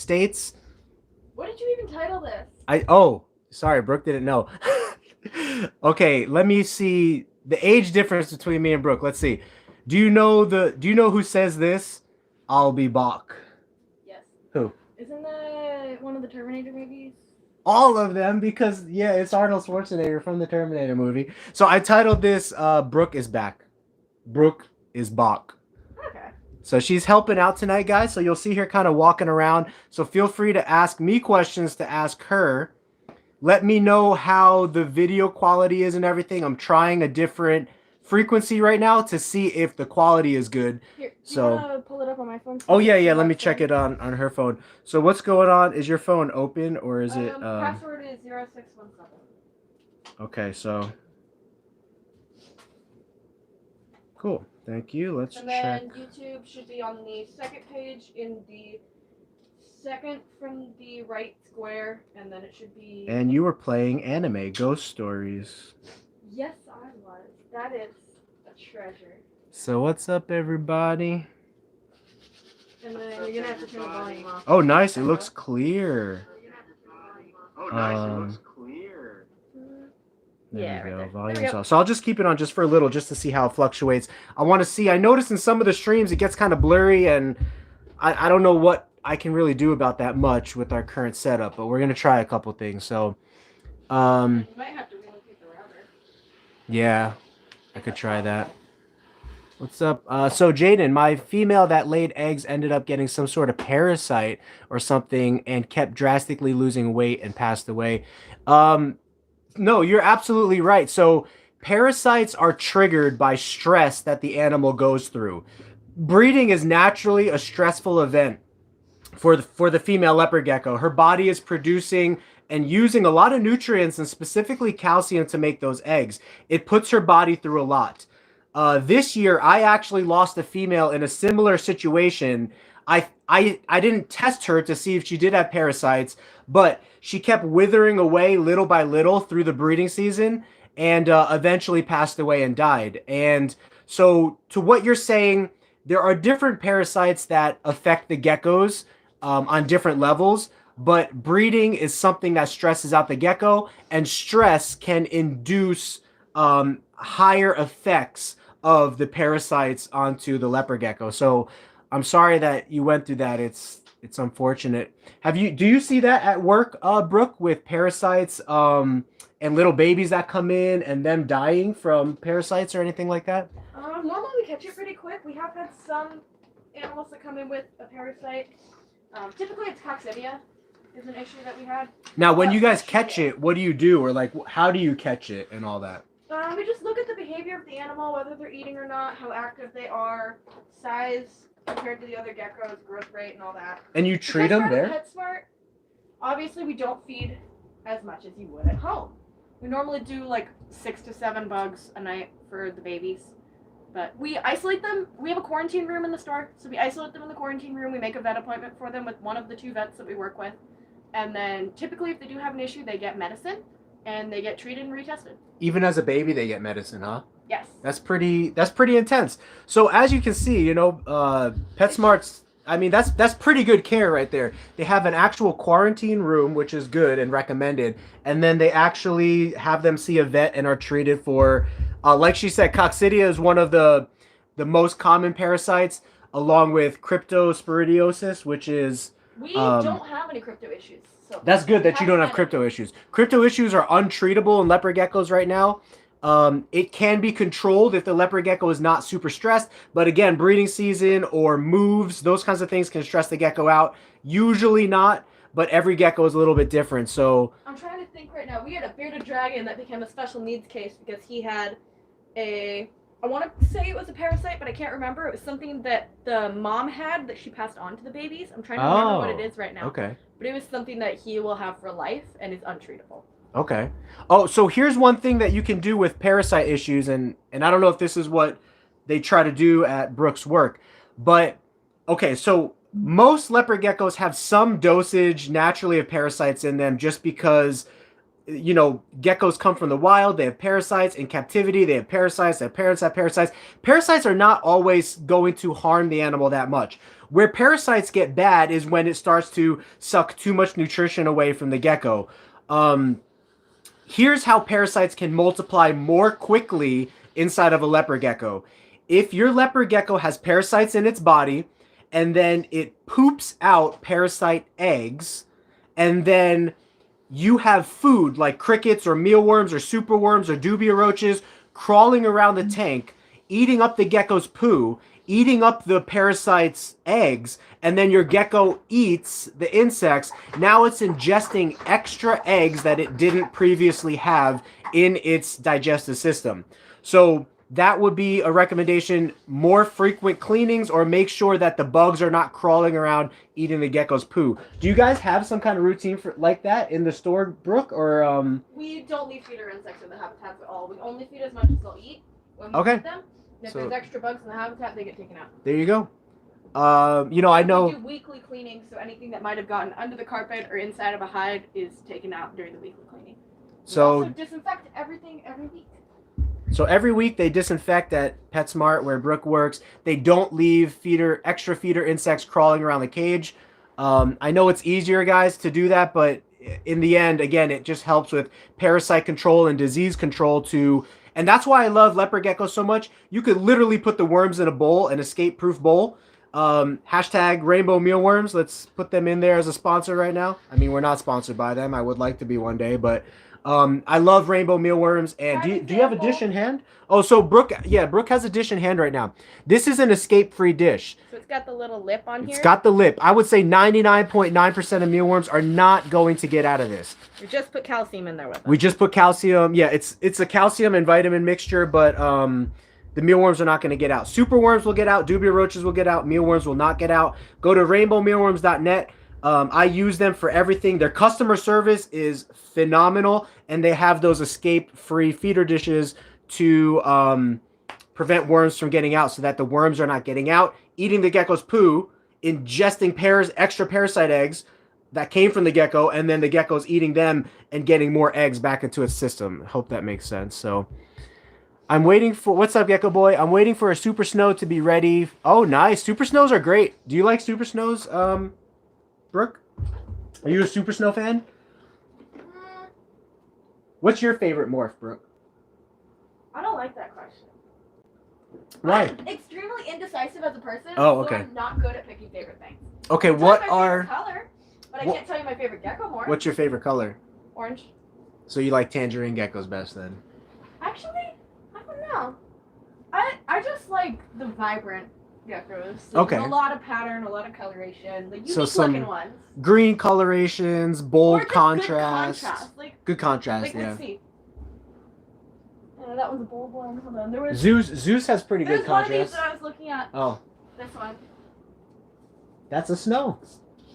States. What did you even title this? Sorry, Brooke didn't know. Okay, let me see the age difference between me and Brooke. Let's see. Do you know who says this? I'll be Bach. Yes. Who? Isn't that one of the Terminator movies? All of them, because yeah, it's Arnold Schwarzenegger from the Terminator movie. So I titled this Brooke is back. Brooke is Bach. Okay. So she's helping out tonight, guys. So you'll see her kind of walking around. So feel free to ask me questions to ask her. Let me know how the video quality is and everything. I'm trying a different frequency right now to see if the quality is good. Here, do so you want to pull it up on my phone? Oh yeah, let me check it on her phone. So what's going on? Is your phone open or is it password is 0617. Okay, so cool. Thank you. Let's and check. And then YouTube should be on the second page in the second from the right square, and then it should be... And you were playing anime, Ghost Stories. Yes, I was. That is a treasure. So what's up, everybody? And then you're gonna have to turn the volume off. Oh, nice. It looks clear. There we go. Volume's off. So I'll just keep it on just for a little, just to see how it fluctuates. I want to see. I noticed in some of the streams it gets kind of blurry, and I don't know what I can really do about that much with our current setup, but we're gonna try a couple things. So, you might have to relocate the router. Yeah, I could try that. What's up? So Jaden, my female that laid eggs ended up getting some sort of parasite or something and kept drastically losing weight and passed away. No, you're absolutely right. So parasites are triggered by stress that the animal goes through. Breeding is naturally a stressful event for the female leopard gecko. Her body is producing and using a lot of nutrients and specifically calcium to make those eggs. It puts her body through a lot. This year, I actually lost a female in a similar situation. I didn't test her to see if she did have parasites, but she kept withering away little by little through the breeding season and eventually passed away and died. And so to what you're saying, there are different parasites that affect the geckos on different levels, but breeding is something that stresses out the gecko, and stress can induce higher effects of the parasites onto the leopard gecko. So I'm sorry that you went through that. It's unfortunate. Do you see that at work, Brooke, with parasites and little babies that come in and them dying from parasites or anything like that? Normally we catch it pretty quick. We have had some animals that come in with a parasite. Typically it's coccidia is an issue that we had. Now, when you guys catch it, what do you do? Or like, how do you catch it and all that? We just look at the behavior of the animal, whether they're eating or not, how active they are, size compared to the other geckos, growth rate, and all that. And you treat them there? PetSmart, obviously we don't feed as much as you would at home. We normally do like 6 to 7 bugs a night for the babies. But we isolate them. We have a quarantine room in the store, so we isolate them in the quarantine room. We make a vet appointment for them with one of the 2 vets that we work with. And then typically if they do have an issue, they get medicine. And they get treated and retested. Even as a baby, they get medicine, huh? Yes. That's pretty intense. So as you can see, you know, PetSmart's, I mean, that's pretty good care right there. They have an actual quarantine room, which is good and recommended. And then they actually have them see a vet and are treated for, like she said, coccidia is one of the most common parasites, along with cryptosporidiosis, which is... We don't have any crypto issues. So that's good that you don't have crypto issues. Crypto issues are untreatable in leopard geckos right now. It can be controlled if the leopard gecko is not super stressed. But again, breeding season or moves, those kinds of things can stress the gecko out. Usually not, but every gecko is a little bit different. So I'm trying to think right now. We had a bearded dragon that became a special needs case because he had I want to say it was a parasite, but I can't remember. It was something that the mom had that she passed on to the babies. I'm trying to remember what it is right now. Okay. But it was something that he will have for life and is untreatable. Okay. Oh, so here's one thing that you can do with parasite issues, and I don't know if this is what they try to do at Brooke's work, but okay, so most leopard geckos have some dosage naturally of parasites in them just because you know, geckos come from the wild. They have parasites. In captivity, they have parasites. They have parasites. Parasites are not always going to harm the animal that much. Where parasites get bad is when it starts to suck too much nutrition away from the gecko. Here's how parasites can multiply more quickly inside of a leopard gecko. If your leopard gecko has parasites in its body, and then it poops out parasite eggs, and then you have food like crickets or mealworms or superworms or dubia roaches crawling around the tank, eating up the gecko's poo, eating up the parasite's eggs, and then your gecko eats the insects. Now it's ingesting extra eggs that it didn't previously have in its digestive system. So that would be a recommendation: more frequent cleanings, or make sure that the bugs are not crawling around eating the gecko's poo. Do you guys have some kind of routine for like that in the store, Brooke? Or we don't leave feeder insects in the habitats at all. We only feed as much as they'll eat when we feed them. And if there's extra bugs in the habitat, they get taken out. There you go. You know, I know we do weekly cleaning, so anything that might have gotten under the carpet or inside of a hide is taken out during the weekly cleaning. So we also disinfect everything every week. So every week they disinfect at PetSmart where Brooke works. They don't leave extra feeder insects crawling around the cage. I know it's easier, guys, to do that, but in the end, again, it just helps with parasite control and disease control too. And that's why I love leopard geckos so much. You could literally put the worms in a bowl, an escape-proof bowl. Hashtag rainbow mealworms. Let's put them in there as a sponsor right now. I mean, we're not sponsored by them. I would like to be one day, but I love rainbow mealworms. And do you have a dish in hand? Oh, so Brooke has a dish in hand right now. This is an escape-free dish. So it's got the little lip on here? It's got the lip. I would say 99.9% of mealworms are not going to get out of this. We just put calcium in there with them. We just put calcium. Yeah, it's a calcium and vitamin mixture, but the mealworms are not going to get out. Superworms will get out. Dubia roaches will get out. Mealworms will not get out. Go to rainbowmealworms.net. I use them for everything. Their customer service is phenomenal, and they have those escape-free feeder dishes to prevent worms from getting out, so that the worms are not getting out, eating the gecko's poo, ingesting extra parasite eggs that came from the gecko, and then the gecko's eating them and getting more eggs back into its system. Hope that makes sense. So I'm waiting for... What's up, Gecko Boy? I'm waiting for a Super Snow to be ready. Oh, nice. Super Snows are great. Do you like Super Snows, Brooke? Are you a Super Snow fan? What's your favorite morph, Brooke? I don't like that question. Why? I'm extremely indecisive as a person. Oh, okay. So I'm not good at picking favorite things. Okay, what are... color, but I can't tell you my favorite gecko morph. What's your favorite color? Orange. So you like tangerine geckos best then? Actually, I don't know. I just like the vibrant geckos. Okay. A lot of pattern, a lot of coloration, the unique some looking ones. Green colorations, bold Or just contrast. Good contrast. Like, good contrast, like, yeah. Let's see. That was a bold one. Hold on. There was Zeus has pretty good contrast. One of these that I was looking at. Oh. This one. That's a snow.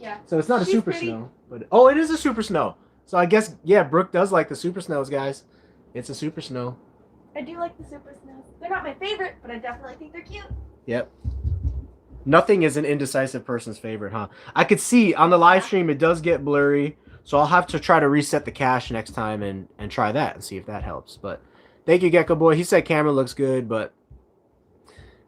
Yeah. So it's not a super snow, but it is a super snow. So I guess Brooke does like the super snows, guys. It's a super snow. I do like the super snows. They're not my favorite, but I definitely think they're cute. Yep. Nothing is an indecisive person's favorite, huh? I could see on the live stream it does get blurry, so I'll have to try to reset the cache next time and try that and see if that helps. But thank you, Gecko Boy. He said camera looks good, but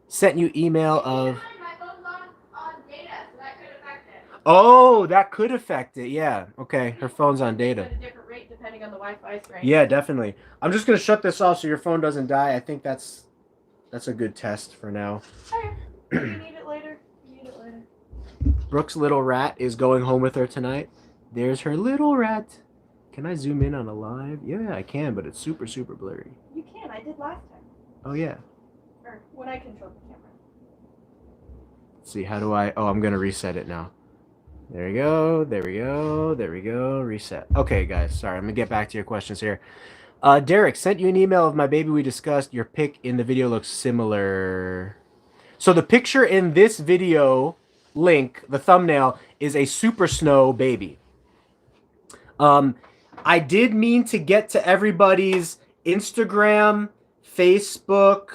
sent you email of... My phone's on data, so that could affect it. Oh, that could affect it. Yeah. Okay. Her phone's on data. At a different rate depending on the Wi-Fi strength. Yeah, definitely. I'm just gonna shut this off so your phone doesn't die. I think that's a good test for now. Okay. You need it later. Brooke's little rat is going home with her tonight. There's her little rat. Can I zoom in on a live? Yeah, I can, but it's super, super blurry. You can. I did last time. Oh, yeah. Or when I controlled the camera. Let's see, how do I... Oh, I'm going to reset it now. There we go. There we go. There we go. Reset. Okay, guys. Sorry, I'm going to get back to your questions here. Derek, sent you an email of my baby we discussed. Your pic in the video looks similar. So the picture in this video link, the thumbnail, is a super snow baby. I did mean to get to everybody's Instagram, Facebook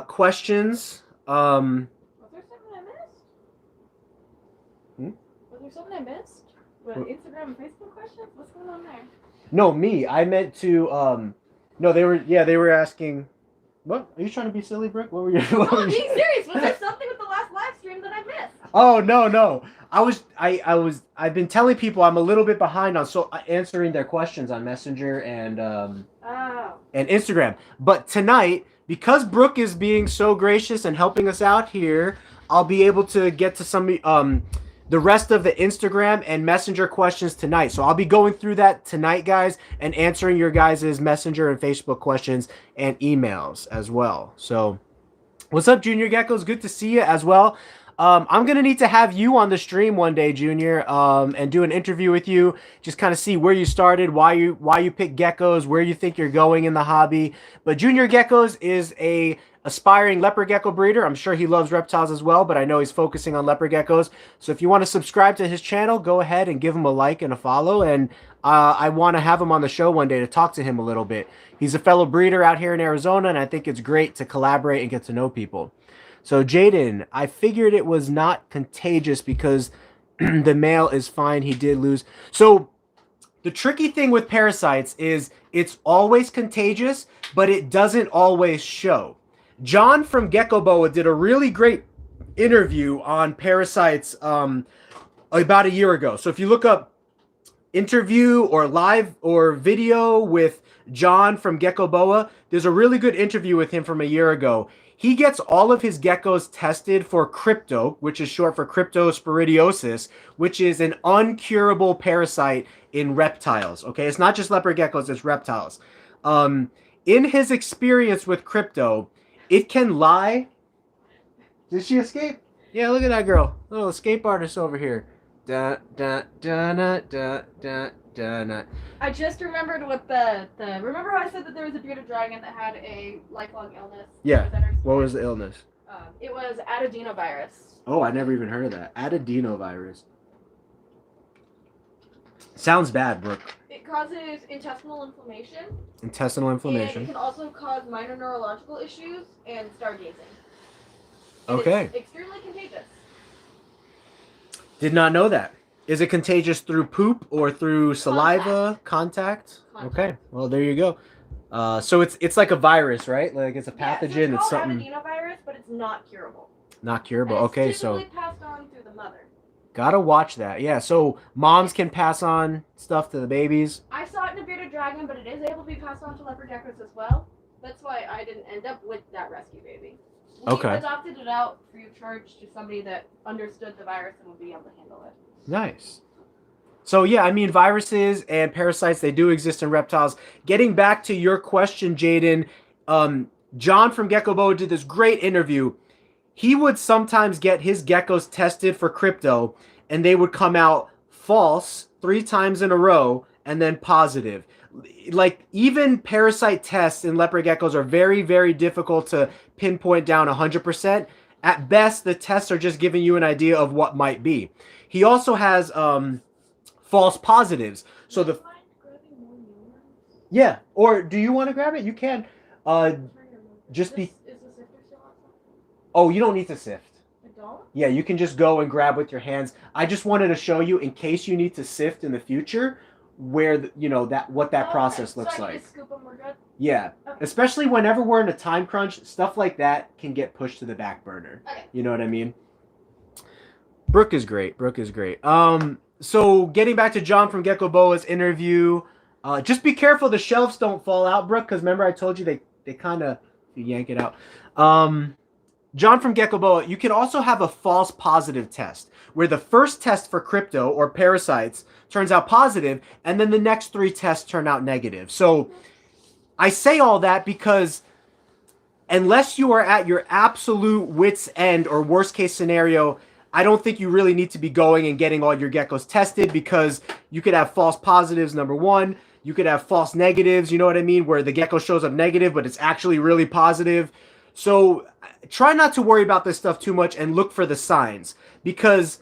questions. Was there something I missed? Was there something I missed? What, Instagram and Facebook questions? What's going on there? No, me. I meant to. No, they were asking. What are you trying to be silly, Brooke? What were you? No, I'm being serious. Was there something with the last live stream that I missed? Oh no. I've been telling people I'm a little bit behind on answering their questions on Messenger and Instagram. But tonight, because Brooke is being so gracious and helping us out here, I'll be able to get to some the rest of the Instagram and Messenger questions tonight. So I'll be going through that tonight, guys, and answering your guys' Messenger and Facebook questions and emails as well. So what's up, Junior Geckos? Good to see you as well. I'm going to need to have you on the stream one day, Junior, and do an interview with you. Just kind of see where you started, why you picked geckos, where you think you're going in the hobby. But Junior Geckos is a aspiring leopard gecko breeder. I'm sure he loves reptiles as well, but I know he's focusing on leopard geckos. So if you want to subscribe to his channel, go ahead and give him a like and a follow. And I want to have him on the show one day to talk to him a little bit. He's a fellow breeder out here in Arizona, and I think it's great to collaborate and get to know people. So Jaden, I figured it was not contagious because the male is fine. He did lose. So the tricky thing with parasites is it's always contagious, but it doesn't always show. John from Gecko Boa did a really great interview on parasites about a year ago. So if you look up interview or live or video with John from Gecko Boa, there's a really good interview with him from a year ago. He gets all of his geckos tested for crypto, which is short for cryptosporidiosis, which is an uncurable parasite in reptiles. Okay, it's not just leopard geckos, it's reptiles. In his experience with crypto, it can lie. Did she escape? Yeah, look at that girl. Little escape artist over here. Da, da, da, da, da, da, da, da. I just remembered what the remember how I said that there was a bearded dragon that had a lifelong illness? Yeah. What was the illness? It was Adenovirus. Oh, I never even heard of that. Adenovirus. Sounds bad, Brooke. It causes intestinal inflammation. Intestinal inflammation. And it can also cause minor neurological issues and stargazing. Okay. It's extremely contagious. Did not know that. Is it contagious through poop or through saliva contact? Okay. Well, there you go. So it's like a virus, right? Like it's a pathogen. It's called something. Adenovirus, but it's not curable. Not curable. And Okay, it's so passed on through the mother. Gotta watch that. Yeah. So moms can pass on stuff to the babies. I saw it in a bearded dragon, but it is able to be passed on to leopard geckos as well. That's why I didn't end up with that rescue baby. We adopted it out free of charge to somebody that understood the virus and would be able to handle it. Nice. So yeah, I mean, viruses and parasites, they do exist in reptiles. Getting back to your question, Jaden, John from Gecko Boa did this great interview. He would sometimes get his geckos tested for crypto, and they would come out false 3 times in a row and then positive. Like, even parasite tests in leopard geckos are very, very difficult to pinpoint down 100%. At best, the tests are just giving you an idea of what might be. He also has false positives. So the yeah, or do you want to grab it? You can. Just be. Oh, you don't need to sift. I don't? Yeah, you can just go and grab with your hands. I just wanted to show you in case you need to sift in the future where what that process looks so I can like. just scoop them, we're good? Yeah, okay. Especially whenever we're in a time crunch, stuff like that can get pushed to the back burner. Okay. You know what I mean? Brooke is great. Brooke is great. So getting back to John from Gecko Boa's interview, just be careful the shelves don't fall out, Brooke, because remember I told you they kind of yank it out. John from Gecko Boa, you can also have a false positive test where the first test for crypto or parasites turns out positive, and then the next 3 tests turn out negative. So I say all that because unless you are at your absolute wit's end or worst case scenario, I don't think you really need to be going and getting all your geckos tested, because you could have false positives, number one. You could have false negatives, you know what I mean, where the gecko shows up negative, but it's actually really positive. So try not to worry about this stuff too much and look for the signs, because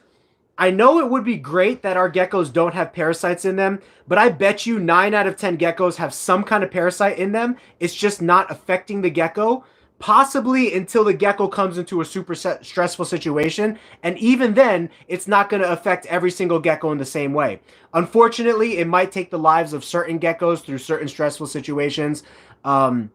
I know it would be great that our geckos don't have parasites in them, but I bet you 9 out of 10 geckos have some kind of parasite in them. It's just not affecting the gecko. possibly until the gecko comes into a super stressful situation. And even then, it's not going to affect every single gecko in the same way. Unfortunately, it might take the lives of certain geckos through certain stressful situations. But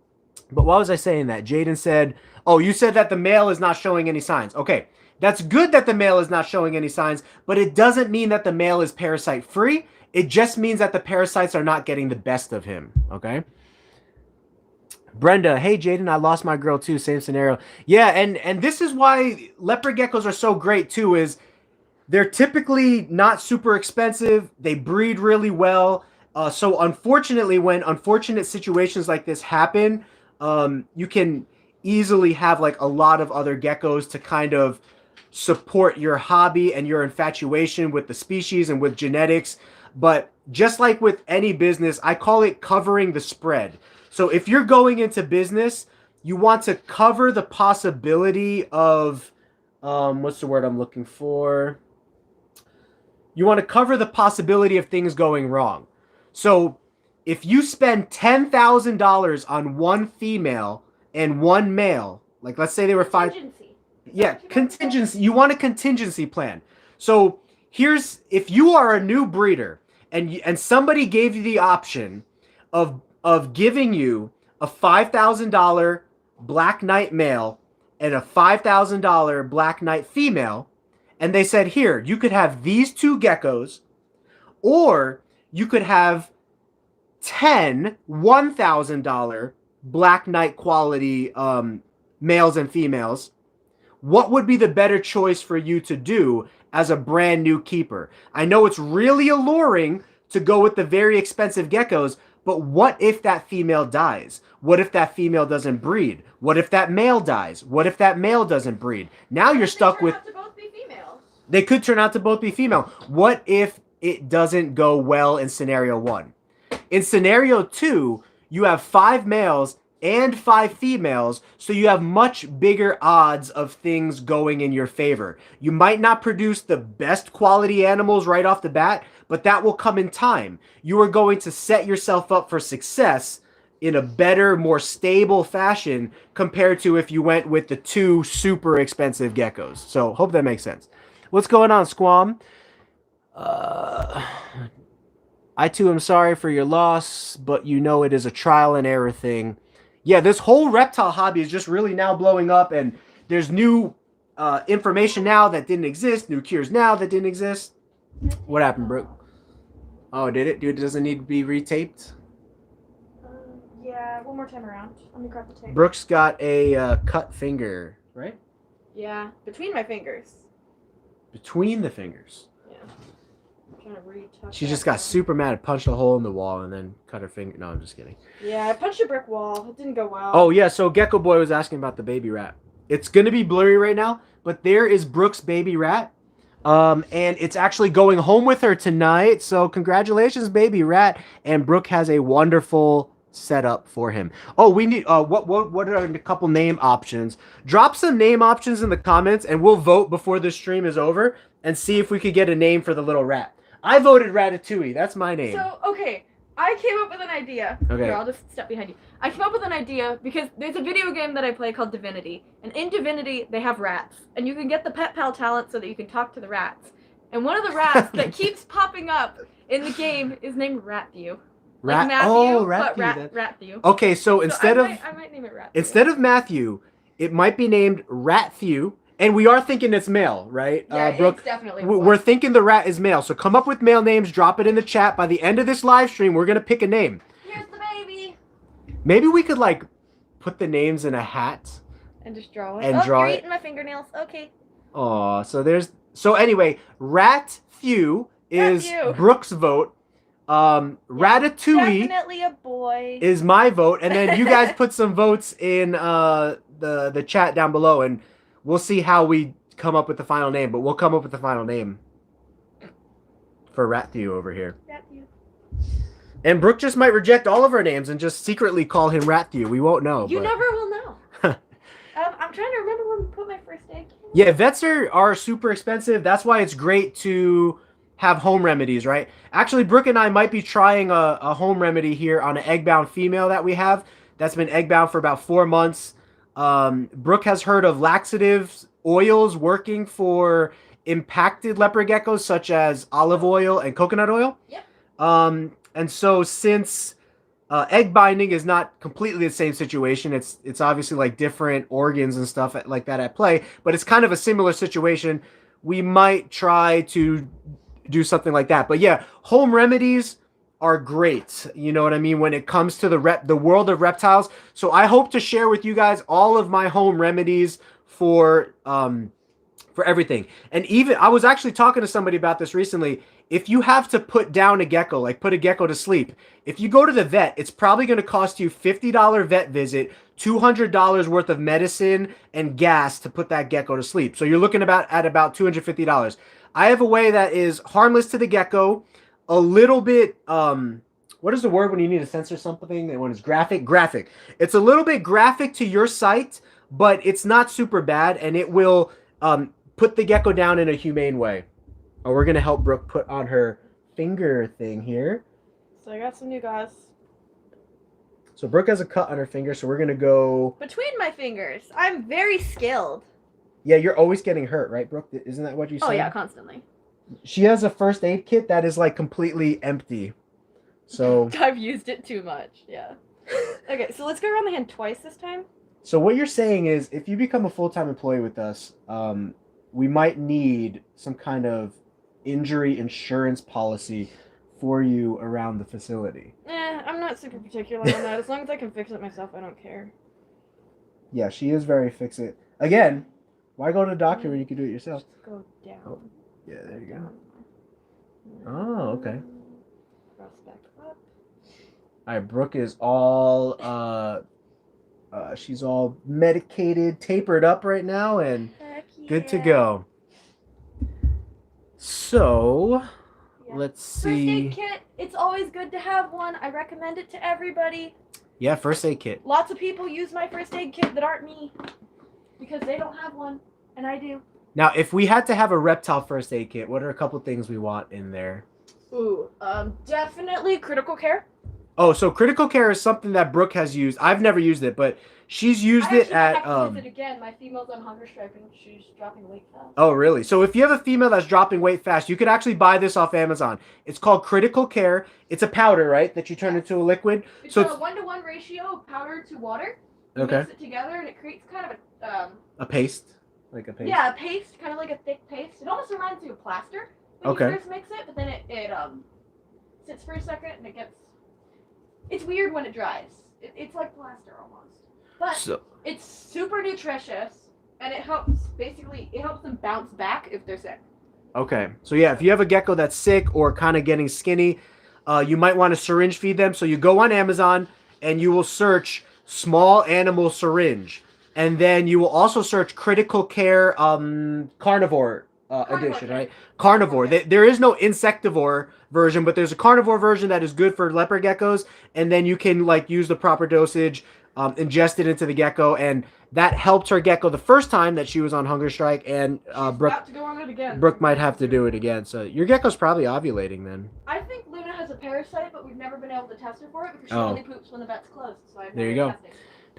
why was I saying that? Jaden said, oh, you said that the male is not showing any signs. Okay, that's good that the male is not showing any signs, but it doesn't mean that the male is parasite free. It just means that the parasites are not getting the best of him, okay? Brenda, hey Jaden, I lost my girl too. Same scenario. Yeah, and this is why leopard geckos are so great too. Is they're typically not super expensive. They breed really well. So unfortunately, when unfortunate situations like this happen, you can easily have like a lot of other geckos to kind of support your hobby and your infatuation with the species and with genetics. But just like with any business, I call it covering the spread. So if you're going into business, you want to cover the possibility of, what's the word I'm looking for? You want to cover the possibility of things going wrong. So if you spend $10,000 on one female and one male, like let's say they were five. Yeah, contingency. You want a contingency plan. So here's, if you are a new breeder and somebody gave you the option of giving you a $5,000 black knight male and a $5,000 black knight female, and they said, here, you could have these two geckos, or you could have 10 $1,000 black knight quality males and females, what would be the better choice for you to do as a brand new keeper? I know it's really alluring to go with the very expensive geckos, but what if that female dies? What if that female doesn't breed? What if that male dies? What if that male doesn't breed? Now you're stuck with... They could turn out to both be female. What if it doesn't go well in scenario 1? In scenario 2, you have 5 males and 5 females, so you have much bigger odds of things going in your favor. You might not produce the best quality animals right off the bat, but that will come in time. You are going to set yourself up for success in a better, more stable fashion compared to if you went with the 2 super expensive geckos. So hope that makes sense. What's going on, Squam? I too am sorry for your loss, but you know it is a trial and error thing. Yeah, this whole reptile hobby is just really now blowing up, and there's new information now that didn't exist, new cures now that didn't exist. What happened, Brooke? Oh, did it? Dude, does it need to be retaped? Yeah, one more time around. Let me grab the tape. Brooke's got a cut finger, right? Yeah, between my fingers. Between the fingers. Yeah. I'm trying to retuck. She just got super mad and punched a hole in the wall and then cut her finger. No, I'm just kidding. Yeah, I punched a brick wall. It didn't go well. Oh, yeah, so Gecko Boy was asking about the baby rat. It's going to be blurry right now, but there is Brooke's baby rat. And it's actually going home with her tonight. So congratulations, baby rat. And Brooke has a wonderful setup for him. Oh, we need what are a couple name options? Drop some name options in the comments and we'll vote before the stream is over and see if we could get a name for the little rat. I voted Ratatouille. That's my name. So, okay, I came up with an idea. Okay. Here, I'll just step behind you. I came up with an idea because there's a video game that I play called Divinity. And in Divinity, they have rats. And you can get the Pet Pal talent so that you can talk to the rats. And one of the rats that keeps popping up in the game is named Ratview. Like Matthew, but Ratview. Okay, so instead I might name it Ratview. Instead of Matthew, it might be named Ratview. And we are thinking it's male, right? Yeah, Brooke, it's definitely we're thinking the rat is male. So come up with male names, drop it in the chat. By the end of this live stream, we're going to pick a name. Here's the baby. Maybe we could, like, put the names in a hat. And just draw it. And draw you're it. eating my fingernails. Okay. Aw, so anyway, Ratview is Brooke's vote. Ratatouille definitely a boy. Is my vote. And then you guys put some votes in the chat down below, and we'll see how we come up with the final name, but we'll come up with the final name for Ratview over here. Ratview. And Brooke just might reject all of our names and just secretly call him Ratview. We won't know. You never will know. I'm trying to remember when we put my first egg. Yeah, vets are super expensive. That's why it's great to have home remedies, right? Actually, Brooke and I might be trying a home remedy here on an egg-bound female that we have. That's been egg-bound for about 4 months. Brooke has heard of laxatives oils working for impacted leopard geckos, such as olive oil and coconut oil. Yep. And so since egg binding is not completely the same situation, it's obviously like different organs and stuff like that at play, but it's kind of a similar situation. We might try to do something like that. But yeah, home remedies are great. You know what I mean when it comes to the world of reptiles. So I hope to share with you guys all of my home remedies for everything. And even I was actually talking to somebody about this recently. If you have to put down a gecko, like put a gecko to sleep, if you go to the vet, it's probably going to cost you $50 vet visit, $200 worth of medicine and gas to put that gecko to sleep. So you're looking at about $250. I have a way that is harmless to the gecko, a little bit what is the word when you need to censor something and when it's graphic? Graphic. It's a little bit graphic to your site, but it's not super bad, and it will put the gecko down in a humane way. Oh, we're gonna help Brooke put on her finger thing here. So I got some new guys. So Brooke has a cut on her finger, so we're gonna go Between my fingers. I'm very skilled. Yeah, you're always getting hurt, right, Brooke? Isn't that what you said? Oh yeah, constantly. She has a first aid kit that is like completely empty. So I've used it too much, yeah. Okay, so let's go around the hand twice this time. So what you're saying is, if you become a full-time employee with us, we might need some kind of injury insurance policy for you around the facility. I'm not super particular on that. As long as I can fix it myself, I don't care. Yeah, she is very fix-it. Again, why go to the doctor when you can do it yourself? Just go down. Oh, yeah, there you go. Oh, okay. Cross back up. All right, Brooke is all she's all medicated, tapered up right now, and good to go. So, let's see. First aid kit, it's always good to have one. I recommend it to everybody. Yeah, first aid kit. Lots of people use my first aid kit that aren't me because they don't have one, and I do. Now, if we had to have a reptile first aid kit, what are a couple things we want in there? Ooh, definitely critical care. Oh, so critical care is something that Brooke has used. I've never used it, but she's used it at. I have to use it again. My female's on hunger strike and she's dropping weight fast. Oh, really? So if you have a female that's dropping weight fast, you could actually buy this off Amazon. It's called Critical Care. It's a powder, right, that you turn into a liquid. It's so a 1-to-1 ratio of powder to water. You okay. mix it together and it creates kind of a paste, like a paste. Yeah, a paste, kind of like a thick paste. It almost reminds you of plaster when you first mix it, but then it sits for a second and it gets. It's weird when it dries. It's like plaster almost. But it's super nutritious, and it helps them bounce back if they're sick. Okay. So yeah, if you have a gecko that's sick or kind of getting skinny, you might want to syringe feed them. So you go on Amazon and you will search small animal syringe. And then you will also search critical care carnivore edition, right? Carnivore. There is no insectivore version, but there's a carnivore version that is good for leopard geckos, and then you can like use the proper dosage, ingest it into the gecko, and that helped her gecko the first time that she was on hunger strike, and Brooke might have to do it again. So your gecko's probably ovulating then. I think Luna has a parasite, but we've never been able to test her for it because she only poops when the vet's closed. So I've there you go. Tested.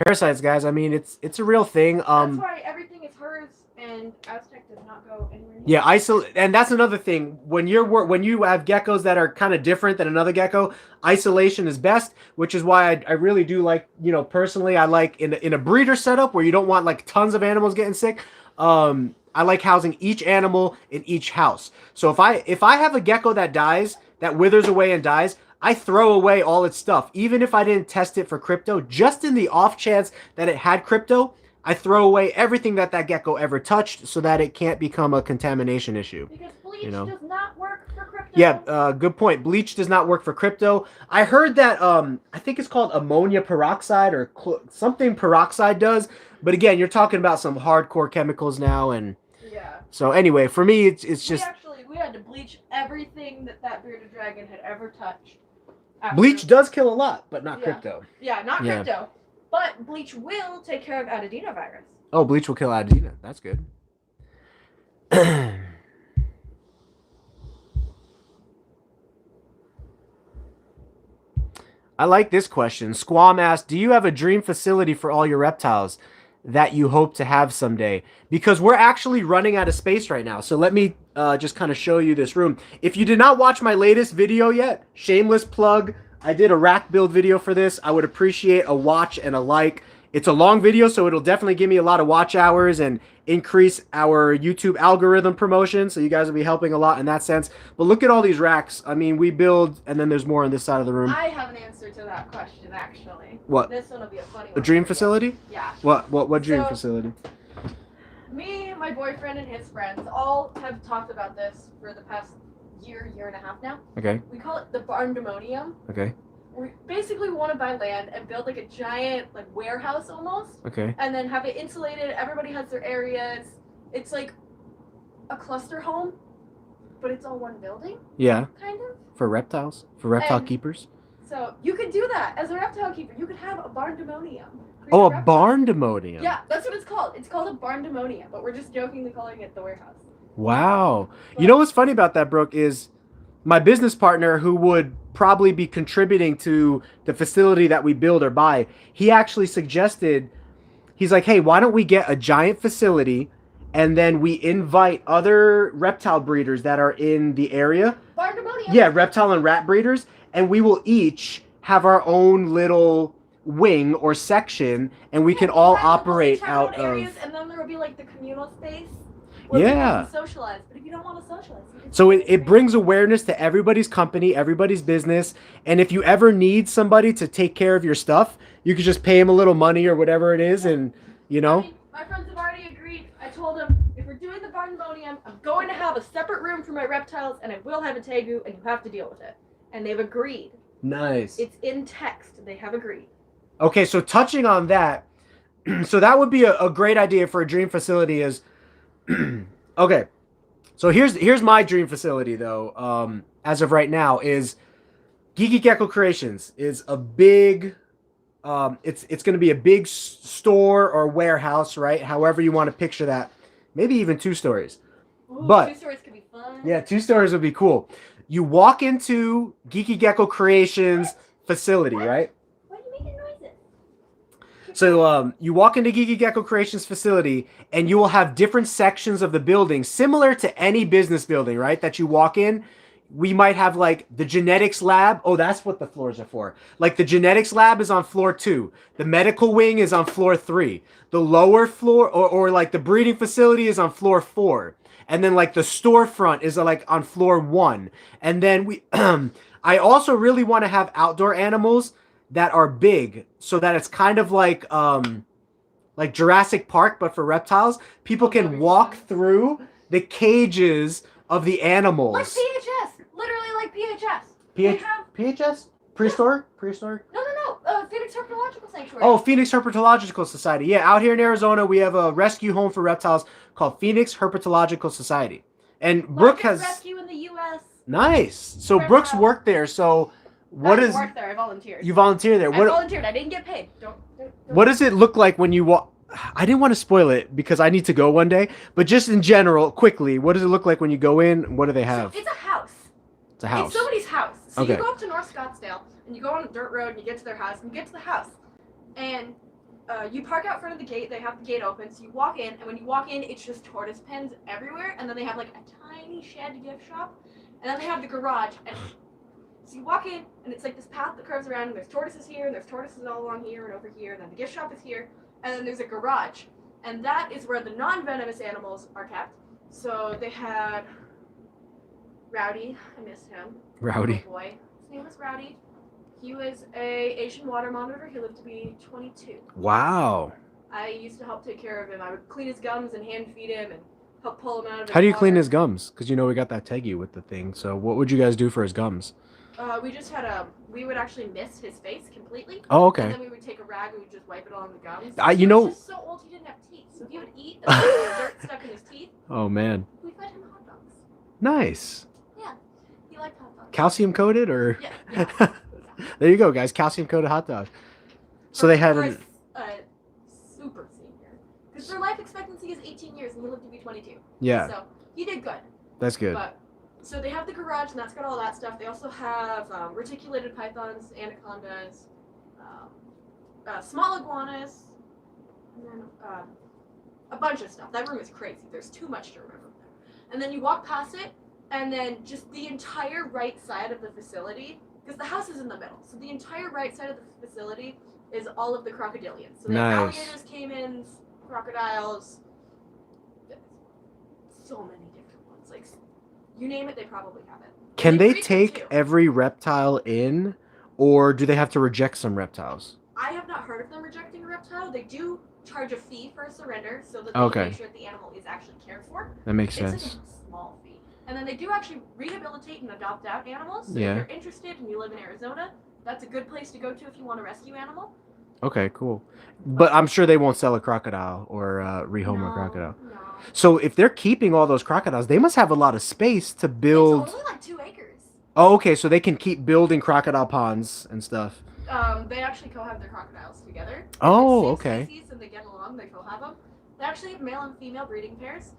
Parasites, guys. I mean, it's a real thing. That's why everything is hers, and Aztec does not go anywhere near. Yeah, and that's another thing. When you have geckos that are kind of different than another gecko, isolation is best. Which is why I really do like, personally, I like in a breeder setup where you don't want like tons of animals getting sick. I like housing each animal in each house. So if I have a gecko that dies, that withers away and dies, I throw away all its stuff. Even if I didn't test it for crypto, just in the off chance that it had crypto, I throw away everything that gecko ever touched so that it can't become a contamination issue. Because bleach does not work for crypto. Yeah, good point. Bleach does not work for crypto. I heard that, I think it's called ammonia peroxide or something peroxide does. But again, you're talking about some hardcore chemicals now. And yeah. So anyway, for me, it's just... We had to bleach everything that bearded dragon had ever touched. Bleach does kill a lot, but not crypto. Yeah, not crypto. But bleach will take care of adenovirus. Oh, bleach will kill adeno. That's good. I like this question. Squam asked, do you have a dream facility for all your reptiles? that you hope to have someday? Because we're actually running out of space right now. So let me just kind of show you this room. If you did not watch my latest video yet, shameless plug, I did a rack build video for this. I would appreciate a watch and a like. It's a long video, so it'll definitely give me a lot of watch hours and increase our YouTube algorithm promotion. So you guys will be helping a lot in that sense. But look at all these racks. I mean, we build, and then there's more on this side of the room. I have an answer to that question, actually. What? This one will be a funny one. A dream for you. facility? Yeah. What dream So- facility? Me, my boyfriend, and his friends all have talked about this for the past year and a half now. Okay. We call it the barndemonium. Okay. We basically want to buy land and build like a giant like warehouse almost, Okay. and then have it insulated. Everybody has their areas. It's like a cluster home, but it's all one building, Yeah. kind of. For reptiles? For reptile And- keepers? So you could do that as a reptile keeper. You could have a barndemonium. for Oh, your a reptiles. barn demonium. Yeah, that's what it's called. It's called a barndemonium, but we're just jokingly calling it the warehouse. Wow. You know what's funny about that, Brooke, is my business partner, who would probably be contributing to the facility that we build or buy, he actually suggested, he's like, hey, why don't we get a giant facility and then we invite other reptile breeders that are in the area? Barndemonium. Yeah, reptile and rat breeders, and we will each have our own little wing or section, and we can all operate out areas, of. and then there will be like the communal space. Where Yeah. people can socialize, but if you don't want to socialize, you can So it socialize. brings awareness to everybody's company, everybody's business, and if you ever need somebody to take care of your stuff, you could just pay them a little money or whatever it is, and you I know. mean, my friends have already agreed. I told them if we're doing the barndemonium, I'm going to have a separate room for my reptiles, and I will have a tegu, and you have to deal with it. And they've agreed. Nice. It's in text. They have agreed. Okay, so touching on that, so that would be a great idea for a dream facility is okay. So here's my dream facility though. As of right now is GeekyGeckoCreations is a big it's going to be a big store or warehouse, right? However you want to picture that. Maybe even 2 stories. Ooh, But- 2 stories could be fun. Yeah, 2 stories would be cool. You walk into GeekyGeckoCreations facility, right? Why are you making noises? So you walk into GeekyGeckoCreations facility, and you will have different sections of the building, similar to any business building, right? That you walk in. We might have like the genetics lab. Oh, that's what the floors are for. Like the genetics lab is on floor 2. The medical wing is on floor 3. The lower floor, or like the breeding facility is on floor 4. And then like the storefront is like on floor 1. And then we, I also really want to have outdoor animals that are big, so that it's kind of like Jurassic Park, but for reptiles. People can walk through the cages of the animals. Like PHS. Literally like PHS. They have... PHS? Prehistoric? No. Phoenix Herpetological Sanctuary. Oh, Phoenix Herpetological Society. Yeah, out here in Arizona, we have a rescue home for reptiles called Phoenix Herpetological Society. And Brooke Largest has... rescue in the U.S. Nice. So Reptile. Brooke's worked there, so what I is... worked there. I volunteered. You volunteer there. I volunteered. I didn't get paid. Don't. What does it look like when you walk? I didn't want to spoil it because I need to go one day, but just in general, quickly, what does it look like when you go in? What do they have? So it's a house. It's a house. It's somebody's house. So Okay. you go up to North Scottsdale and you go on a dirt road and you get to their house and you get to the house and you park out front of the gate. They have the gate open, so you walk in, and when you walk in, it's just tortoise pens everywhere, and then they have like a tiny shed gift shop, and then they have the garage. And so you walk in, and it's like this path that curves around, and there's tortoises here, and there's tortoises all along here and over here, and then the gift shop is here, and then there's a garage, and that is where the non-venomous animals are kept. So they had Rowdy. I missed him. Rowdy. Oh boy. His name was Rowdy. He was a Asian water monitor. He lived to be 22. Wow. I used to help take care of him. I would clean his gums and hand feed him and help pull him out of his How do you clean water. his gums? Because you know we got that Tegu with the thing. So what would you guys do for his gums? We just had we would actually mist his face completely. Oh, And okay. then we would take a rag and we would just wipe it all on the gums. You He know- was just so old he didn't have teeth. So he would eat and there was dirt stuck in his teeth. Oh man. We fed him hot dogs. Nice. He liked hot dogs. Calcium coated or? Yeah. There you go, guys. Calcium coated hot dog. So they had For an. a super senior. Because their life expectancy is 18 years and he lived to be 22. Yeah, So he did good. that's good. But so they have the garage and that's got all that stuff. They also have reticulated pythons, anacondas, small iguanas, and then a bunch of stuff. That room is crazy. There's too much to remember. And then you walk past it, and then just the entire right side of the facility, because the house is in the middle, so the entire right side of the facility is all of the crocodilians. So they have alligators, caimans, crocodiles, so many different ones. Like, you name it, they probably have it. Can they take every reptile in, or do they have to reject some reptiles? I have not heard of them rejecting a reptile. They do charge a fee for a surrender, so that they can make sure that the animal is actually cared for. That makes sense. It's like a small fee. And then they do actually rehabilitate and adopt out animals. So if you're interested and you live in Arizona, that's a good place to go to if you want a rescue animal. Okay, cool. But I'm sure they won't sell a crocodile or rehome a crocodile. No. So if they're keeping all those crocodiles, they must have a lot of space to build. It's only like 2 acres. Oh, okay. So they can keep building crocodile ponds and stuff. They actually co-have their crocodiles together. Oh, okay. Species and they get along. They co-have them. They actually have male and female breeding pairs,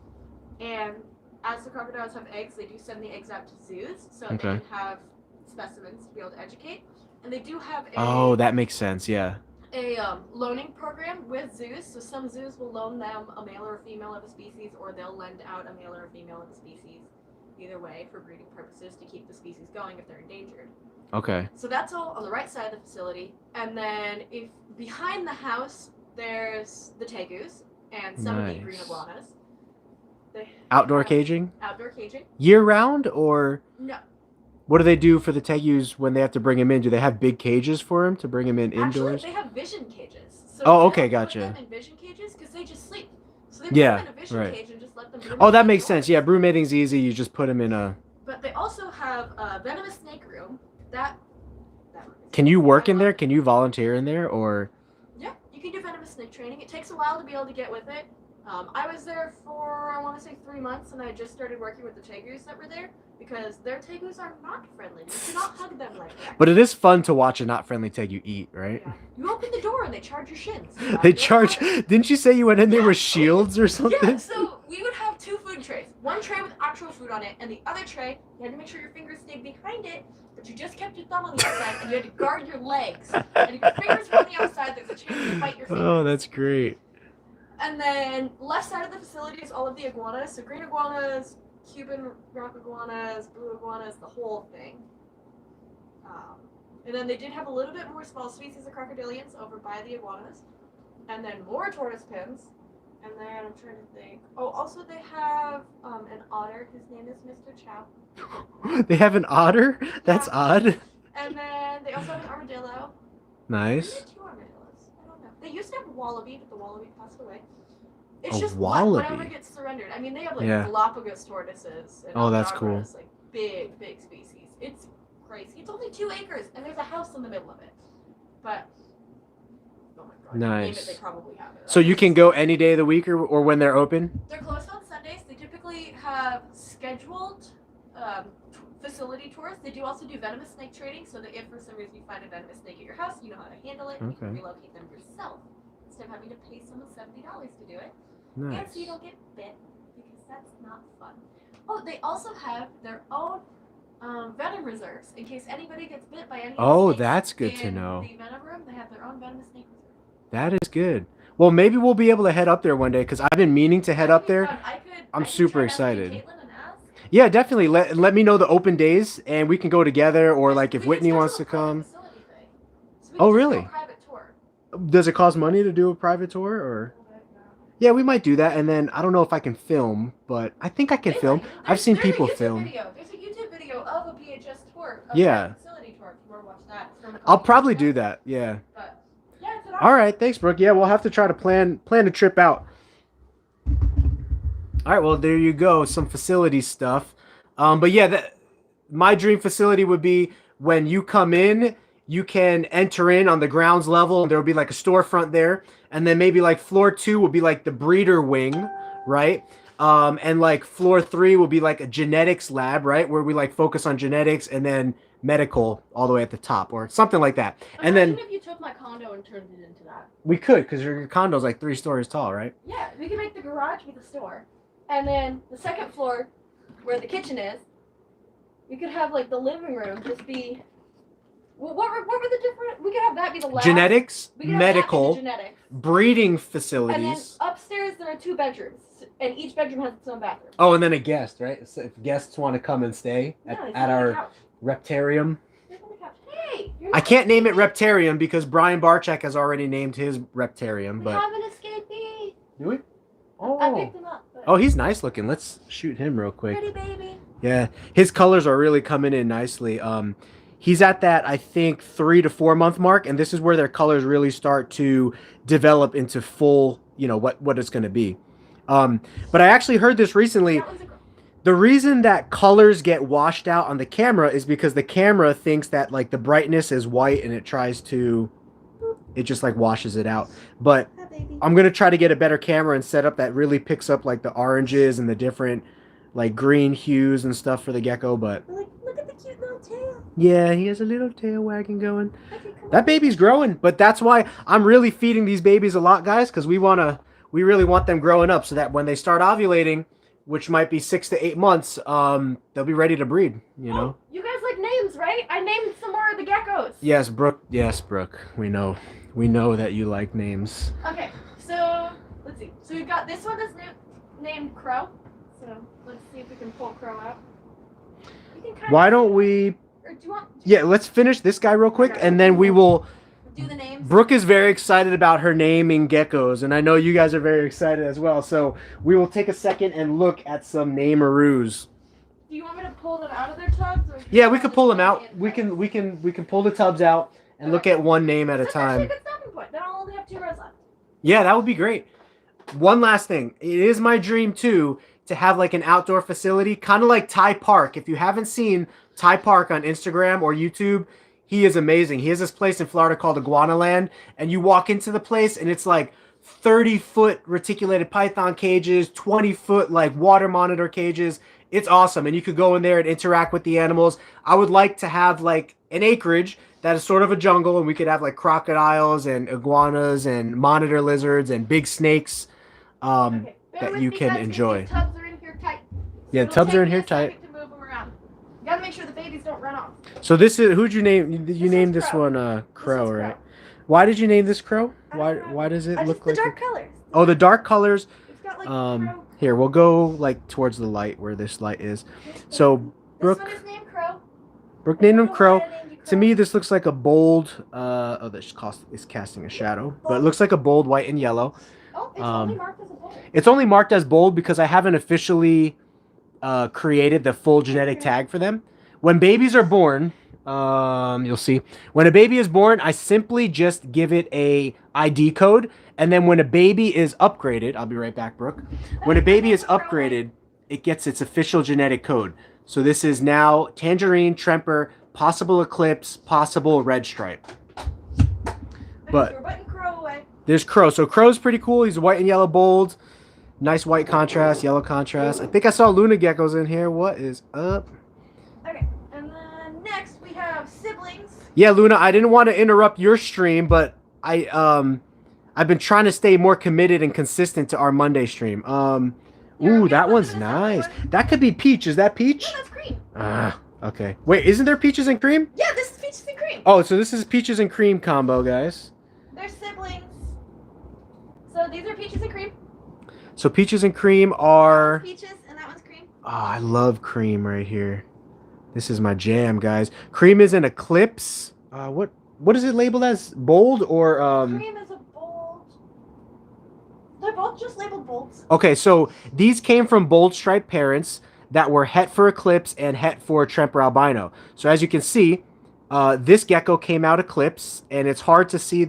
and as the crocodiles have eggs, they do send the eggs out to zoos so they can have specimens to be able to educate. And they do have Oh, that makes sense. Yeah. A loaning program with zoos. So some zoos will loan them a male or a female of a species, or they'll lend out a male or a female of a species. Either way, for breeding purposes, to keep the species going if they're endangered. Okay. So that's all on the right side of the facility. And then if behind the house, there's the Tegus and some of the green iguanas. Outdoor caging? Outdoor caging. Year round, or? No. What do they do for the Tegus when they have to bring him in? Do they have big cages for him to bring him in indoors? Actually, they have vision cages. So okay, gotcha. Put them in vision cages because they just sleep. So they put them in a vision cage and just let them. Oh, that makes sense. Yeah, broodmating's easy. You just put them in a. But they also have a venomous snake room. That room Can you work in there? Can you volunteer in there, or? Yeah, you can do venomous snake training. It takes a while to be able to get with it. I was there for, I want to say 3 months, and I just started working with the Tegus that were there, because their Tegus are not friendly. You cannot hug them like that. But it is fun to watch a not friendly Tegu eat, right? Yeah. You open the door and they charge your shins. They charge... Didn't you say you went in there with shields or something? Yeah, so we would have 2 food trays. One tray with actual food on it, and the other tray, you had to make sure your fingers stayed behind it, but you just kept your thumb on the outside, and you had to guard your legs. And if your fingers were on the outside, there's a chance to bite your fingers. Oh, that's great. And then left side of the facility is all of the iguanas. So green iguanas, Cuban rock iguanas, blue iguanas, the whole thing. And then they did have a little bit more small species of crocodilians over by the iguanas. And then more tortoise pins. And then I'm trying to think. Oh, also they have an otter. His name is Mr. Chow. They have an otter? That's odd. And then they also have an armadillo. Nice. Maybe 2 armadillos. I don't know. They used to have a wallaby, but the wallaby passed away. It's a just wallaby? whatever gets surrendered. I mean, they have like Galapagos tortoises. And that's cool. Like big species. It's crazy. It's only 2 acres, and there's a house in the middle of it. But oh my god, nice. They probably have it. So you can go any day of the week, or when they're open? They're closed on Sundays. They typically have scheduled facility tours. They do also do venomous snake training, so that if for some reason you find a venomous snake at your house, you know how to handle it. You can relocate them yourself instead of having to pay someone $70 to do it. Nice. And so you don't get bit, because that's not fun. Oh, they also have their own venom reserves in case anybody gets bit by any. Oh, that's good to know. The venom room, they have their own venomous snake reserve. That is good. Well, maybe we'll be able to head up there one day, because I've been meaning to head up there. I'm super excited. Yeah, definitely. Let me know the open days, and we can go together, or like if Whitney wants to come. Oh, really? Does it cost money to do a private tour, or? Yeah, we might do that, and then I don't know if I can film, but I think I can film. I've seen people film. There's a YouTube video of a PHS tour. Yeah. Facility tour. If you want to watch that. I'll probably do that. Yeah. But, yeah, it's an all right, thanks, Brooke. Yeah, we'll have to try to plan a trip out. All right, well, there you go, some facility stuff. But yeah, my dream facility would be when you come in, you can enter in on the grounds level, and there will be like a storefront there, and then maybe like floor 2 will be like the breeder wing, right? And like floor 3 will be like a genetics lab, right, where we like focus on genetics, and then medical all the way at the top, or something like that. And then if you took my condo and turned it into that. We could, because your condo's like 3 stories tall, right? Yeah, we can make the garage be the store. And then the second floor, where the kitchen is, you could have like the living room just be Well, what were the different? We could have that be the lab. Genetics, We could have that be the medical, genetics. breeding And then facilities. upstairs there are 2 bedrooms, and each bedroom has its own bathroom. Oh, and then a guest, right? So if guests want to come and stay Yeah, they sit at on the our couch. reptarium. Sit on the couch. Hey, you're I not can't name it escaping. reptarium because Brian Barchek has already named his reptarium. We But have an escapee. do we? I Oh. picked him up. But Oh, he's nice looking. Let's shoot him real quick. pretty baby. Yeah, his colors are really coming in nicely. He's at that, I think, 3 to 4 month mark, and this is where their colors really start to develop into full, you know, what it's going to be. But I actually heard this recently. That one's a girl. The reason that colors get washed out on the camera is because the camera thinks that like the brightness is white and it tries to, it just like washes it out. But Hi, baby. I'm going to try to get a better camera and set up that really picks up like the oranges and the different like green hues and stuff for the gecko. But Look at the cute little tail. yeah, he has a little tail wagging going. Okay, come That on. baby's growing, but that's why I'm really feeding these babies a lot, guys, because we really want them growing up so that when they start ovulating, which might be 6 to 8 months, they'll be ready to breed, you know? You guys like names, right? I named some more of the geckos. Yes, Brooke. Yes, Brooke. We know. We know that you like names. Okay, so let's see. So we've got this one is named Crow. So let's see if we can pull Crow out. You can kind Why of don't we... Or do you want? Yeah, let's finish this guy real quick, and then we will... Do the names. Brooke is very excited about her naming geckos, and I know you guys are very excited as well. So we will take a second and look at some nameroos. Do you want me to pull them out of their tubs? Or Yeah, we could pull them out. We can pull the tubs out and look at one name at a That's actually time. a good stopping point. Then I'll only have 2 rows left. Yeah, that would be great. One last thing. It is my dream too to have like an outdoor facility, kind of like Ty Park. If you haven't seen Ty Park on Instagram or YouTube, he is amazing. He has this place in Florida called Iguana Land, and you walk into the place and it's like 30-foot reticulated python cages, 20-foot like water monitor cages. It's awesome, and you could go in there and interact with the animals. I would like to have like an acreage that is sort of a jungle, and we could have like crocodiles and iguanas and monitor lizards and big snakes Okay. Bear that with you me, can guys, 'cause enjoy. These tubs are in here tight. Yeah, It'll tubs take are in me here a tight. second to move them around. You gotta make sure the babies don't run off. So this is, who'd you name? You This named is this Crow. one Crow, This is right? Crow. Why did you name this Crow? I Why don't know. why does it I look just, like the dark it? colors. Oh, the dark colors. It's got like Crow. Here, we'll go like towards the light where this light is. So This Brooke one is named Crow. Brooke named him I don't know Crow. why I named you To Crow. me, this looks like a bold. Oh, this is casting a shadow, but it looks like a bold white and yellow. Oh, it's um, only marked as a bull. It's only marked as bold because I haven't officially created the full genetic tag for them. When babies are born, you'll see. When a baby is born, I simply just give it a ID code, and then when a baby is upgraded, I'll be right back, Brooke. When a baby is upgraded, it gets its official genetic code. So this is now Tangerine, Tremper, possible Eclipse, possible Red Stripe. But Okay, so we're putting Crow away. there's Crow. So Crow's pretty cool. He's white and yellow bold. Nice white contrast, yellow contrast. I think I saw Luna geckos in here. What is up? Okay, and then next we have siblings. Yeah, Luna, I didn't want to interrupt your stream, but I've been trying to stay more committed and consistent to our Monday stream. Ooh, that one's nice. That could be peach. Is that peach? No, that's cream. Ah, okay. Wait, isn't there peaches and cream? Yeah, this is peaches and cream. Oh, so this is peaches and cream combo, guys. They're siblings. So these are peaches and cream. So peaches and cream That are... one's peaches and that one's cream. Oh, I love cream right here. This is my jam, guys. Cream is an Eclipse. What is it labeled as? Bold or Cream is a bold. They're both just labeled bolds. Okay, so these came from bold stripe parents that were het for Eclipse and het for Tremper albino. So as you can see, this gecko came out Eclipse, and it's hard to see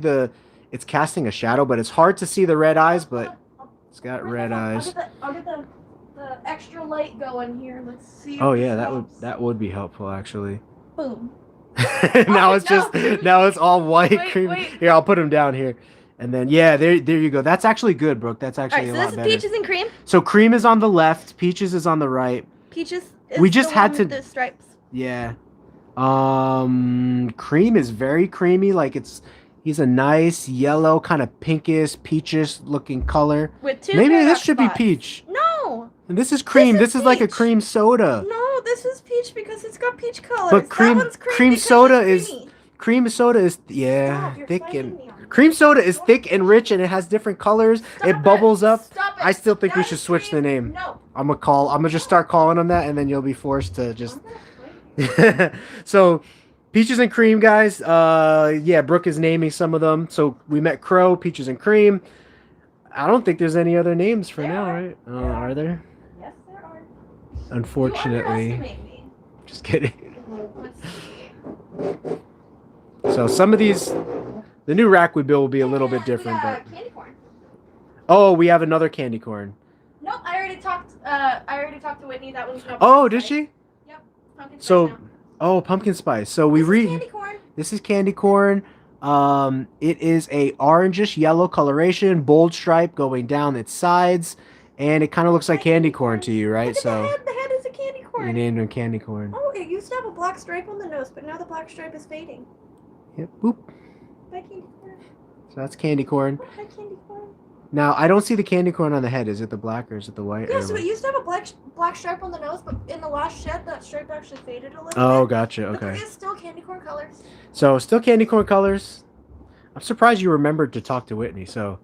it's casting a shadow, but it's hard to see the red eyes, but it's got red eyes. I'll get the extra light going here. Let's see. if Oh this yeah, helps. that would be helpful actually. Boom. Now Oh, it's no. just now it's all white Wait, cream. wait. Here, I'll put them down here. And then yeah, there you go. That's actually good, Brooke. That's All actually right, so a lot this is better. peaches and cream. So cream is on the left, peaches is on the right. Peaches. Is We just the had one to- with the stripes. Yeah. Cream is very creamy. Like he's a nice yellow, kind of pinkish, peachish looking color. With 2 Maybe gray this rock should spots. be peach. No. And this is cream. This This is is like a peach. cream soda. No, this is peach because it's got peach colors. But cream- that one's cream cream because soda it's is- creamy. cream soda is Stop, you're thick spiking me and on cream soda is thick and rich and it has different colors. Stop it bubbles up. Stop it. I still think we That should is switch the cream. name. No. I'm gonna just start calling them that, and then you'll be forced to just. I'm gonna fight you. So, peaches and cream, guys. Yeah, Brooke is naming some of them. So we met Crow, peaches and cream. I don't think there's any other names for There now, are. right? There are. Are there? Yes, there are. Unfortunately, You underestimate me. just kidding. Let's see. So some of these, the new rack we build will be a little bit different, We but got candy corn. oh, we have another candy corn. Nope, I already talked. I already talked to Whitney. That one's no. Oh, pumpkin did spice. she? Yep. Pumpkin spice So, now. oh, pumpkin spice. So we This is read. candy corn. This is candy corn. It is a orangish yellow coloration, bold stripe going down its sides, and it kind of looks like candy corn to you, right? Look at So the head. The head is a candy corn. we named him candy corn. Oh, it used to have a black stripe on the nose, but now the black stripe is fading. Yep. Boop. Hi, candy corn. So that's candy corn. Oh, hi, candy corn. Now I don't see the candy corn on the head. Is it the black or is it the white? Yeah, or so what? it used to have a black stripe on the nose, but in the last shed, that stripe actually faded a little Oh, bit. gotcha. But there Okay. is still candy corn colors. So still candy corn colors. I'm surprised you remembered to talk to Whitney. So.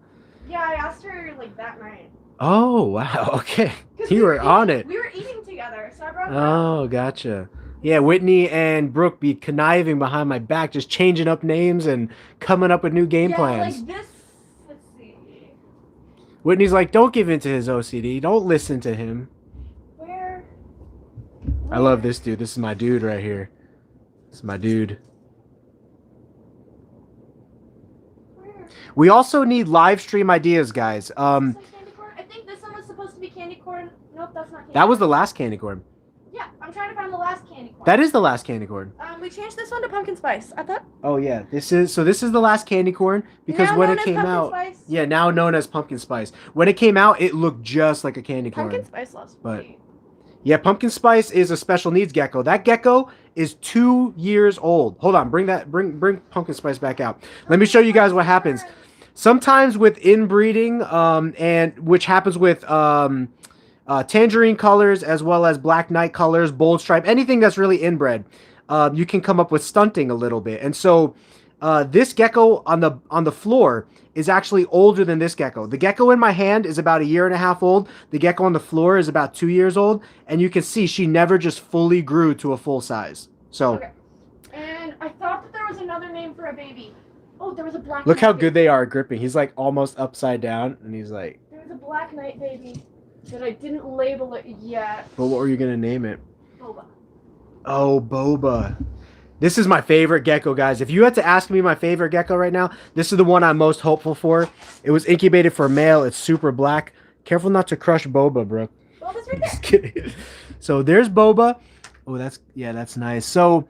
Yeah, I asked her like that night. Oh wow. Okay. 'Cause You we were on eating- it. We were eating together, so I brought it up. Oh, gotcha. Yeah, Whitney and Brooke be conniving behind my back, just changing up names and coming up with new game plans. Like this. Let's see. Whitney's like, don't give in to his OCD. Don't listen to him. Where? I love this dude. This is my dude right here. This is my dude. Where? We also need live stream ideas, guys. This like candy corn? I think this one was supposed to be candy corn. Nope, that's not candy That was the corn. last candy corn. Yeah, I'm trying to find the last candy corn. That is the last candy corn. We changed this one to pumpkin spice. I thought. Oh yeah, this is the last candy corn because Now when known it as came pumpkin out, spice. yeah, now known as pumpkin spice. When it came out, it looked just like a candy corn. Pumpkin spice loves But- me. Yeah, pumpkin spice is a special needs gecko. That gecko is 2 years old. Hold on, bring pumpkin spice back out. Let me show you guys what happens. Sometimes with inbreeding, and which happens with tangerine colors as well as black knight colors, bold stripe, anything that's really inbred, you can come up with stunting a little bit. And so this gecko on the floor is actually older than this gecko. The gecko in my hand is about 1.5 years old. The gecko on the floor is about 2 years old. And you can see she never just fully grew to a full size. So Okay. And I thought that there was another name for a baby. Oh, there was a black. look knight how baby. good they are at gripping. He's like almost upside down and he's like, There was a black knight baby, but I didn't label it yet. but what were you going to name it? Boba. Oh, Boba. This is my favorite gecko, guys. If you had to ask me my favorite gecko right now, this is the one I'm most hopeful for. It was incubated for a male. It's super black. Careful not to crush Boba, Brooke. Boba's right Just there. kidding. So there's Boba. Oh, that's nice. So,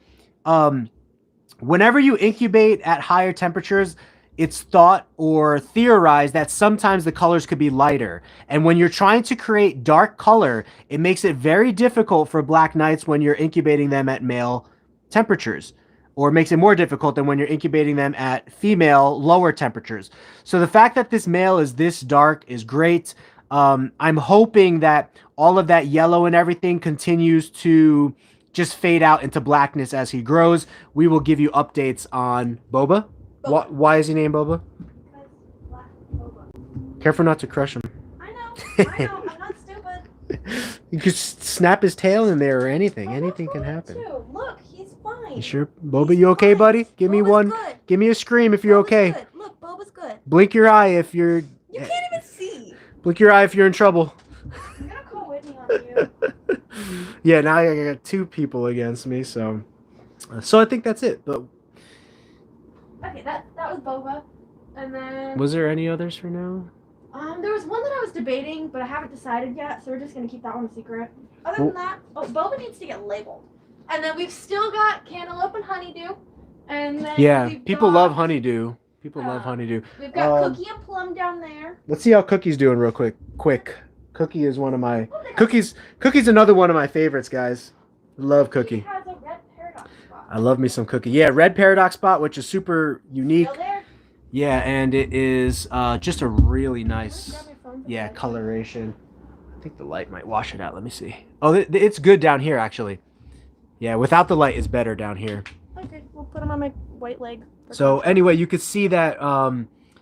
whenever you incubate at higher temperatures, it's thought or theorized that sometimes the colors could be lighter. And when you're trying to create dark color, it makes it very difficult for black knights when you're incubating them at male temperatures, or makes it more difficult than when you're incubating them at female lower temperatures. So the fact that this male is this dark is great. I'm hoping that all of that yellow and everything continues to just fade out into blackness as he grows. We will give you updates on Boba. Boba. Why is he named Boba? Because black Boba. Careful not to crush him. I know, I'm not stupid. You could snap his tail in there or anything. Oh, Anything look, can Boba happen. too. Look, he's fine. You sure? Boba, He's you okay, fine. buddy? Give me Boba's one. Good. Give me a scream if you're Boba's okay. Good. Look, Boba's good. Blink your eye if you're... You can't even see. Blink your eye if you're in trouble. I'm gonna call Whitney on you. Yeah, now I got 2 people against me, so I think that's it. But Okay, that was Boba. And then was there any others for now? there was one that I was debating, but I haven't decided yet, so we're just gonna keep that one a secret. Other Well- than that, Boba needs to get labeled. And then we've still got cantaloupe and honeydew. And then Yeah, we've people got, love honeydew. People love honeydew. We've got Um, cookie and plum down there. Let's see how Cookie's doing real quick. Cookie is one of my... Oh, they got- Cookie's another one of my favorites, guys. Love Cookie. Has a red paradox spot. I love me some Cookie. Yeah, red paradox spot, which is super unique. Still there? Yeah, and it is just a really nice, Grab your phone. yeah, coloration. I think the light might wash it out. Let me see. Oh, it's good down here, actually. Yeah, without the light, it's better down here. Okay, we'll put them on my white leg. So anyway, you could see that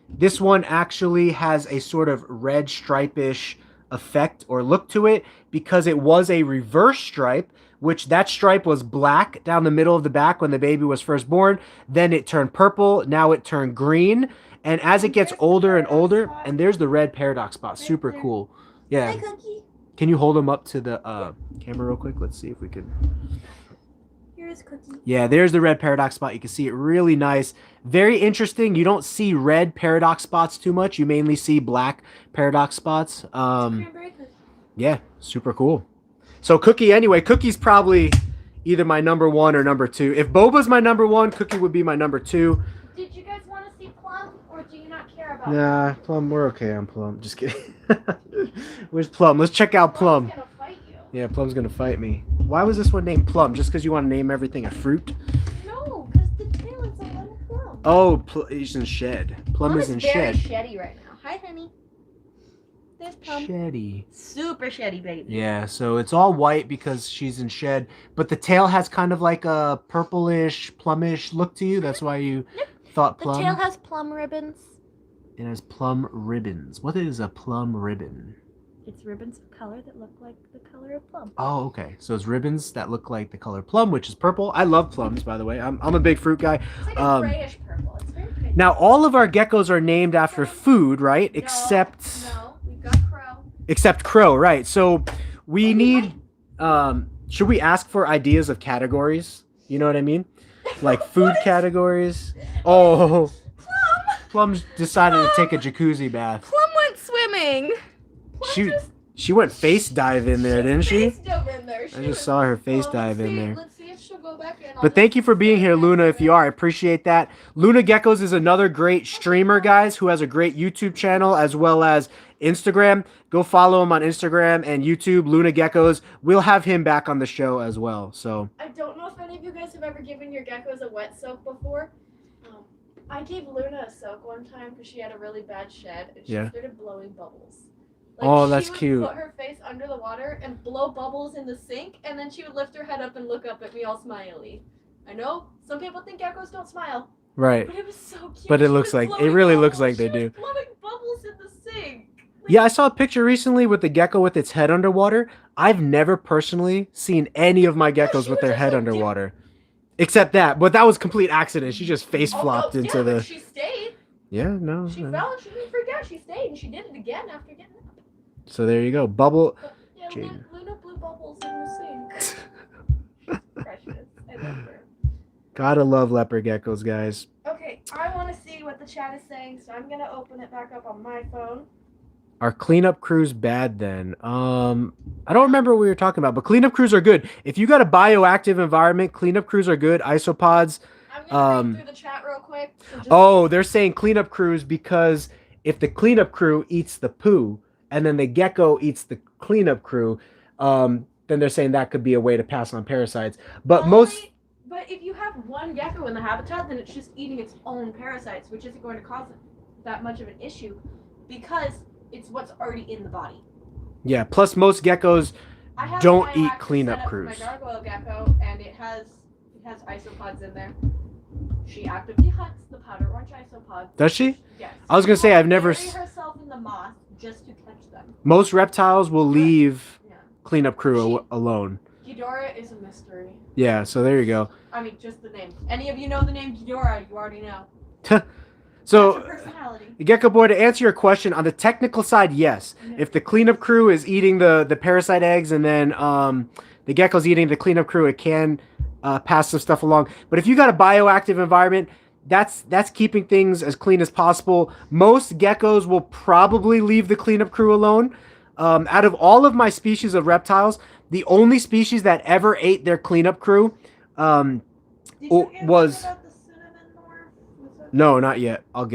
this one actually has a sort of red stripish effect or look to it because it was a reverse stripe, which that stripe was black down the middle of the back when the baby was first born. Then it turned purple. Now it turned green. And as it gets older and older, and there's the red paradox spot. Super cool. Yeah. Can you hold them up to the camera real quick? Let's see if we can. Here's Cookie. Yeah, there's the red paradox spot. You can see it really nice. Very interesting. You don't see red paradox spots too much. You mainly see black paradox spots. Yeah, super cool. So Cookie, anyway, Cookie's probably either my number 1 or number 2. If Boba's my number 1, Cookie would be my number 2. Did you guys want to see Plum, or do you not care about Nah, Plum, we're okay on Plum. Just kidding. Where's Plum? Let's check out Plum. Plum's gonna fight you. Yeah, Plum's gonna fight me. Why was this one named Plum? Just because you want to name everything a fruit? No, because the tail is on Plum. Oh, he's in shed. Plum is in very shed. sheddy right now. Hi, honey. There's Plum. Sheddy. Super sheddy, baby. Yeah, so it's all white because she's in shed, but the tail has kind of like a purplish, plumish look to you. That's why you thought The plum. tail has plum ribbons. It has plum ribbons. What is a plum ribbon? It's ribbons of color that look like the color of plum. Oh, okay. So it's ribbons that look like the color plum, which is purple. I love plums, by the way. I'm a big fruit guy. It's like a grayish purple. It's very pretty. Now, all of our geckos are named after food, right? No, Except No, we've got Crow. except crow, right? So we need. Should we ask for ideas of categories? You know what I mean? Like food categories. Oh, Plum's decided to take a jacuzzi bath. Plum went swimming. She went face dive in there, didn't she? Face dove in there. I just saw her face dive in there. Let's see if she'll go back in. But thank you for being here, Luna, if you are. I appreciate that. Luna Geckos is another great streamer, guys, who has a great YouTube channel as well as Instagram. Go follow him on Instagram and YouTube, Luna Geckos. We'll have him back on the show as well. So I don't know if any of you guys have ever given your geckos a wet soak before. I gave Luna a soak one time because she had a really bad shed and she started blowing bubbles. Oh, that's she would cute. Put her face under the water and blow bubbles in the sink, and then she would lift her head up and look up at me all smiley. I know some people think geckos don't smile, right. but it was so cute. But it She looks was like blowing it really looks bubbles. like they She do. was blowing bubbles in the sink. Yeah, I saw a picture recently with the gecko with its head underwater. I've never personally seen any of my geckos with their head underwater. Except that, but that was complete accident. She just face flopped into the. But she stayed. Yeah, no. She fell and she didn't freak out. She stayed and she did it again after getting up. So there you go, bubble. But, yeah, Jane. Luna blew bubbles in the sink. Precious. I love her. Gotta love leopard geckos, guys. Okay, I want to see what the chat is saying, so I'm gonna open it back up on my phone. Are cleanup crews bad then? I don't remember what we were talking about, but cleanup crews are good. If you got a bioactive environment, cleanup crews are good. Isopods. I'm gonna read through the chat real quick. So Oh, they're saying cleanup crews because if the cleanup crew eats the poo and then the gecko eats the cleanup crew, then they're saying that could be a way to pass on parasites. But But if you have one gecko in the habitat, then it's just eating its own parasites, which isn't going to cause that much of an issue because it's what's already in the body. Yeah, plus most geckos don't eat bioactive cleanup setup for crews. My gargoyle gecko, and it has isopods in there. She actively hunts the powder orange isopods. Does she? Yes. I was gonna say I've never. Bury herself in the moss just to catch them. Most reptiles will leave cleanup crew alone. Ghidorah is a mystery. Yeah, so there you go. I mean, just the name. Any of you know the name Ghidorah, you already know. So, That's her personality. Gecko Boy, to answer your question, on the technical side, yes. If the cleanup crew is eating the parasite eggs and then the gecko's eating the cleanup crew, it can pass some stuff along. But if you got a bioactive environment, that's keeping things as clean as possible. Most geckos will probably leave the cleanup crew alone. Out of all of my species of reptiles, the only species that ever ate their cleanup crew was... No, not yet. I'll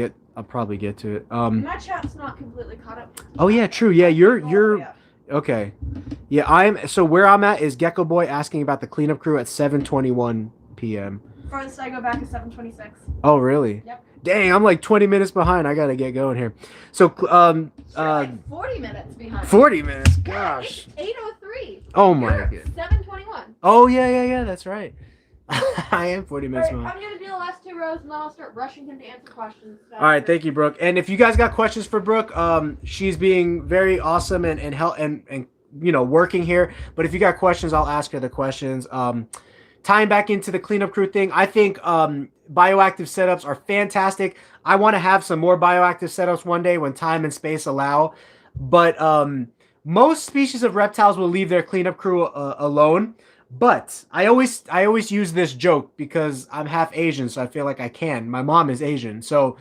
probably get to it. My chat's not completely caught up. Oh yeah, true. Yeah, you're okay. Yeah, so where I'm at is Gecko Boy asking about the cleanup crew at 7:21 p.m. Furthest I go back is 7:26. Oh really? Yep. Dang, I'm like 20 minutes behind. I gotta get going here. So 40 minutes behind. 40 minutes. Gosh. It's 8:03. Oh my god. 7:21. Oh yeah. That's right. I am 40 minutes behind. I'm gonna do the last two me Rose, and then I'll start rushing him to answer questions. All right, thank you, Brooke. And if you guys got questions for Brooke, she's being very awesome and help and you know working here. But if you got questions, I'll ask her the questions. Tying back into the cleanup crew thing, I think bioactive setups are fantastic. I want to have some more bioactive setups one day when time and space allow. But most species of reptiles will leave their cleanup crew alone. But I always use this joke because I'm half Asian, so I feel like I can. My mom is Asian, so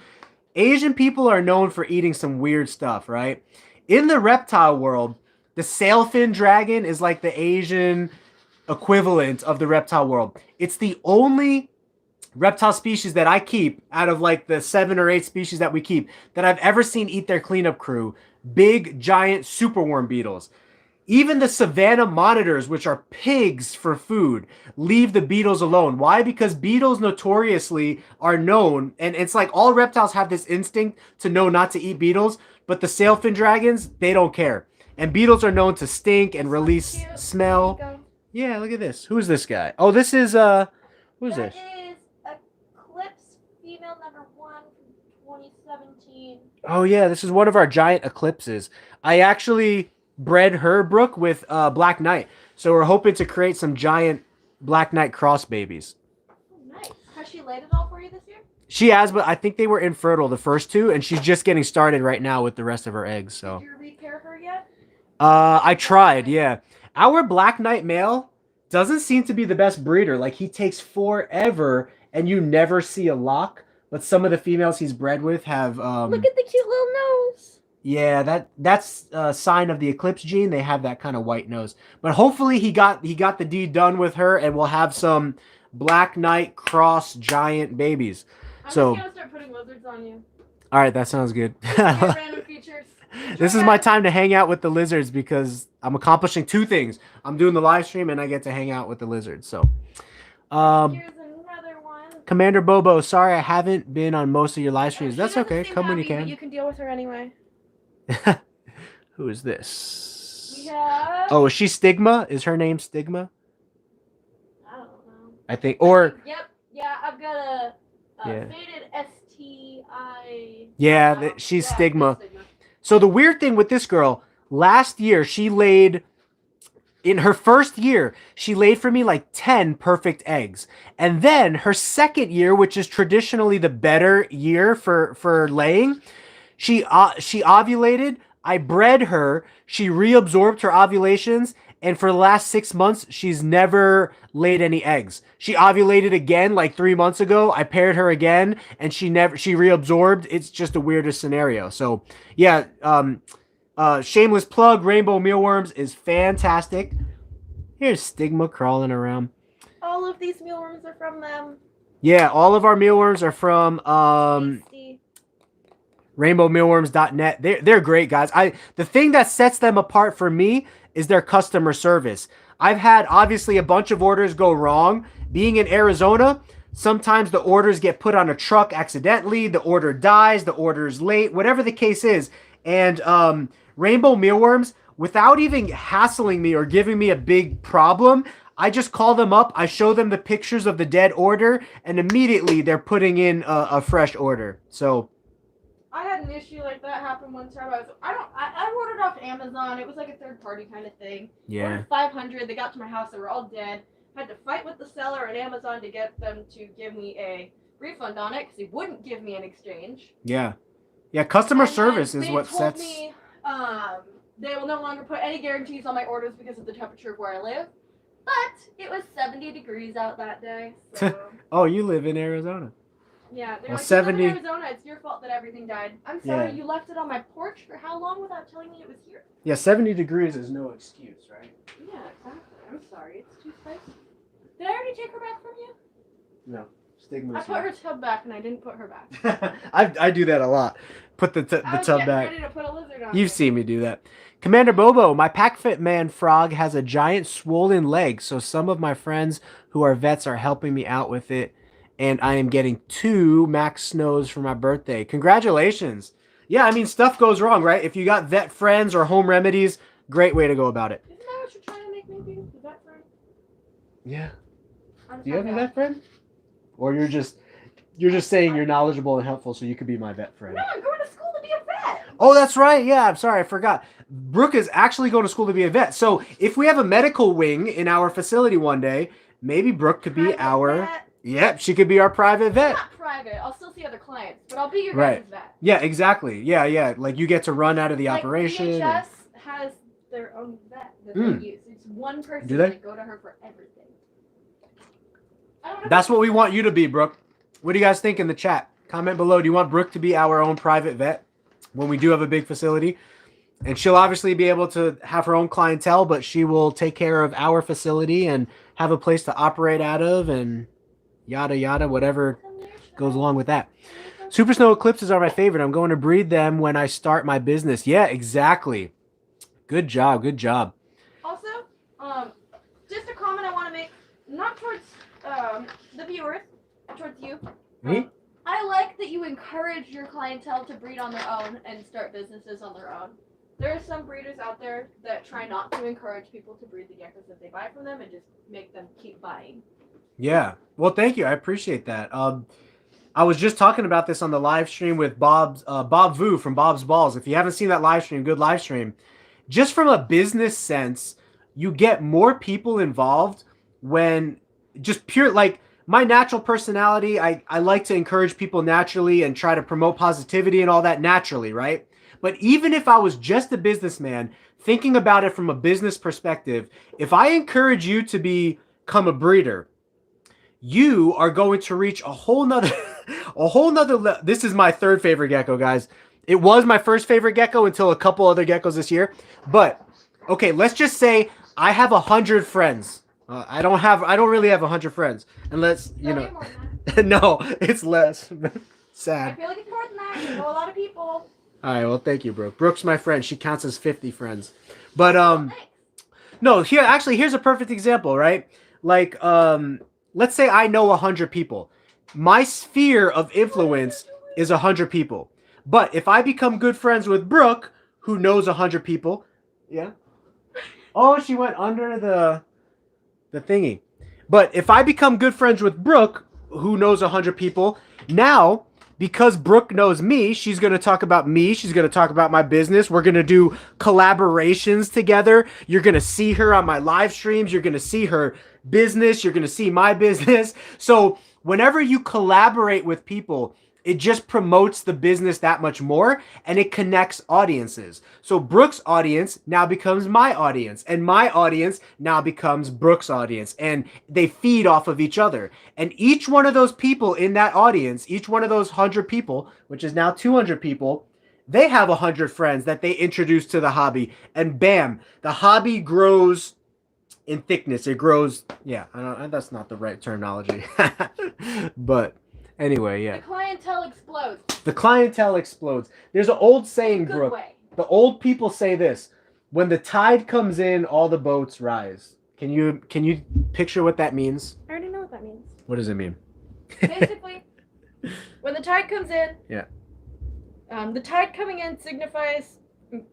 Asian people are known for eating some weird stuff, right? In the reptile world, the sailfin dragon is like the Asian equivalent of the reptile world. It's the only reptile species that I keep out of like the 7 or 8 species that we keep that I've ever seen eat their cleanup crew. Big, giant superworm beetles. Even the savanna monitors, which are pigs for food, leave the beetles alone. Why? Because beetles notoriously are known, and it's like all reptiles have this instinct to know not to eat beetles, but the sailfin dragons, they don't care. And beetles are known to stink and release smell. Yeah, look at this. Who's this guy? Oh, this is, who's this? That is Eclipse female number 1 from 2017. Oh, yeah, this is one of our giant eclipses. I actually bred her, Brooke, with Black Knight. So we're hoping to create some giant Black Knight cross babies. Oh, nice. Has she laid it all for you this year? She has, but I think they were infertile, the first 2, and she's just getting started right now with the rest of her eggs. So Did you repair her yet? I tried, yeah. Our Black Knight male doesn't seem to be the best breeder. Like, he takes forever, and you never see a lock. But some of the females he's bred with have... Look at the cute little nose. Yeah, that's a sign of the Eclipse gene. They have that kind of white nose. But hopefully he got the deed done with her, and we'll have some Black Knight cross giant babies. I'm So, just gonna start putting lizards on you. all right, that sounds good. Get random features. This is my time to hang out with the lizards because I'm accomplishing 2 things. I'm doing the live stream and I get to hang out with the lizards. So, Here's another one. Commander Bobo, sorry I haven't been on most of your live streams. She That's doesn't okay. seem Come when you happy, but can. You can deal with her anyway. Who is this? We have. Oh, is she Stigma? Is her name Stigma? I don't know. I think. Or Yep. Yeah, I've got a Yeah. faded STI. yeah, she's Yeah, Stigma. Stigma. So the weird thing with this girl, last year she laid, in her first year, she laid for me like 10 perfect eggs. And then her second year, which is traditionally the better year for laying, she ovulated. I bred her. She reabsorbed her ovulations. And for the last 6 months, she's never laid any eggs. She ovulated again like 3 months ago. I paired her again, and she reabsorbed. It's just the weirdest scenario. So yeah, shameless plug. Rainbow Mealworms is fantastic. Here's Stigma crawling around. All of these mealworms are from them. Yeah, all of our mealworms are from Tasty. rainbowmealworms.net. They're great, guys. The thing that sets them apart for me is their customer service. I've had obviously a bunch of orders go wrong. Being in Arizona, sometimes the orders get put on a truck accidentally, the order dies, the order's late, whatever the case is. And Rainbow Mealworms, without even hassling me or giving me a big problem, I just call them up, I show them the pictures of the dead order, and immediately they're putting in a fresh order. So I had an issue like that happen one time. I ordered off Amazon. It was like a third party kind of thing. yeah. Ordered 500. They got to my house. They were all dead. Had to fight with the seller and Amazon to get them to give me a refund on it because he wouldn't give me an exchange. Yeah. Yeah, customer And then service is they what told sets... me, they will no longer put any guarantees on my orders because of the temperature of where I live. But it was 70 degrees out that day. So Oh, you live in Arizona. yeah, they're Well, like, 70 you live in Arizona, it's your fault that everything died. I'm sorry, Yeah. you left it on my porch for how long without telling me it was here? Yeah, 70 degrees is no excuse, right? Yeah, exactly. I'm sorry, it's too spicy. Did I already take her back from you? No. Stigma. I put her tub back and I didn't put her back. I do that a lot. Put the I was tub getting back. ready to put a lizard on. You've seen me do that. Commander Bobo, my PackFit Man frog has a giant swollen leg, so some of my friends who are vets are helping me out with it, and I am getting 2 Max Snows for my birthday. Congratulations. Yeah, I mean, stuff goes wrong, right? If you got vet friends or home remedies, great way to go about it. Isn't that what you're trying to make me do? Is that friend? Yeah. I'm Do you have a sorry. vet friend? Or you're just You're just saying you're knowledgeable and helpful, so you could be my vet friend. No, I'm going to school to be a vet. Oh, that's right. Yeah, I'm sorry, I forgot. Brooke is actually going to school to be a vet. So if we have a medical wing in our facility one day, maybe Brooke could be Private our. vet. Yep, she could be our private vet. Not private. I'll still see other clients, but I'll be your Right. guys' vet. Yeah, exactly. Yeah. Like you get to run out of the Like operation. VHS has their own vet that Mm. they use. It's one person. Do they? They go to her for everything. I don't know. That's what we want you to be, Brooke. What do you guys think in the chat? Comment below. Do you want Brooke to be our own private vet when we do have a big facility? And she'll obviously be able to have her own clientele, but she will take care of our facility and have a place to operate out of and yada yada, whatever goes along with that. Super snow eclipses are my favorite. I'm going to breed them when I start my business. Yeah, exactly. Good job. Good job. Also, just a comment I want to make, not towards the viewers, towards you. Me? I like that you encourage your clientele to breed on their own and start businesses on their own. There are some breeders out there that try not to encourage people to breed the geckos that they buy from them and just make them keep buying. Yeah. Well, thank you. I appreciate that. I was just talking about this on the live stream with Bob Vu from Bob's Balls. If you haven't seen that live stream, good live stream. Just from a business sense, you get more people involved when just pure, like my natural personality, I like to encourage people naturally and try to promote positivity and all that naturally, right? But even if I was just a businessman, thinking about it from a business perspective, if I encourage you to become a breeder, you are going to reach a whole nother this is my third favorite gecko, guys. It was my first favorite gecko until a couple other geckos this year. But okay, let's just say I have 100 friends. I don't really have 100 friends, unless you know. More than that. No, it's less. I Sad. feel like it's more than that. You know a lot of people. All right, well, thank you, Brooke. Brooke's my friend. She counts as 50 friends. But Thanks. no, here's a perfect example, right? Like let's say I know 100 people. My sphere of influence is 100 people. But if I become good friends with Brooke, who knows 100 people, yeah. Oh, she went under the thingy. But if I become good friends with Brooke, who knows 100 people, now because Brooke knows me, she's going to talk about me. She's going to talk about my business. We're going to do collaborations together. You're going to see her on my live streams. You're going to see her business. You're going to see my business. So whenever you collaborate with people, it just promotes the business that much more, and it connects audiences. So Brooke's audience now becomes my audience, and my audience now becomes Brooke's audience, and they feed off of each other. And each one of those people in that audience, each one of those 100 people, which is now 200 people, they have 100 friends that they introduce to the hobby, and bam, the hobby grows in thickness. It grows, yeah, that's not the right terminology, but anyway, yeah. The clientele explodes. The clientele explodes. There's an old saying, Good Brooke. way. The old people say this: when the tide comes in, all the boats rise. Can you picture what that means? I already know what that means. What does it mean? Basically, when the tide comes in, Yeah. The tide coming in signifies,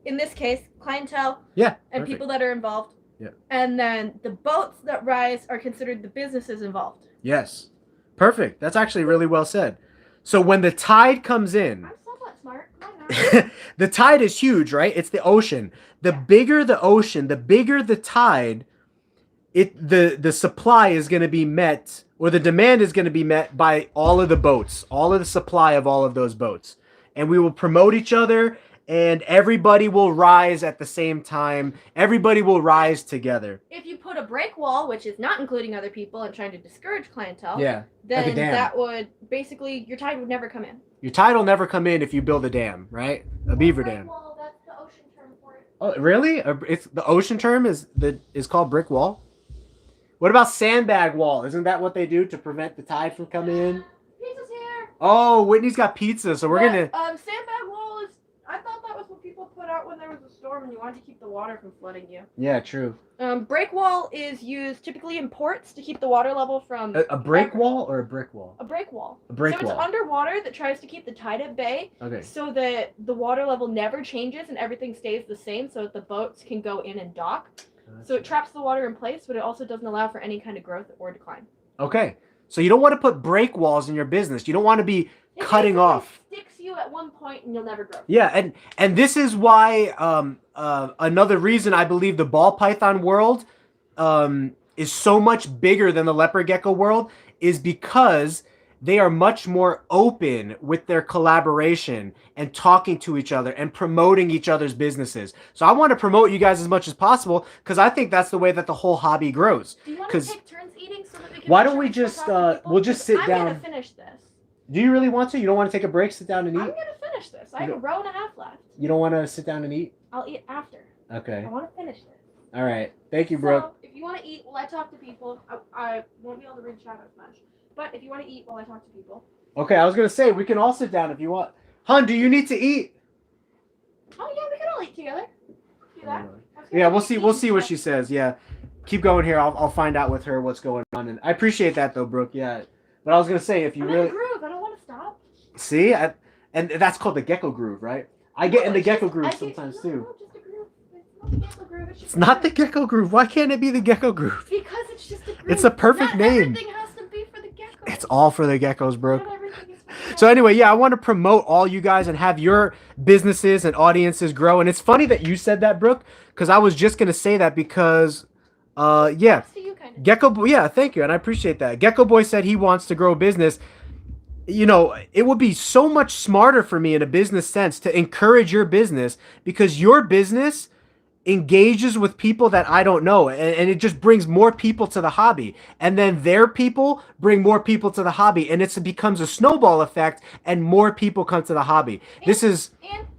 in this case, clientele Yeah. and Perfect. people that are involved. Yeah. And then the boats that rise are considered the businesses involved. Yes. Perfect. That's actually really well said. So when the tide comes in, I'm somewhat smart. Come on now. the tide is huge, right? It's the ocean. The bigger the ocean, the bigger the tide, the supply is going to be met, or the demand is going to be met by all of the boats, all of the supply of all of those boats. And we will promote each other, and everybody will rise at the same time. Everybody will rise together. If you put a break wall, which is not including other people and trying to discourage clientele, Yeah. then like a dam. that would basically, your tide would never come in. Your tide will never come in if you build a dam, right? A beaver dam. Well, that's the ocean term for it. Oh, really? It's the ocean term is called brick wall. What about sandbag wall? Isn't that what they do to prevent the tide from coming in? Pizza's here. Oh, Whitney's got pizza, so we're gonna. Sandbag wall is, I thought that was what people put out when there was a storm and you wanted to keep the water from flooding you. Yeah, true. Break wall is used typically in ports to keep the water level from... A break wall or a brick wall? A break wall. A break so wall. it's underwater that tries to keep the tide at bay, Okay. so that the water level never changes and everything stays the same, so that the boats can go in and dock. So it traps the water in place, but it also doesn't allow for any kind of growth or decline. Okay. So you don't want to put break walls in your business. You don't want to be It cutting basically off. sticks you at one point and you'll never grow. Yeah, and this is why another reason I believe the ball python world is so much bigger than the leopard gecko world is because they are much more open with their collaboration and talking to each other and promoting each other's businesses. So I want to promote you guys as much as possible because I think that's the way that the whole hobby grows. Do you want to take turns eating so that we can? Why make don't sure we still just, talk to people? we'll just sit I'm down. gonna finish this. Do you really want to? You don't want to take a break, sit down and I'm eat? gonna finish this. I have a row and a half left. You don't want to sit down and eat? I'll eat after. Okay. I want to finish this. All right. Thank you, Brooke. So, if you want to eat while I talk to people, I won't be able to read chat as much. But if you want to eat while I talk to people. Okay, I was going to say, we can all sit down if you want. Hun, do you need to eat? Oh yeah, we can all eat together. Do that. Yeah, we'll see what she says. Yeah. Keep going here. I'll find out with her what's going on. And I appreciate that though, Brooke. Yeah. But I was going to say, if you I'm really... in a groove. I don't want to stop. See? And that's called the gecko groove, right? I get in the gecko groove sometimes too. No, just a groove. It's not the gecko groove. It's not the gecko groove. Why can't it be the gecko groove? Because it's just a groove. It's a perfect Not name. Everything has to be for the gecko. It's all for the geckos, Brooke. Not everything is for the So gecko. anyway, yeah, I want to promote all you guys and have your businesses and audiences grow. And it's funny that you said that, Brooke, because I was just gonna say that because, yeah, To you, kind of. Gecko Boy, yeah, thank you, and I appreciate that. Gecko Boy said he wants to grow a business. You know, it would be so much smarter for me in a business sense to encourage your business because your business engages with people that I don't know, and it just brings more people to the hobby, and then their people bring more people to the hobby, and it becomes a snowball effect, and more people come to the hobby. And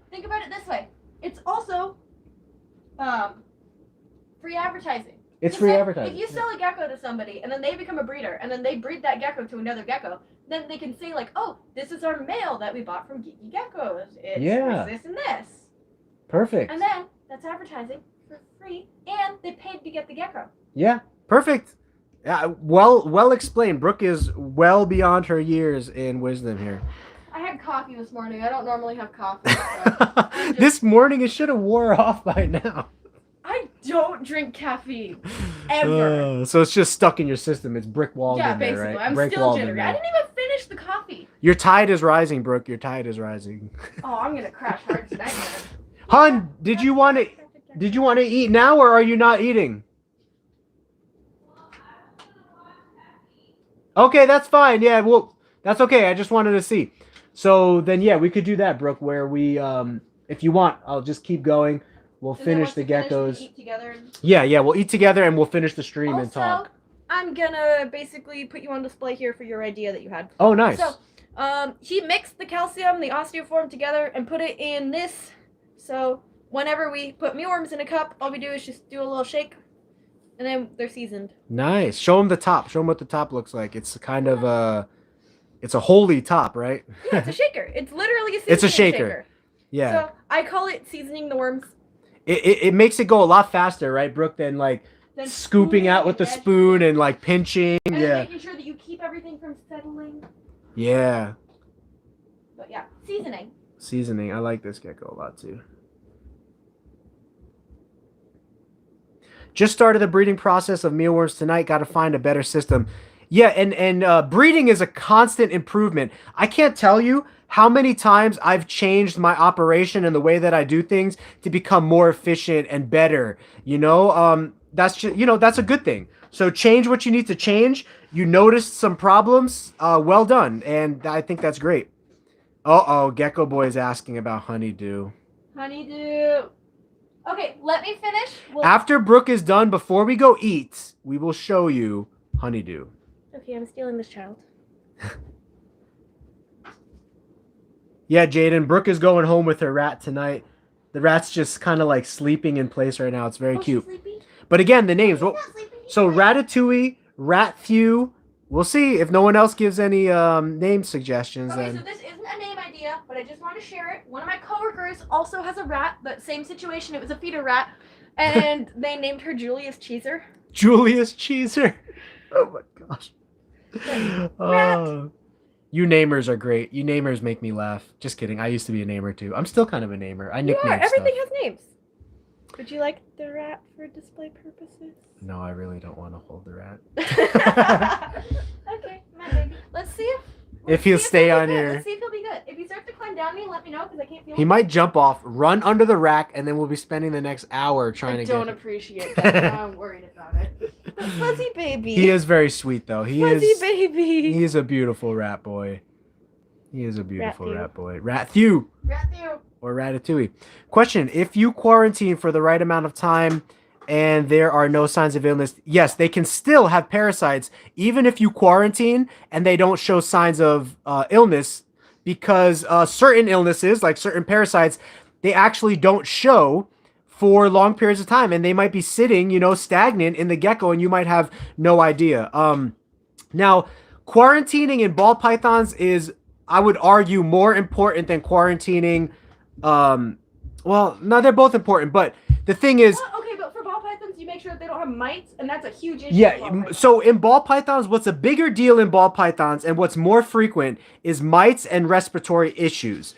think about it this way: it's also free advertising. It's free If advertising. you sell a gecko to somebody and then they become a breeder and then they breed that gecko to another gecko, then they can say like, "Oh, this is our male that we bought from GeekyGeckos. It's Yeah. this and this." Perfect. And then that's advertising for free, and they paid to get the gecko. Yeah, perfect. Well explained. Brooke is well beyond her years in wisdom here. I had coffee this morning. I don't normally have coffee. So This morning it should have wore off by now. I don't drink caffeine ever. So it's just stuck in your system. It's brick walled Yeah, in there, basically. right? I'm Brick still walled in jittery. there. I didn't even finish the coffee. Your tide is rising, Brooke. Your tide is rising. Oh, I'm gonna crash hard tonight, man. Hun, did you want to eat now, or are you not eating? Okay, that's fine. Yeah, well, that's okay. I just wanted to see. So then, yeah, we could do that, Brooke. Where we, if you want, I'll just keep going. We'll And then finish once the we finish, we geckos. eat together. Yeah, we'll eat together and we'll finish the stream and talk. Also, I'm gonna basically put you on display here for your idea that you had. Oh, nice. So, he mixed the calcium, the osteoform together, and put it in this. So whenever we put mealworms in a cup, all we do is just do a little shake, and then they're seasoned. Nice. Show them the top. Show them what the top looks like. It's kind of it's a holy top, right? Yeah, it's a shaker. It's literally a seasoning It's a shaker. Yeah. So I call it seasoning the worms. It makes it go a lot faster, right, Brooke, than like Then scooping out with the and spoon and like pinching. then Yeah. making sure that you keep everything from settling. Yeah. But yeah, seasoning. Seasoning. I like this gecko a lot too. Just started the breeding process of mealworms tonight. Got to find a better system. Yeah, and breeding is a constant improvement. I can't tell you how many times I've changed my operation and the way that I do things to become more efficient and better. You know, that's just, you know, that's a good thing. So change what you need to change. You noticed some problems. Well done, and I think that's great. Uh-oh, Gecko Boy is asking about honeydew. Honeydew. Okay, let me finish. After Brooke is done, before we go eat, we will show you honeydew. Okay, I'm stealing this child. Yeah, Jaden, Brooke is going home with her rat tonight. The rat's just kind of like sleeping in place right now. It's very cute. But again, the names. Well, so Ratatouille, Ratthew. We'll see if no one else gives any name suggestions. Okay, Then. so this isn't a name idea, but I just want to share it. One of my coworkers also has a rat, but same situation. It was a feeder rat, and they named her Julius Cheeser. Julius Cheeser. Oh my gosh. Oh. You namers are great. You namers make me laugh. Just kidding. I used to be a namer too. I'm still kind of a namer. I You nickname are. Everything stuff. has names. Would you like the rat for display purposes? No, I really don't want to hold the rat. Okay, my baby. Let's see If he'll stay he'll on be good. your... Let's see if he'll be good. If he starts to climb down me, let me know because I can't feel He him. might jump off, run under the rack, and then we'll be spending the next hour trying to I get... don't appreciate that. I'm worried about it. The fuzzy baby. He is very sweet, though. Fuzzy baby. He is a beautiful rat boy. He is a beautiful Rat-thew. rat boy. Rat-thew. Rat-thew. Or Ratatouille. Question: if you quarantine for the right amount of time and there are no signs of illness, yes, they can still have parasites even if you quarantine and they don't show signs of illness, because certain illnesses, like certain parasites, they actually don't show for long periods of time, and they might be sitting, stagnant in the gecko, and you might have no idea. Now, quarantining in ball pythons is, I would argue, more important than quarantining. Well, no, they're both important, but the thing is, Okay, but for ball pythons, you make sure that they don't have mites, and that's a huge issue. yeah, so in ball pythons, what's a bigger deal in ball pythons and what's more frequent is mites and respiratory issues.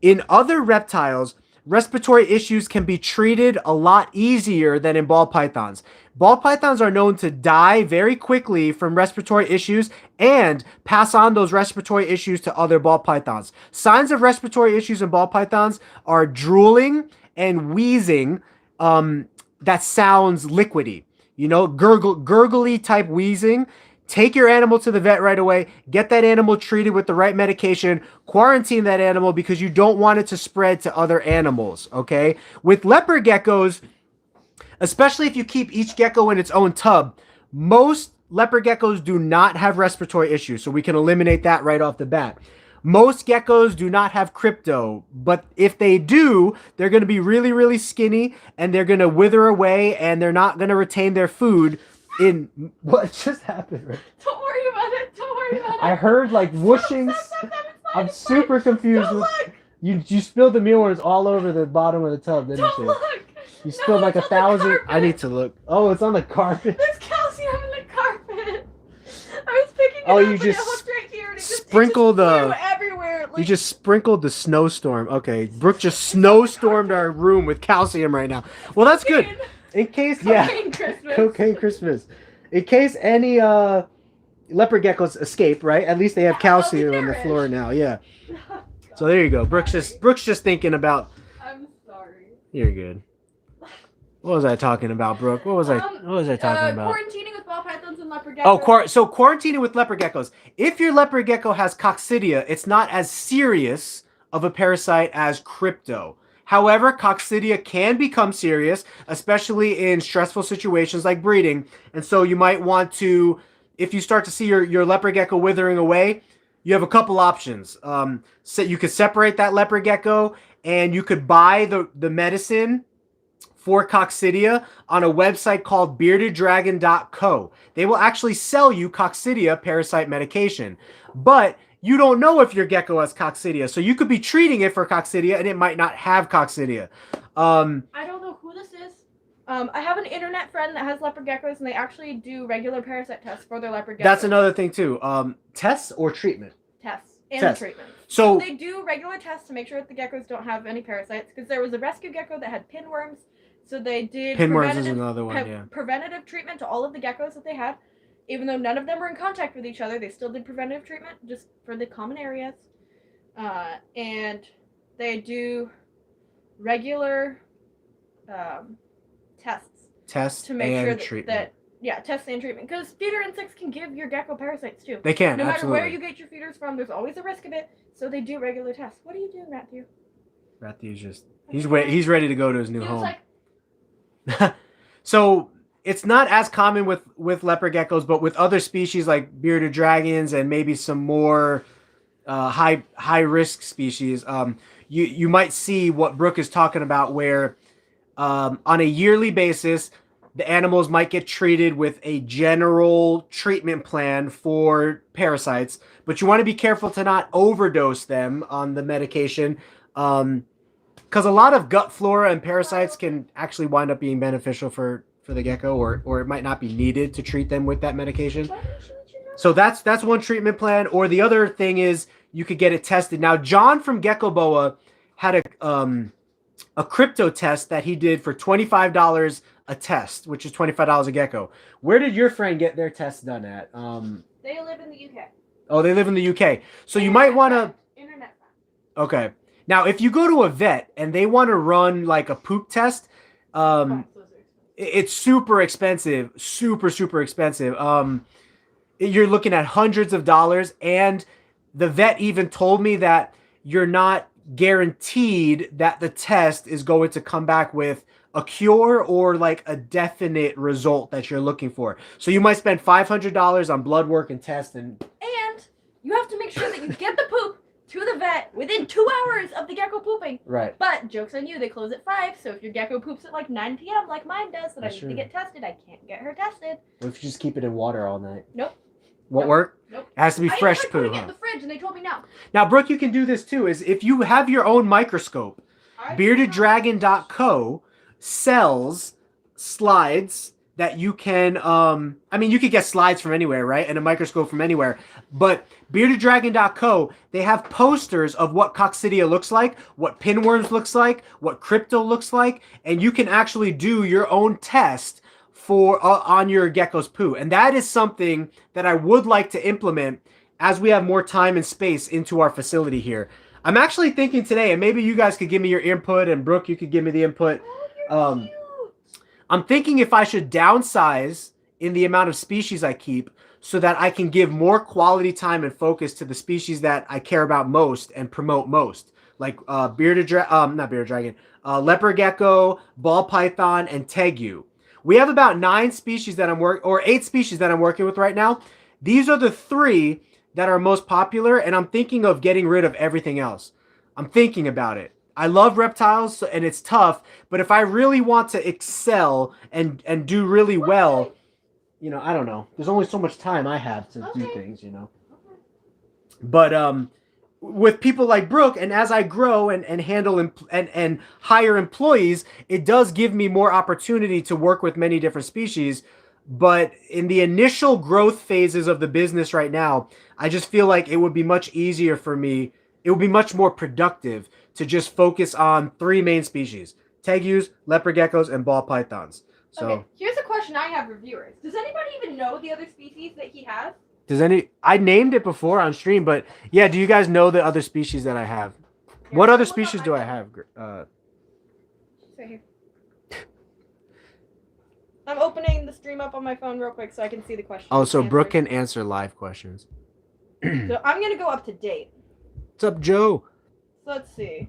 In other reptiles, respiratory issues can be treated a lot easier than in ball pythons. Ball pythons are known to die very quickly from respiratory issues and pass on those respiratory issues to other ball pythons. Signs of respiratory issues in ball pythons are drooling and wheezing that sounds liquidy. Gurgly type wheezing. Take your animal to the vet right away. Get that animal treated with the right medication. Quarantine that animal because you don't want it to spread to other animals, okay? With leopard geckos, especially if you keep each gecko in its own tub, most leopard geckos do not have respiratory issues, so we can eliminate that right off the bat. Most geckos do not have crypto, but if they do, they're going to be really, really skinny, and they're going to wither away, and they're not going to retain their food in... What just happened? Right? Don't worry about it. Don't worry about it. I heard like whooshings. Stop, I'm super confused. Don't look. You spilled the mealworms all over the bottom of the tub, didn't Don't you? look. You spilled like it's on the 1,000. carpet. I need to look. Oh, it's on the carpet. There's calcium in the carpet. I was picking it Oh, up you and just it hooked right here and it sprinkled just the- flew everywhere. You just sprinkled the snowstorm. Okay, Brooke just snowstormed our room with calcium right now. Well, that's good. In case, Cocaine Christmas. Cocaine Christmas. In case any leopard geckos escape, right? At least they have Yeah, they'll be calcium on the nourished. floor now. Yeah. So there you go. Brooke's just thinking about. I'm sorry. You're good. What was I talking about, Brooke? What was I talking about? Quarantining with ball pythons and leopard geckos. Oh, so quarantining with leopard geckos. If your leopard gecko has coccidia, it's not as serious of a parasite as crypto. However, coccidia can become serious, especially in stressful situations like breeding. And so you might want to, if you start to see your leopard gecko withering away, you have a couple options. So you could separate that leopard gecko, and you could buy the medicine for coccidia on a website called beardeddragon.co. They will actually sell you coccidia parasite medication. But you don't know if your gecko has coccidia. So you could be treating it for coccidia and it might not have coccidia. I don't know who this is. I have an internet friend that has leopard geckos, and they actually do regular parasite tests for their leopard geckos. That's another thing too. Tests or treatment? Tests and Tests. treatment. So They do regular tests to make sure that the geckos don't have any parasites, because there was a rescue gecko that had pinworms. So they did pinworms is another one, yeah. preventative treatment to all of the geckos that they had. Even though none of them were in contact with each other, they still did preventative treatment just for the common areas. And they do regular tests to make sure that tests and treatment. Because feeder insects can give your gecko parasites too. They can, no matter absolutely. where you get your feeders from, there's always a risk of it. So they do regular tests. What are you doing, Matthew? Matthew's just he's ready to go to his new He was home. like, So it's not as common with leopard geckos, but with other species like bearded dragons and maybe some more high risk species, you might see what Brooke is talking about, where on a yearly basis, the animals might get treated with a general treatment plan for parasites, but you want to be careful to not overdose them on the medication. Because a lot of gut flora and parasites can actually wind up being beneficial for the gecko, or it might not be needed to treat them with that medication. So that's one treatment plan. Or the other thing is you could get it tested. Now, John from Gecko Boa had a crypto test that he did for $25 a test, which is $25 a gecko. Where did your friend get their test done at? They live in the UK. Oh, they live in the UK. So you might want to... Internet friend. Okay. Now, if you go to a vet and they want to run like a poop test, it's super expensive. Super expensive. You're looking at hundreds of dollars. And the vet even told me that you're not guaranteed that the test is going to come back with a cure or like a definite result that you're looking for. So you might spend $500 on blood work and tests, and you have to make sure that you get the poop to the vet within 2 hours of the gecko pooping. right. But joke's on you, they close at 5. So if your gecko poops at like 9 p.m. like mine does, that I That's need true. to get tested, I can't get her tested. What if you just keep it in water all night? Nope. Won't Nope. work? Nope. It has to be fresh I tried poo, putting it huh? in the fridge, and they told me no. Now, Brooke, you can do this too. Is if you have your own microscope, beardeddragon.co sells slides that you can I mean, you could get slides from anywhere, right? And a microscope from anywhere. But beardeddragon.co, they have posters of what coccidia looks like, what pinworms looks like, what crypto looks like, and you can actually do your own test for on your gecko's poo. And that is something that I would like to implement as we have more time and space into our facility here. I'm actually thinking today, and maybe you guys could give me your input, and Brooke, you could give me the input. Oh, you're cute. I'm thinking if I should downsize in the amount of species I keep so that I can give more quality time and focus to the species that I care about most and promote most. Like not bearded dragon, leopard gecko, ball python, and tegu. We have about 9 species that or 8 species that I'm working with right now. These are the 3 that are most popular, and I'm thinking of getting rid of everything else. I'm thinking about it. I love reptiles, and it's tough, but if I really want to excel and do really well, you know, I don't know. There's only so much time I have to do things, you know. But with people like Brooke, and as I grow and handle and hire employees, it does give me more opportunity to work with many different species. But in the initial growth phases of the business right now, I just feel like it would be much easier for me. It would be much more productive to just focus on 3 main species: tegus, leopard geckos, and ball pythons. So Okay, here's a question I have for viewers. Does anybody even know the other species that he has? I named it before on stream, but yeah, do you guys know the other species that I have? Yeah, What other look on species my do I phone. have? It's right here. I'm opening the stream up on my phone real quick so I can see the question. Oh, so and Brooke answers. can answer live questions. So I'm gonna go up to date. What's up, Joe? So let's see.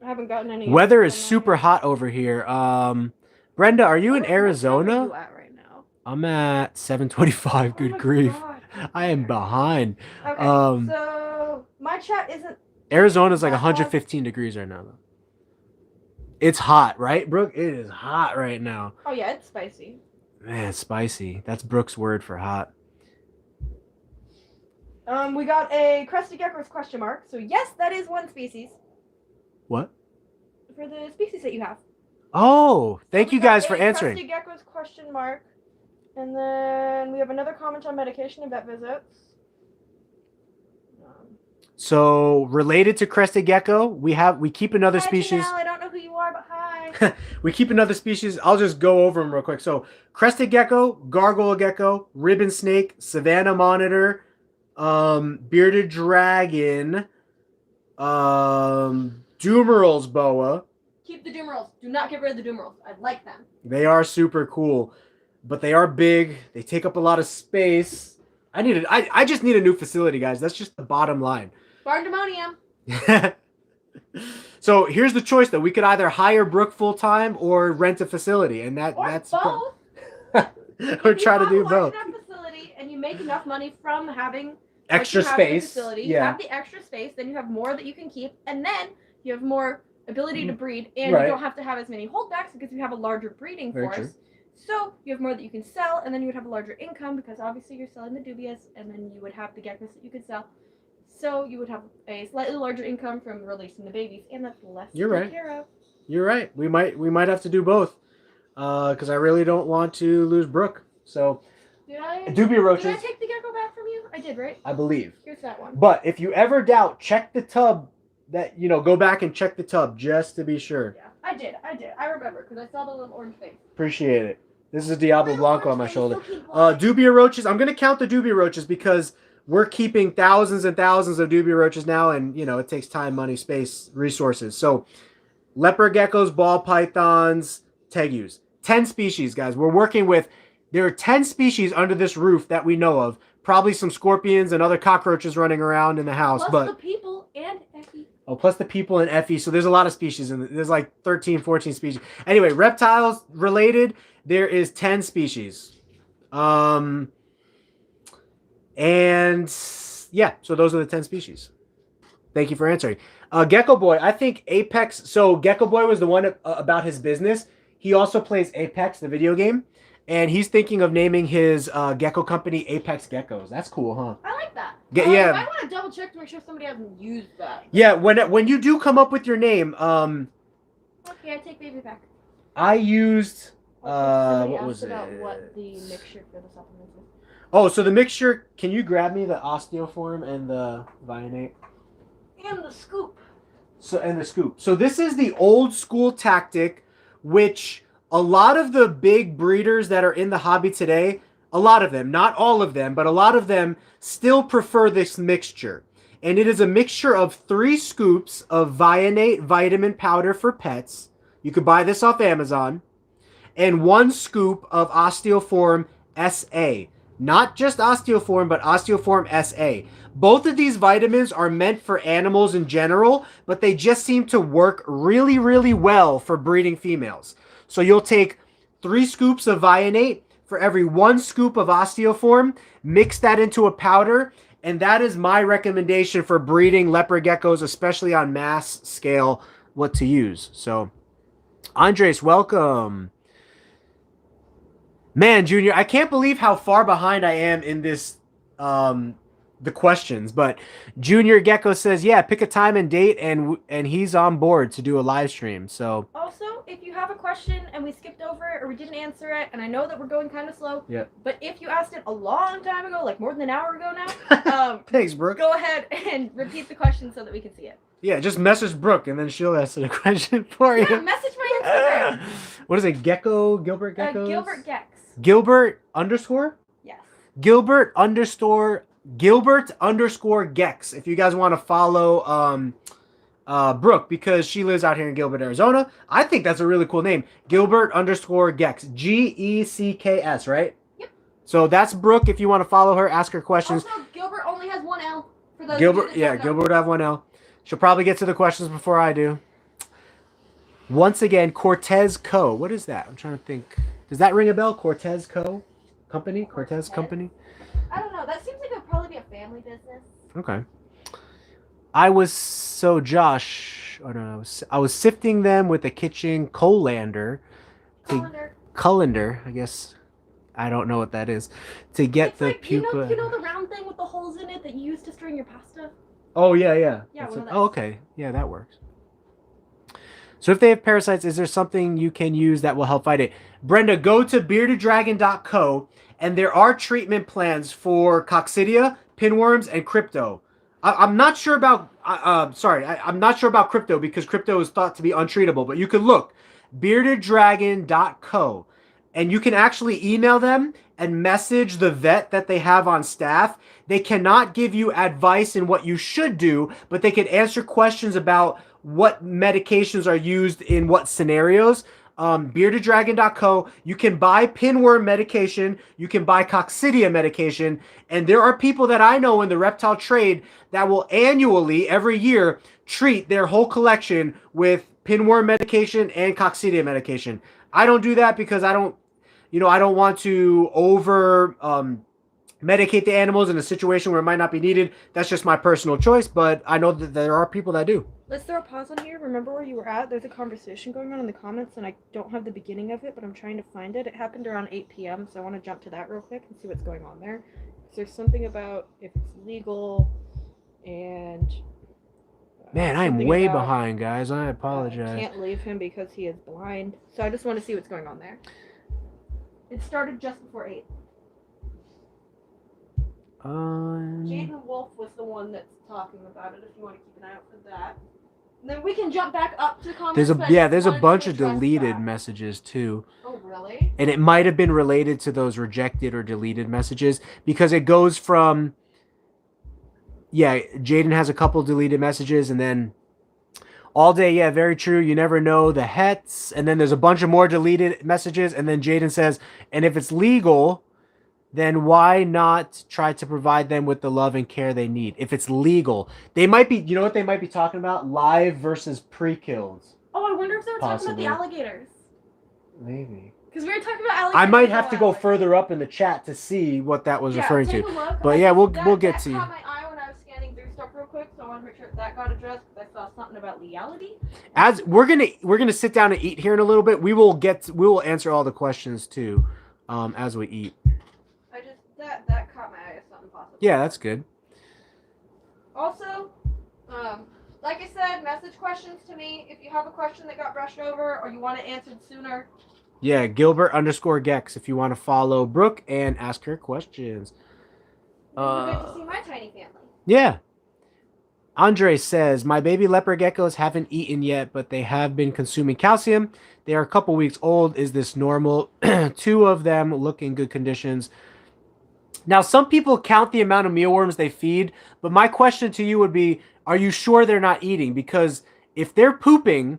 I haven't gotten any. Weather is super hot over here. Brenda, are you in What time are Arizona? you at right now? I'm at 7:25. Good Oh my grief. God. I am behind. Okay, so my chat isn't. Arizona's like That 115 degrees right now, though. It's hot, right, Brooke? It is hot right now. Oh yeah, it's spicy. Man, it's spicy. That's Brooke's word for hot. We got a crested geckos question mark. So yes, that is one species What? for the species that you have. Oh, thank We you got guys for a answering. Crested geckos question mark, and then we have another comment on medication and vet visits. So related to crested gecko, we keep another Hi, species. Janelle, I don't know who you are, but hi. We keep another species. I'll just go over them real quick. So crested gecko, gargoyle gecko, ribbon snake, savanna monitor, bearded dragon, Dumerals boa. Keep the doomerals. Do not get rid of the doomerals. I like them. They are super cool, but they are big. They take up a lot of space. I just need a new facility, guys. That's just the bottom line. Barndemonium. So here's the choice, though. We could either hire Brooke full time or rent a facility, and Or that's both. or try to do If you both. have a large enough facility and you make enough money from having Extra like you have in the space. facility, you Yeah. have the extra space, then you have more that you can keep, and then you have more ability to breed, and Right. you don't have to have as many holdbacks because you have a larger breeding Very force. true. So you have more that you can sell, and then you would have a larger income because obviously you're selling the dubious, and then you would have the geckos that you could sell. So you would have a slightly larger income from releasing the babies, and that's less You're to right. take care of. You're right. We might have to do both, because I really don't want to lose Brooke. So, Dubia roaches. Did I take the gecko back from you? I did, right? I believe. Here's that one. But if you ever doubt, check the tub. That go back and check the tub just to be sure. Yeah, I did. I remember because I saw the little orange face. Appreciate it. This is a Diablo Blanco on my shoulder. Dubia roaches. I'm gonna count the dubia roaches because we're keeping thousands and thousands of dubia roaches now, and it takes time, money, space, resources. So, leopard geckos, ball pythons, tegus. 10 species, guys. We're working with. There are 10 species under this roof that we know of. Probably some scorpions and other cockroaches running around in the house. Plus the people and Effie. Oh, plus the people and Effie. So there's a lot of species. There's like 13, 14 species. Anyway, reptiles related, there is 10 species. And yeah, so those are the 10 species. Thank you for answering. Gecko Boy, I think Apex. So Gecko Boy was the one about his business. He also plays Apex, the video game. And he's thinking of naming his gecko company Apex Geckos. That's cool, huh? I like that. Yeah. I want to double check to make sure somebody hasn't used that. Yeah, when you do come up with your name, Okay, I take baby back. I used Somebody what asked was it? about what the mixture for the supplements is. Oh, so the mixture. Can you grab me the osteoform and the Vionate? And the scoop. And the scoop. So this is the old school tactic, which a lot of the big breeders that are in the hobby today, a lot of them, not all of them, but a lot of them still prefer this mixture. And it is a mixture of 3 scoops of Vionate vitamin powder for pets. You could buy this off Amazon. And 1 scoop of Osteoform SA. Not just Osteoform, but Osteoform SA. Both of these vitamins are meant for animals in general, but they just seem to work really, really well for breeding females. So you'll take 3 scoops of Vionate for every 1 scoop of Osteoform, mix that into a powder, and that is my recommendation for breeding leopard geckos, especially on mass scale, what to use. So, Andres, welcome. Man, Junior, I can't believe how far behind I am in this, the questions. But Junior Gecko says, yeah, pick a time and date, and he's on board to do a live stream. So Also, if you have a question and we skipped over it or we didn't answer it, and I know that we're going kind of slow, yeah. But if you asked it a long time ago, like more than an hour ago now, thanks, Brooke. Go ahead and repeat the question so that we can see it. Yeah, just message Brooke and then she'll answer the question for you. Yeah, message my Instagram. What is it? Gecko? Gilbert Geckos? Gilbert Gex. Gilbert underscore? Yes. Gilbert underscore Gex. If you guys want to follow Brooke, because she lives out here in Gilbert, Arizona. I think that's a really cool name. Gilbert underscore Gex. Gecks, right? Yep. So that's Brooke. If you want to follow her, ask her questions. Also, Gilbert only has 1 L. For those Gilbert, yeah, Gilbert would have 1 L. She'll probably get to the questions before I do. Once again, Cortez Co. What is that? I'm trying to think. Does that ring a bell? Cortez Co. Company? Cortez Company? I don't know. That seems like it would probably be a family business. Okay. Josh. Oh no, I was sifting them with a kitchen colander. Colander, I guess. I don't know what that is. To get it's the like, pupa. You know the round thing with the holes in it that you use to string your pasta? Oh yeah. Yeah. Oh, okay. Yeah, that works. So if they have parasites, is there something you can use that will help fight it? Brenda, go to beardeddragon.co, and there are treatment plans for coccidia, pinworms, and crypto. I'm not sure about. I'm not sure about crypto because crypto is thought to be untreatable. But you can look beardeddragon.co, and you can actually email them and message the vet that they have on staff. They cannot give you advice in what you should do, but they can answer questions about what medications are used in what scenarios. Beardeddragon.co. You can buy pinworm medication. You can buy coccidia medication. And there are people that I know in the reptile trade that will annually, every year, treat their whole collection with pinworm medication and coccidia medication. I don't do that because I don't want to over medicate the animals in a situation where it might not be needed. That's just my personal choice, but I know that there are people that do. Let's throw a pause on here. Remember where you were at? There's a conversation going on in the comments, and I don't have the beginning of it, but I'm trying to find it. It happened around 8 p.m., so I want to jump to that real quick and see what's going on there. So there's something about if it's legal, and... Man, I'm way behind, guys. I apologize. Can't leave him because he is blind. So I just want to see what's going on there. It started just before 8. Jaden Wolf was the one that's talking about it. If you want to keep an eye out for that. And then we can jump back up to the comments. There's a bunch of address deleted that. messages too. Oh really? And it might have been related to those rejected or deleted messages because it goes from, yeah, Jaden has a couple deleted messages and then all day, yeah, very true. You never know the hets. And then there's a bunch of more deleted messages. And then Jaden says, and if it's legal, then why not try to provide them with the love and care they need? If it's legal, they might be, you know what they might be talking about? Live versus pre-kills. Oh, I wonder if they were Possibly. talking about the alligators. Maybe. Because we were talking about alligators. I might have to go further up in the chat to see what that was referring take to. a look. But yeah, we'll get to you. That caught my eye when I was scanning through stuff real quick, so I want to make sure that got addressed because I saw something about legality. As we're gonna sit down and eat here in a little bit. We will answer all the questions too, as we eat. That caught my eye as something possible. Yeah, that's good. Also, like I said, message questions to me if you have a question that got brushed over or you want it answered sooner. Yeah, Gilbert_Gex if you want to follow Brooke and ask her questions. Good to see my tiny family. Yeah. Andre says, my baby leopard geckos haven't eaten yet, but they have been consuming calcium. They are a couple weeks old. Is this normal? 2 of them look in good conditions. Now, some people count the amount of mealworms they feed, but my question to you would be, are you sure they're not eating? Because if they're pooping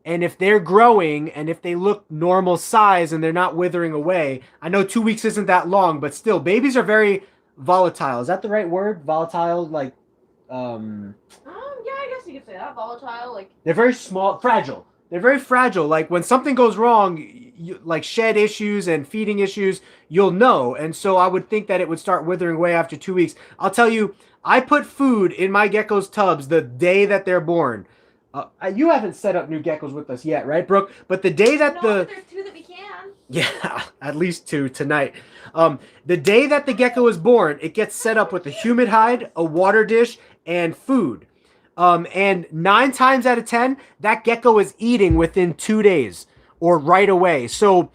and if they're growing and if they look normal size and they're not withering away, I know 2 weeks isn't that long, but still, babies are very volatile. Is that the right word? Volatile, like, yeah, I guess you could say that. Volatile, like. They're very small, fragile. They're very fragile. Like when something goes wrong, like shed issues and feeding issues, you'll know. And so I would think that it would start withering away after 2 weeks. I'll tell you, I put food in my geckos' tubs the day that they're born. You haven't set up new geckos with us yet, right, Brooke? But the day that But there's 2 that we can. Yeah, at least 2 tonight. The day that the gecko is born, it gets set up with a humid hide, a water dish, and food. And 9 times out of 10, that gecko is eating within 2 days or right away. So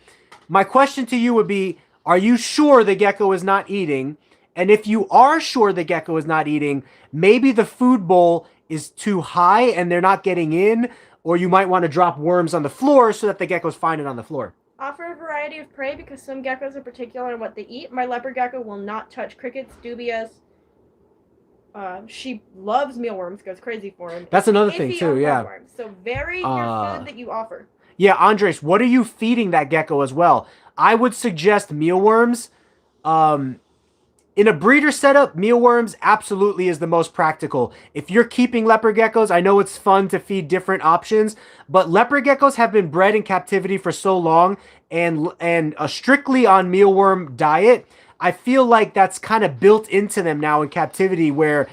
my question to you would be, are you sure the gecko is not eating? And if you are sure the gecko is not eating, maybe the food bowl is too high and they're not getting in, or you might want to drop worms on the floor so that the geckos find it on the floor. Offer a variety of prey because some geckos are particular in what they eat. My leopard gecko will not touch crickets, dubias. She loves mealworms, goes crazy for him. That's another thing too, yeah. Worms. So vary your food that you offer. Yeah, Andres, what are you feeding that gecko as well? I would suggest mealworms. In a breeder setup, mealworms absolutely is the most practical. If you're keeping leopard geckos, I know it's fun to feed different options, but leopard geckos have been bred in captivity for so long and strictly on mealworm diet. I feel like that's kind of built into them now in captivity where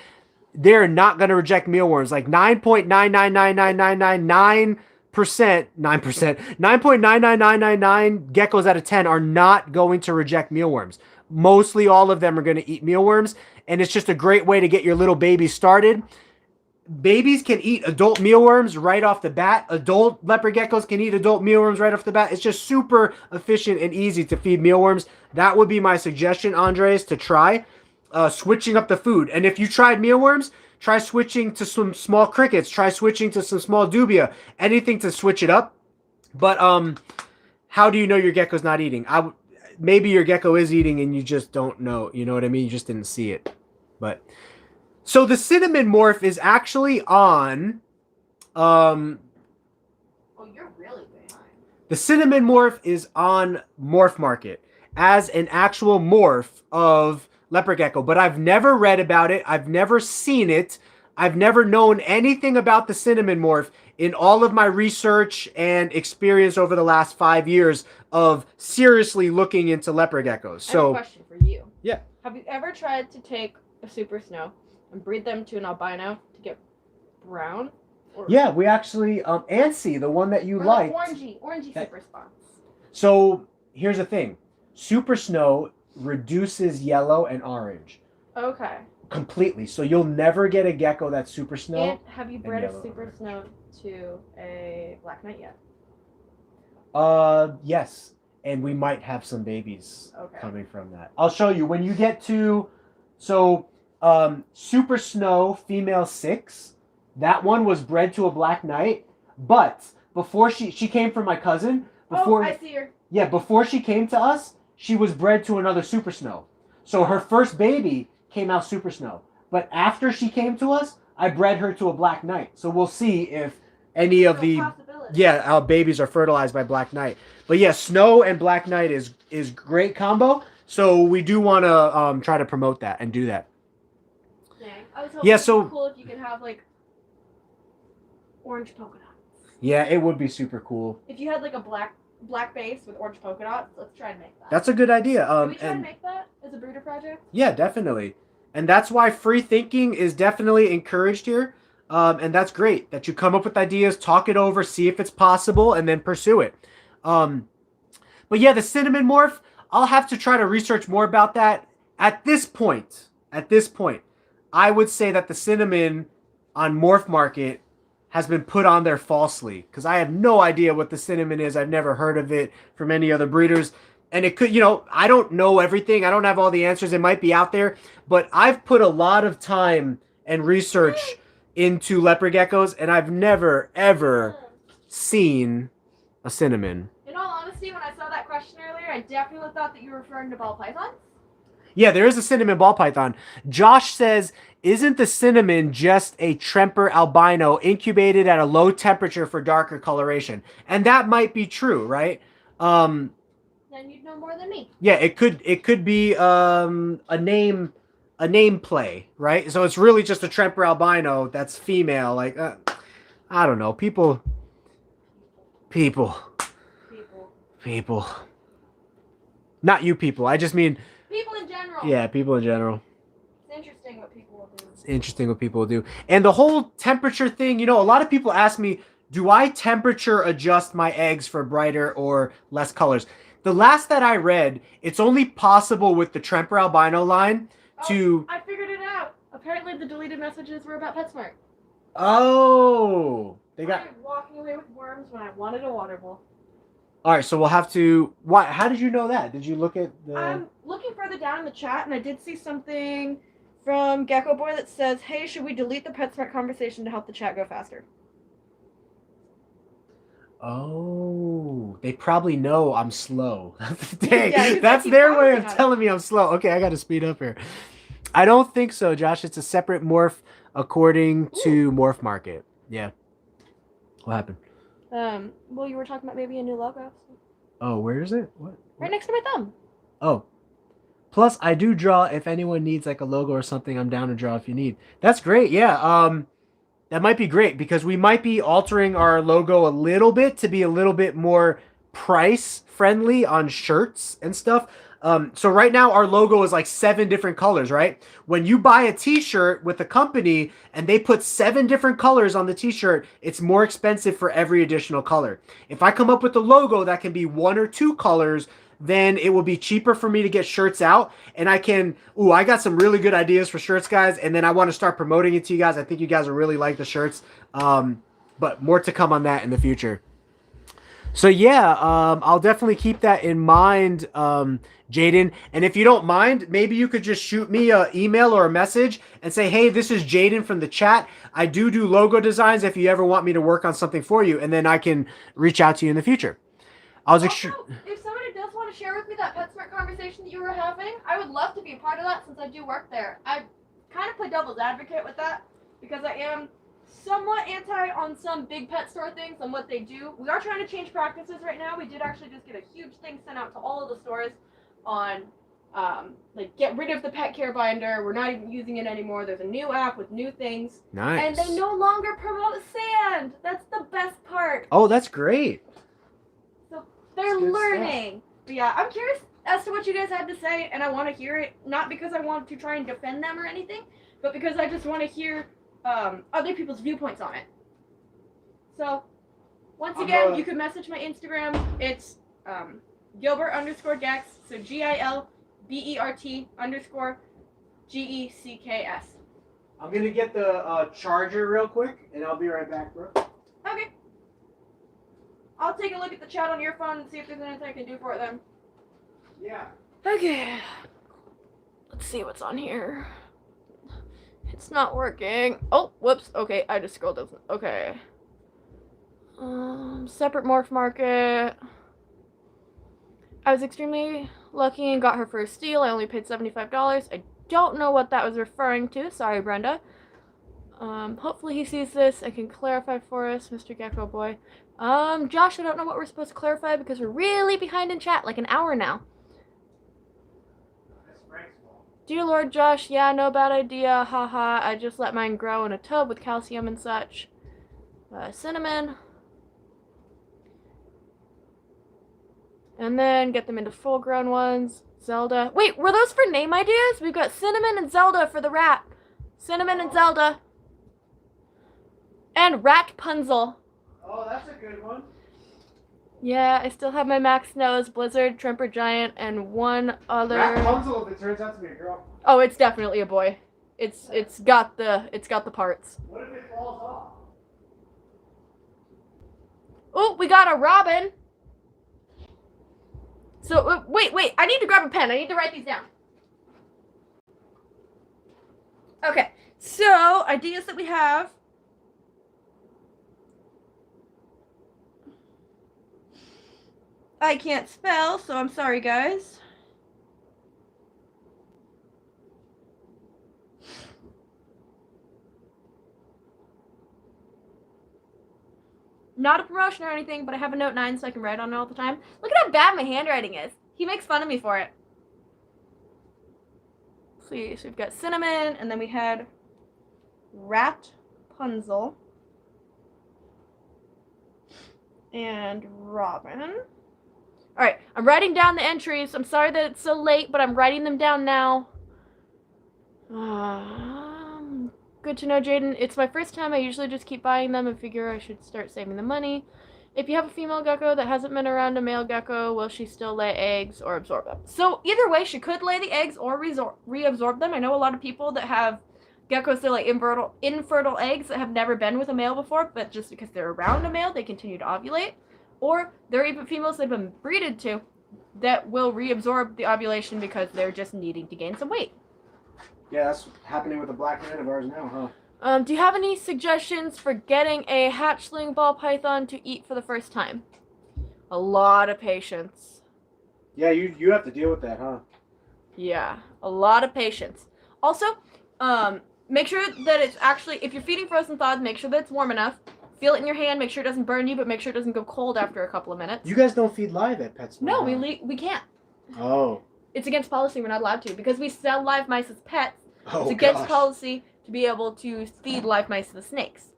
they're not going to reject mealworms. Like 9.9999999%, 9.999999 geckos out of 10 are not going to reject mealworms. Mostly all of them are going to eat mealworms, and it's just a great way to get your little baby started. Babies can eat adult mealworms right off the bat. Adult leopard geckos can eat adult mealworms right off the bat. It's just super efficient and easy to feed mealworms. That would be my suggestion, Andres, to try switching up the food. And if you tried mealworms, try switching to some small crickets. Try switching to some small dubia. Anything to switch it up. But how do you know your gecko's not eating? Maybe your gecko is eating and you just don't know. You know what I mean? You just didn't see it. But so the cinnamon morph is actually on. Oh, you're really behind. The cinnamon morph is on Morph Market as an actual morph of leopard gecko, but I've never read about it. I've never seen it. I've never known anything about the cinnamon morph in all of my research and experience over the last 5 years of seriously looking into leopard geckos. So, I have a question for you. Yeah. Have you ever tried to take a super snow and breed them to an albino to get brown? Or yeah, we actually, Ansi, the one that you liked. Orangey super spots. So, here's the thing. Super snow reduces yellow and orange. Okay. Completely. So you'll never get a gecko that's super snow. And have you bred a super snow to a black knight yet? Yes. And we might have some babies coming from that. I'll show you. When you get to So, Super Snow female 6, that one was bred to a Black Knight, but before she came from my cousin. Before, I see her. yeah, before she came to us, she was bred to another Super Snow. So her first baby came out Super Snow. But after she came to us, I bred her to a Black Knight. So we'll see if any of the our babies are fertilized by Black Knight. But yeah, Snow and Black Knight is great combo. So we do want to try to promote that and do that. Dang. I was hoping it'd be cool if you could have like orange polka dots. Yeah, it would be super cool. If you had like a black base with orange polka dots, let's try and make that. That's a good idea. Can we try and make that as a breeder project? Yeah, definitely. And that's why free thinking is definitely encouraged here. And that's great that you come up with ideas, talk it over, see if it's possible, and then pursue it. But yeah, the cinnamon morph, I'll have to try to research more about that. At this point, I would say that the cinnamon on Morph Market has been put on there falsely, because I have no idea what the cinnamon is. I've never heard of it from any other breeders. And it could, I don't know everything. I don't have all the answers. It might be out there. But I've put a lot of time and research into leopard geckos, and I've never, ever seen a cinnamon. In all honesty, when I saw that question earlier, I definitely thought that you were referring to ball pythons. Yeah, there is a cinnamon ball python. Josh says, isn't the cinnamon just a Tremper albino incubated at a low temperature for darker coloration? And that might be true, right? Then you'd know more than me. Yeah, it could be a name play, right? So it's really just a Tremper albino that's female. Like, I don't know. People. Not you people. I just mean people in general. Yeah, people in general. It's interesting what people will do. It's interesting what people will do. And the whole temperature thing, a lot of people ask me, do I temperature adjust my eggs for brighter or less colors? The last that I read, it's only possible with the Tremper albino line to... I figured it out. Apparently the deleted messages were about PetSmart. Oh! They got... I'm walking away with worms when I wanted a water bowl. Alright, so we'll have to... Why? How did you know that? Did you look at the... I'm looking further down in the chat, and I did see something from Gecko Boy that says, hey, should we delete the PetSmart conversation to help the chat go faster? Oh, they probably know I'm slow. Dang, Yeah, that's their way of telling me I'm slow. Okay, I got to speed up here. I don't think so, Josh. It's a separate morph according to Morph Market. Yeah. What happened? Well, you were talking about maybe a new logo. So. Oh, where is it? What? Right next to my thumb. Oh. Plus, I do draw. If anyone needs like a logo or something, I'm down to draw if you need. That's great. Yeah. That might be great because we might be altering our logo a little bit to be a little bit more price friendly on shirts and stuff. So right now our logo is like 7 different colors, right? When you buy a t-shirt with a company and they put 7 different colors on the t-shirt, it's more expensive for every additional color. If I come up with a logo that can be 1 or 2 colors, then it will be cheaper for me to get shirts out, and I can, I got some really good ideas for shirts, guys, and then I want to start promoting it to you guys. I think you guys will really like the shirts, but more to come on that in the future. So yeah, I'll definitely keep that in mind, Jaden, and if you don't mind, maybe you could just shoot me an email or a message and say, hey, this is Jaden from the chat. I do logo designs if you ever want me to work on something for you, and then I can reach out to you in the future. Also, if somebody does want to share with me that PetSmart conversation that you were having, I would love to be a part of that since I do work there. I kind of play devil's advocate with that because I am somewhat anti on some big pet store things and what they do. We are trying to change practices right now. We did actually just get a huge thing sent out to all of the stores on like get rid of the pet care binder. We're not even using it anymore. There's a new app with new things. Nice. And they no longer promote sand. That's the best part. Oh, that's great. They're learning. But yeah, I'm curious as to what you guys had to say, and I want to hear it, not because I want to try and defend them or anything, but because I just want to hear other people's viewpoints on it. So, once again, you can message my Instagram. It's Gilbert_Gex, so GILBERT_GECKS. I'm going to get the charger real quick, and I'll be right back, bro. Okay. I'll take a look at the chat on your phone and see if there's anything I can do for it then. Yeah. Okay. Let's see what's on here. It's not working. Oh, whoops. Okay, I just scrolled over. Okay. Separate morph market. I was extremely lucky and got her first deal. I only paid $75. I don't know what that was referring to. Sorry, Brenda. Hopefully he sees this and can clarify for us, Mr. Gecko boy. Josh, I don't know what we're supposed to clarify because we're really behind in chat, like an hour now. Dear Lord, Josh, yeah, no bad idea, haha. I just let mine grow in a tub with calcium and such. Cinnamon. And then get them into full-grown ones. Zelda. Wait, were those for name ideas? We've got Cinnamon and Zelda for the rat. Cinnamon and Zelda. And Rapunzel. Oh, that's a good one. Yeah, I still have my Max Nose, Blizzard, Trimper Giant, and one other. Rapunzel, if it turns out to be a girl. Oh, it's definitely a boy. It's got the parts. What if it falls off? Oh, we got a Robin. So wait, I need to grab a pen. I need to write these down. Okay, so ideas that we have. I can't spell, so I'm sorry, guys. Not a promotion or anything, but I have a Note 9 so I can write on it all the time. Look at how bad my handwriting is. He makes fun of me for it. See, so we've got Cinnamon, and then we had Rapunzel and Robin. Alright, I'm writing down the entries. I'm sorry that it's so late, but I'm writing them down now. Good to know, Jaden. It's my first time. I usually just keep buying them and figure I should start saving the money. If you have a female gecko that hasn't been around a male gecko, will she still lay eggs or absorb them? So either way, she could lay the eggs or reabsorb them. I know a lot of people that have geckos that lay infertile eggs that have never been with a male before, but just because they're around a male, they continue to ovulate. Or there are even females that have been breeded to that will reabsorb the ovulation because they're just needing to gain some weight. Yeah, that's happening with a black man of ours now, huh? Do you have any suggestions for getting a hatchling ball python to eat for the first time? A lot of patience. Yeah, you have to deal with that, huh? Yeah, a lot of patience. Also, make sure that it's actually, if you're feeding frozen thawed, make sure that it's warm enough. Feel it in your hand, make sure it doesn't burn you, but make sure it doesn't go cold after a couple of minutes. You guys don't feed live at PetSmart? No, huh? we can't. Oh. It's against policy, we're not allowed to. Because we sell live mice as pets, Oh, it's against gosh. policy to be able to feed live mice to the snakes.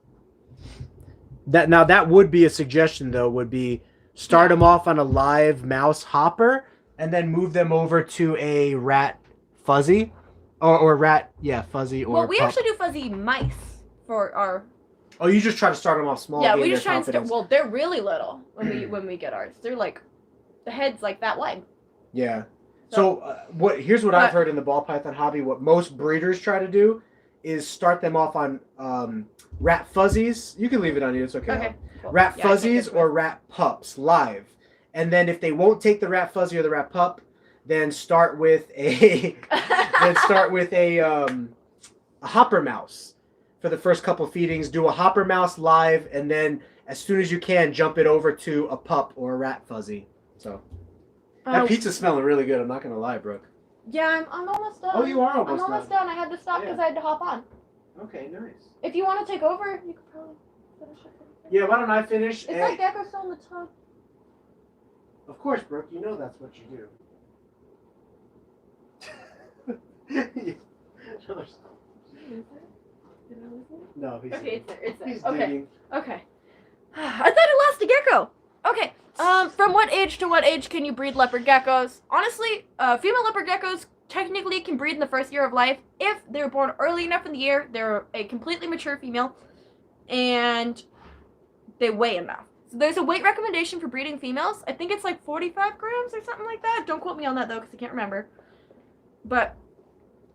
That would be a suggestion, though, would be start them off on a live mouse hopper and then move them over to a rat fuzzy. Or rat, yeah, fuzzy or Well, we pup. actually do fuzzy mice for our... Oh, you just try to start them off small. Yeah, gain we their just try and start... confidence. Well, they're really little when we get ours. They're like... The head's like that wide. Yeah. So here's what I've heard in the ball python hobby. What most breeders try to do is start them off on rat fuzzies. You can leave it on you. It's okay. Okay. Cool. Rat Yeah, I think fuzzies it's or rat pups live, and then if they won't take the rat fuzzy or the rat pup, then start with a a hopper mouse for the first couple feedings. Do a hopper mouse live, and then as soon as you can, jump it over to a pup or a rat fuzzy. So. That pizza's smelling really good. I'm not gonna lie, Brooke. Yeah, I'm almost done. Oh, you are almost I'm almost done. I had to stop because I had to hop on. Okay, nice. If you want to take over, you could probably finish it. Yeah, why don't I finish? It's like Gecko still in the top. Of course, Brooke. You know that's what you do. No, he's Okay, it's there. It's there. he's Okay. digging. Okay. I thought it lost a gecko. Okay. From what age to what age can you breed leopard geckos? Honestly, female leopard geckos technically can breed in the first year of life if they're born early enough in the year, they're a completely mature female, and they weigh enough. So there's a weight recommendation for breeding females. I think it's like 45 grams or something like that. Don't quote me on that though, because I can't remember. But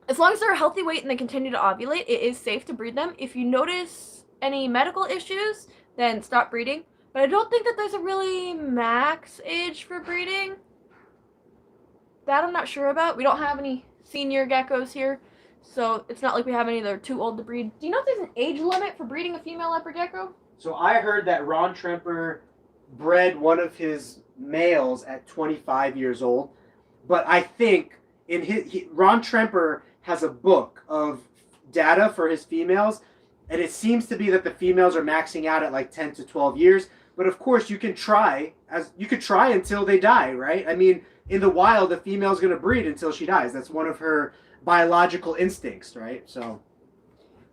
as long as they're a healthy weight and they continue to ovulate, it is safe to breed them. If you notice any medical issues, then stop breeding. But I don't think that there's a really max age for breeding. That I'm not sure about. We don't have any senior geckos here, so it's not like we have any that are too old to breed. Do you know if there's an age limit for breeding a female leopard gecko? So I heard that Ron Tremper bred one of his males at 25 years old, but I think Ron Tremper has a book of data for his females, and it seems to be that the females are maxing out at like 10 to 12 years. But of course, you could try until they die, right? I mean, in the wild, the female's going to breed until she dies. That's one of her biological instincts, right? So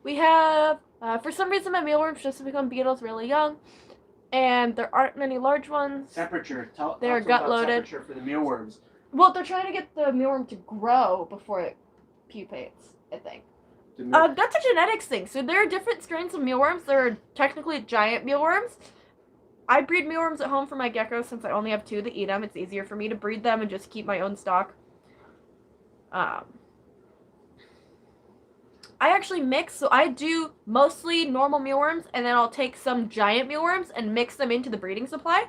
we have, for some reason, my mealworms just become beetles really young, and there aren't many large ones. Temperature. They're gut loaded. Temperature for the mealworms. Well, they're trying to get the mealworm to grow before it pupates, I think. That's a genetics thing. So there are different strains of mealworms. There are technically giant mealworms. I breed mealworms at home for my geckos since I only have 2 that eat them. It's easier for me to breed them and just keep my own stock. I actually mix, so I do mostly normal mealworms, and then I'll take some giant mealworms and mix them into the breeding supply.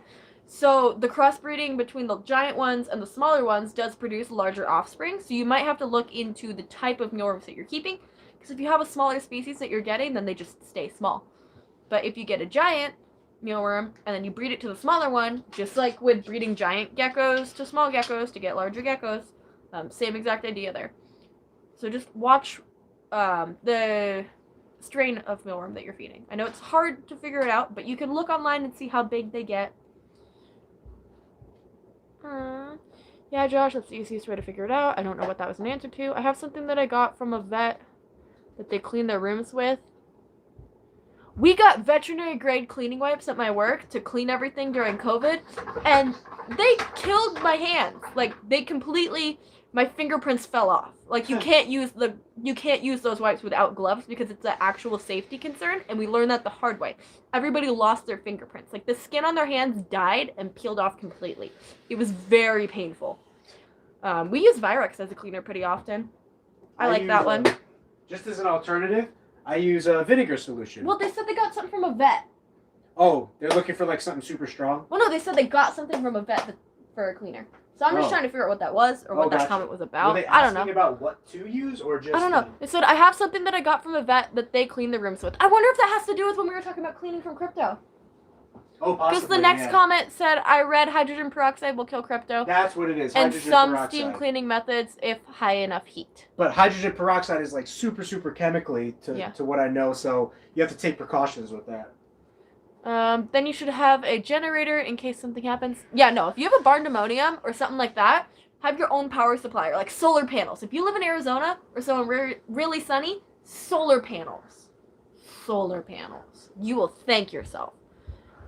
So the crossbreeding between the giant ones and the smaller ones does produce larger offspring, so you might have to look into the type of mealworms that you're keeping, because if you have a smaller species that you're getting, then they just stay small. But if you get a giant mealworm and then you breed it to the smaller one, just like with breeding giant geckos to small geckos to get larger geckos, same exact idea there. So just watch the strain of mealworm that you're feeding. I know it's hard to figure it out, but you can look online and see how big they get. Yeah, Josh, that's the easiest way to figure it out. I don't know what that was an answer to. I have something that I got from a vet that they clean their rooms with. We got veterinary grade cleaning wipes at my work to clean everything during COVID, and they killed my hands. Like, they completely, my fingerprints fell off. Like, you can't use those wipes without gloves because it's an actual safety concern, and we learned that the hard way. Everybody lost their fingerprints. Like, the skin on their hands died and peeled off completely. It was very painful. We use Virex as a cleaner pretty often. I like that one. Just as an alternative, I use a vinegar solution. Well, they said they got something from a vet. Oh, they're looking for like something super strong? Well, no, they said they got something from a vet for a cleaner. So I'm just trying to figure out what that was or what that comment was about. Were they I don't know. asking about what to use or just... I don't know. They said, I have something that I got from a vet that they clean the rooms with. I wonder if that has to do with when we were talking about cleaning from crypto. Oh, possibly, because the next comment said, I read hydrogen peroxide will kill crypto. That's what it is. And hydrogen some peroxide. steam cleaning methods if high enough heat. But hydrogen peroxide is like super, super chemically to what I know, so you have to take precautions with that. Then you should have a generator in case something happens. Yeah, no, if you have a barndemonium or something like that, have your own power supply, or like solar panels. If you live in Arizona or somewhere really sunny, solar panels. Solar panels. You will thank yourself.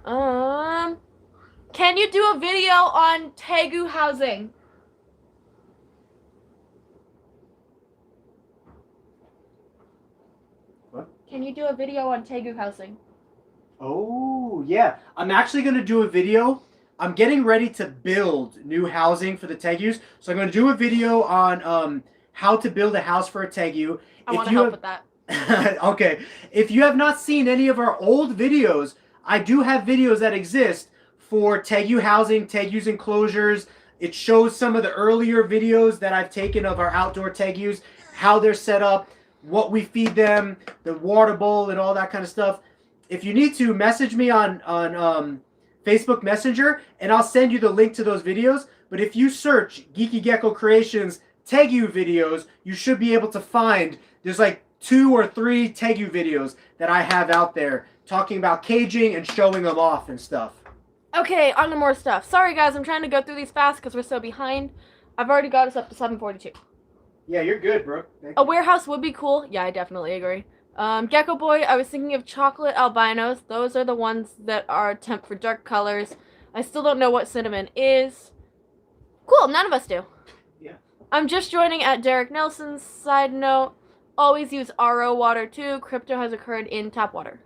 Can you do a video on Tegu housing? What? Can you do a video on Tegu housing? Oh, yeah. I'm actually going to do a video. I'm getting ready to build new housing for the Tegus. So I'm going to do a video on how to build a house for a Tegu. I want to help with that. Okay. If you have not seen any of our old videos, I do have videos that exist for Tegu housing, Tegus enclosures. It shows some of the earlier videos that I've taken of our outdoor Tegus, how they're set up, what we feed them, the water bowl, and all that kind of stuff. If you need to, message me on Facebook Messenger, and I'll send you the link to those videos. But if you search GeekyGeckoCreations Tegu videos, you should be able to find, there's like 2 or 3 Tegu videos that I have out there talking about caging and showing them off and stuff. Okay, on to more stuff. Sorry guys, I'm trying to go through these fast because we're so behind. I've already got us up to 7:42. Yeah, you're good, Brooke. A warehouse would be cool. Yeah, I definitely agree. Gecko Boy, I was thinking of chocolate albinos. Those are the ones that are temp for dark colors. I still don't know what cinnamon is. Cool, none of us do. Yeah. I'm just joining at Derek Nelson's side note. Always use RO water too. Crypto has occurred in tap water.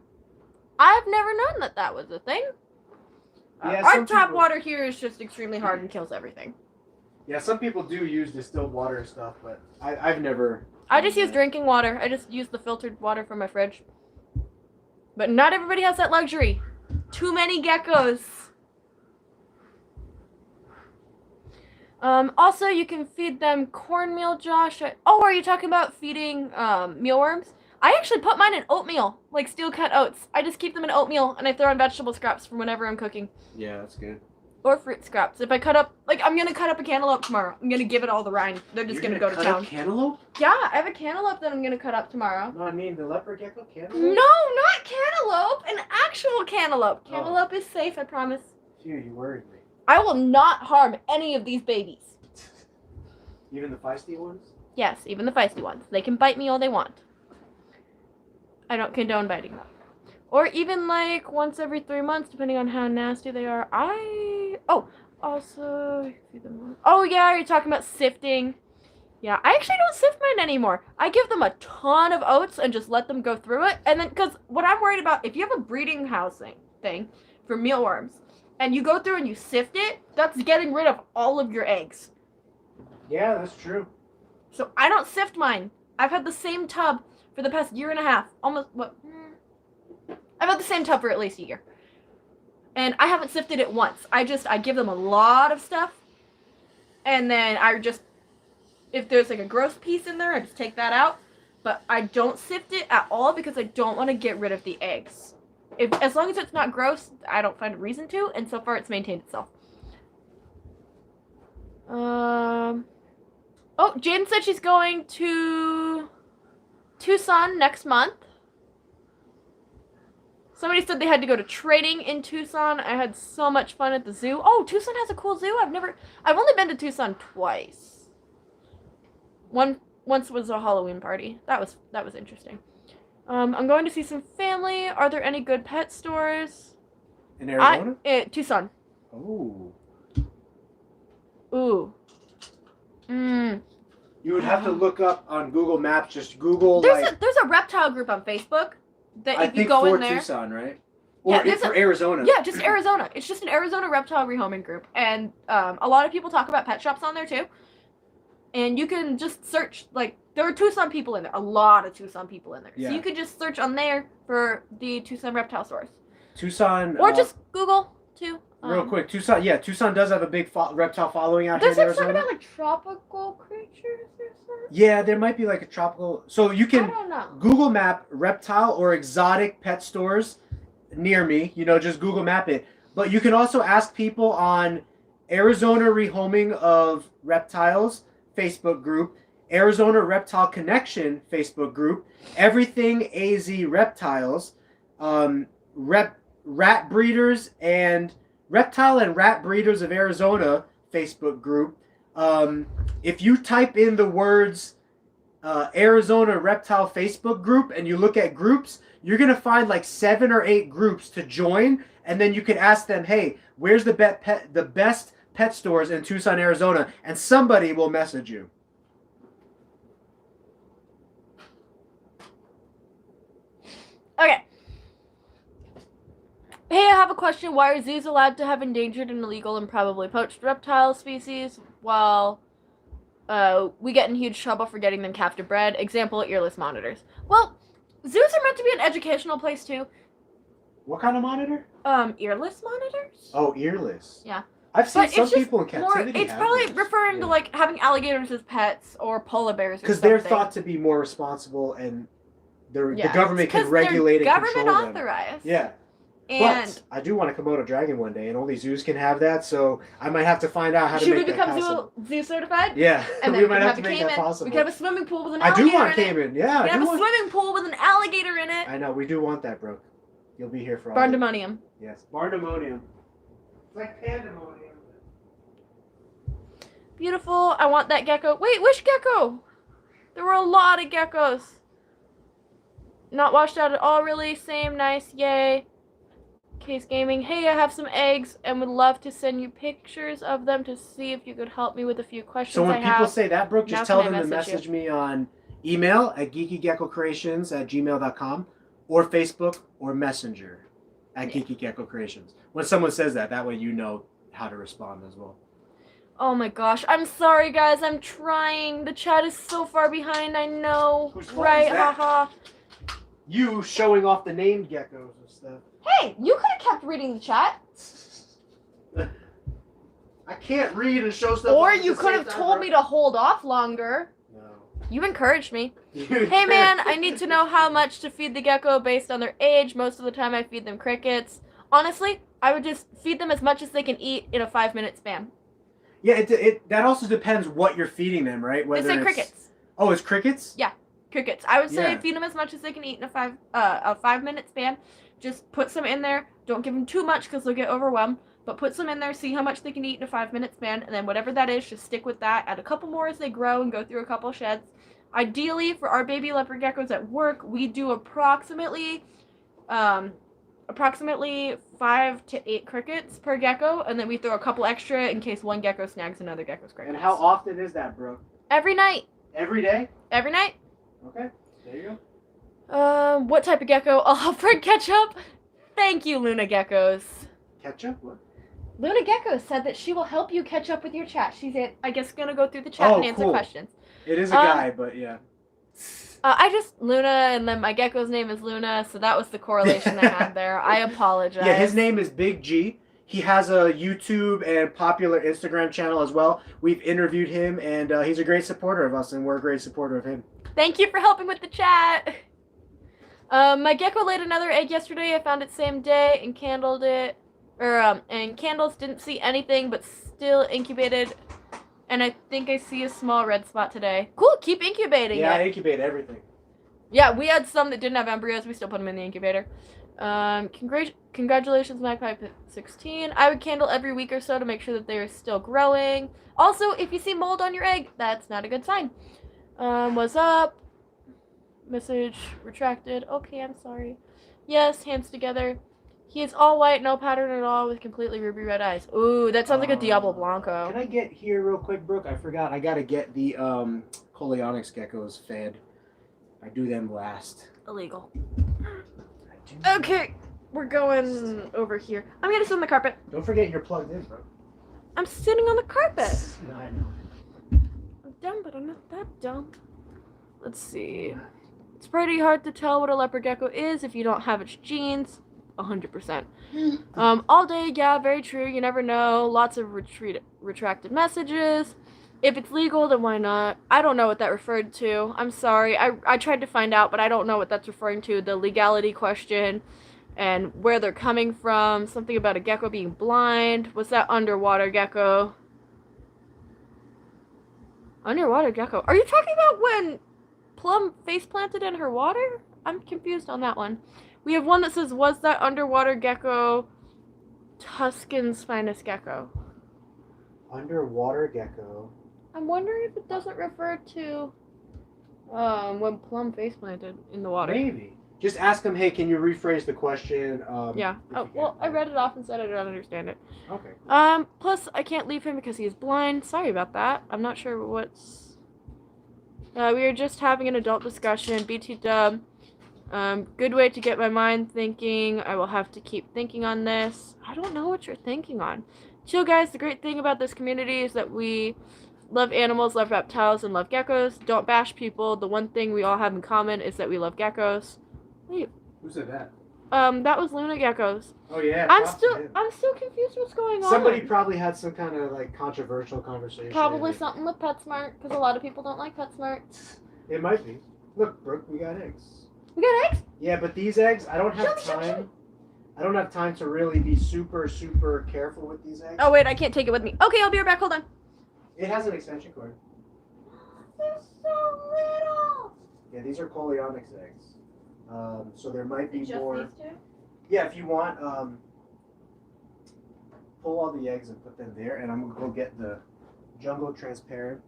I've never known that that was a thing. Yeah, our tap water here is just extremely hard and kills everything. Yeah, some people do use distilled water and stuff, but I've never... I just use drinking water. I just use the filtered water from my fridge. But not everybody has that luxury. Too many geckos. Also, you can feed them cornmeal, Josh. Oh, are you talking about feeding mealworms? I actually put mine in oatmeal, like steel cut oats. I just keep them in oatmeal and I throw in vegetable scraps from whenever I'm cooking. Yeah, that's good. Or fruit scraps. If I cut up, like I'm gonna cut up a cantaloupe tomorrow. I'm gonna give it all the rind. They're just You're gonna go to cut town. up cantaloupe? Yeah, I have a cantaloupe that I'm gonna cut up tomorrow. No, I mean the leopard gecko cantaloupe. No, not cantaloupe. An actual cantaloupe. Oh. Cantaloupe is safe, I promise. Phew, you worried me. I will not harm any of these babies. Even the feisty ones? Yes, even the feisty ones. They can bite me all they want. I don't condone biting them. Or even like once every 3 months, depending on how nasty they are. Also, oh yeah, you're talking about sifting. Yeah, I actually don't sift mine anymore. I give them a ton of oats and just let them go through it. And then, because what I'm worried about, if you have a breeding housing thing for mealworms, and you go through and you sift it, that's getting rid of all of your eggs. Yeah, that's true. So I don't sift mine. I've had the same tub for the past year and a half. I've had the same tub for at least a year. And I haven't sifted it once. I give them a lot of stuff. And then if there's like a gross piece in there, I just take that out. But I don't sift it at all because I don't want to get rid of the eggs. As long as it's not gross, I don't find a reason to. And so far, it's maintained itself. Oh, Jaden said she's going to Tucson next month. Somebody said they had to go to training in Tucson. I had so much fun at the zoo. Oh, Tucson has a cool zoo. I've only been to Tucson twice. Once was a Halloween party. That was interesting. I'm going to see some family. Are there any good pet stores? In Arizona? Tucson. Oh. Ooh. You would have to look up on Google Maps. Just Google there's a reptile group on Facebook that if you go in there. Tucson, right? Or for Arizona. Yeah, just Arizona. It's just an Arizona reptile rehoming group, and a lot of people talk about pet shops on there too. And you can just search, like, there are Tucson people in there. A lot of Tucson people in there. Yeah. So you could just search on there for the Tucson reptile stores. Tucson. Or just Google too. Real quick, Tucson. Yeah, Tucson does have a big reptile following out here in There's like Arizona. something about like tropical creatures or something. Yeah, there might be like a tropical. So you I can don't know. Google Map reptile or exotic pet stores near me. Just Google Map it. But you can also ask people on Arizona Rehoming of Reptiles Facebook group, Arizona Reptile Connection Facebook group, Everything AZ Reptiles, Rat Breeders and Reptile and Rat Breeders of Arizona Facebook group. If you type in the words Arizona Reptile Facebook group and you look at groups, you're going to find like 7 or 8 groups to join, and then you can ask them, hey, where's the best pet stores in Tucson, Arizona, and somebody will message you. Okay. Hey, I have a question. Why are zoos allowed to have endangered and illegal and probably poached reptile species while we get in huge trouble for getting them captive bred? Example, earless monitors. Well, zoos are meant to be an educational place too. What kind of monitor? Earless monitors? Oh, earless. Yeah. I've seen But some it's just people in captivity. it's probably referring to like having alligators as pets or polar bears or something. Because they're thought to be more responsible and the government can 'Cause regulate they're and control them. government authorized. Yeah. And But I do want a Komodo dragon one day, and only zoos can have that, so I might have to find out how to should make we that become possible. zoo certified? Yeah, And then we we might can have have to a make that caiman. possible. We can have a swimming pool with an I alligator do want in it. caiman, yeah. We I can do have a want... swimming pool with an alligator in it. I know, we do want that, Brooke. You'll be here for all of it. Barndemonium. Yes, Barndemonium. It's like pandemonium. Beautiful. I want that gecko. Wait, which gecko? There were a lot of geckos. Not washed out at all, really. Same, nice, yay. Case Gaming. Hey, I have some eggs and would love to send you pictures of them to see if you could help me with a few questions So when I people have. say that, Brooke, just Now tell can I them to message message me on email at GeekyGeckoCreations@gmail.com or Facebook or Messenger at GeekyGeckoCreations. When someone says that, that way you know how to respond as well. Oh my gosh, I'm sorry guys, I'm trying. The chat is so far behind, I know. Whose fault Right, is that? haha. You showing off the named geckos and stuff. Hey, you could have kept reading the chat. I can't read and show stuff. Or off at you the could same have time, told bro. me to hold off longer. No. You encouraged me. Hey man, I need to know how much to feed the gecko based on their age. Most of the time I feed them crickets. Honestly, I would just feed them as much as they can eat in a 5-minute span. Yeah, it that also depends what you're feeding them, right? They say it's... crickets. Oh, it's crickets? Yeah, crickets. I would say Yeah. feed them as much as they can eat in a 5-minute span. Just put some in there. Don't give them too much because they'll get overwhelmed. But put some in there, see how much they can eat in a 5-minute span, and then whatever that is, just stick with that. Add a couple more as they grow and go through a couple sheds. Ideally, for our baby leopard geckos at work, we do approximately 5 to 8 crickets per gecko, and then we throw a couple extra in case one gecko snags another gecko's crickets. And how often is that, Brooke? Every night. Every day? Every night. Okay, there you go. What type of gecko? I'll offer ketchup. Thank you, Luna Geckos. Ketchup? What? Luna Gecko said that she will help you catch up with your chat. She's, I guess, gonna go through the chat and answer cool. questions. It is a guy, but yeah. Luna, and then my gecko's name is Luna, so that was the correlation I had there. I apologize. Yeah, his name is Big G. He has a YouTube and popular Instagram channel as well. We've interviewed him, and he's a great supporter of us, and we're a great supporter of him. Thank you for helping with the chat. My gecko laid another egg yesterday. I found it same day and candled it. And candles, didn't see anything, but still incubated. And I think I see a small red spot today. Cool, keep incubating Yeah, it. I incubate everything. Yeah, we had some that didn't have embryos. We still put them in the incubator. Congratulations, Magpie 16. I would candle every week or so to make sure that they are still growing. Also, if you see mold on your egg, that's not a good sign. What's up? Message retracted. Okay, I'm sorry. Yes, hands together. He is all white, no pattern at all, with completely ruby red eyes. Ooh, that sounds like a Diablo Blanco. Can I get here real quick, Brooke? I forgot. I gotta get the Coleonyx geckos fed. I do them last. Illegal. Okay, we're going over here. I'm gonna sit on the carpet. Don't forget you're plugged in, bro. I'm sitting on the carpet. No, I know. I'm dumb, but I'm not that dumb. Let's see. It's pretty hard to tell what a leopard gecko is if you don't have its genes. 100%. All day, yeah, very true. You never know. Lots of retracted messages. If it's legal, then why not? I don't know what that referred to. I'm sorry. I tried to find out, but I don't know what that's referring to. The legality question and where they're coming from. Something about a gecko being blind. Was that underwater gecko? Underwater gecko. Are you talking about when Plum face planted in her water? I'm confused on that one. We have one that says, was that underwater gecko Tuscan's finest gecko? Underwater gecko. I'm wondering if it doesn't refer to when Plum face planted in the water. Maybe. Just ask him, hey, can you rephrase the question? Yeah. Oh, well, I read it off and said I don't understand it. Okay. Plus, I can't leave him because he is blind. Sorry about that. I'm not sure what's... we are just having an adult discussion. BT dub. Good way to get my mind thinking. I will have to keep thinking on this. I don't know what you're thinking on. Chill, guys. The great thing about this community is that we love animals, love reptiles, and love geckos. Don't bash people. The one thing we all have in common is that we love geckos. Wait. Who said that? That was Luna Geckos. Oh yeah. I'm still confused what's going on. Somebody probably had some kind of like controversial conversation. Probably something with PetSmart, because a lot of people don't like PetSmart. It might be. Look, Brooke, we got eggs. We got eggs? Yeah, but these eggs, I don't have Show me. time. I don't have time to really be super careful with these eggs. Oh wait, I can't take it with me. Okay, I'll be right back. Hold on. It has an extension cord. They're so little. Yeah, these are Coleonyx eggs. So there might be Just more. these two? Yeah, if you want, pull all the eggs and put them there, and I'm gonna go get the Jungle Transparent.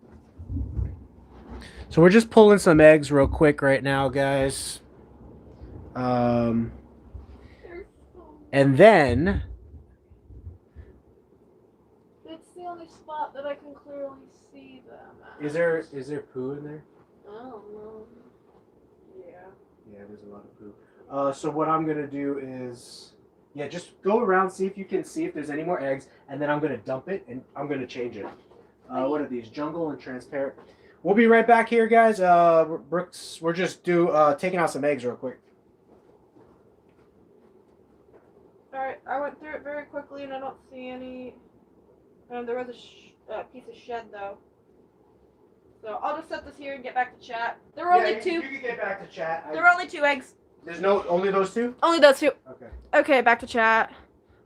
So we're just pulling some eggs real quick right now, guys. They're so And then It's the only spot that I can clearly see them at. is there poo in there? I don't know. Yeah. Yeah, there's a lot of poo. So what I'm gonna do is, yeah, just go around, see if you can see if there's any more eggs, and then I'm gonna dump it and I'm gonna change it. What are these? Jungle and Transparent. We'll be right back here, guys. Brooks, we're just taking out some eggs real quick. Alright, I went through it very quickly and I don't see any There was a piece of shed though. So I'll just set this here and get back to chat. There were only two. You can get back to chat. There were only 2 eggs. There's only those 2? Only those 2. Okay. Okay, back to chat.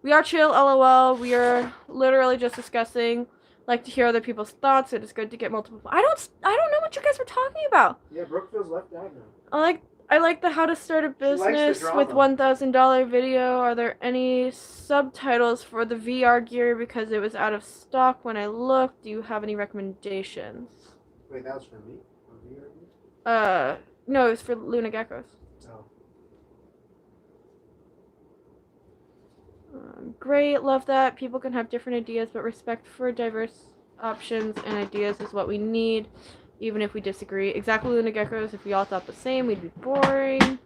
We are chill, lol. We are literally just discussing. Like to hear other people's thoughts. It is good to get multiple. I don't know what you guys were talking about. Yeah, Brooke feels left out now. I like the how to start a business with $1,000 video. Are there any subtitles for the VR gear because it was out of stock when I looked? Do you have any recommendations? Wait, that was for me? For VR gear? No, it was for Luna Geckos. Oh. Great, love that. People can have different ideas, but respect for diverse options and ideas is what we need, even if we disagree. Exactly, Luna Geckos. If we all thought the same, we'd be boring.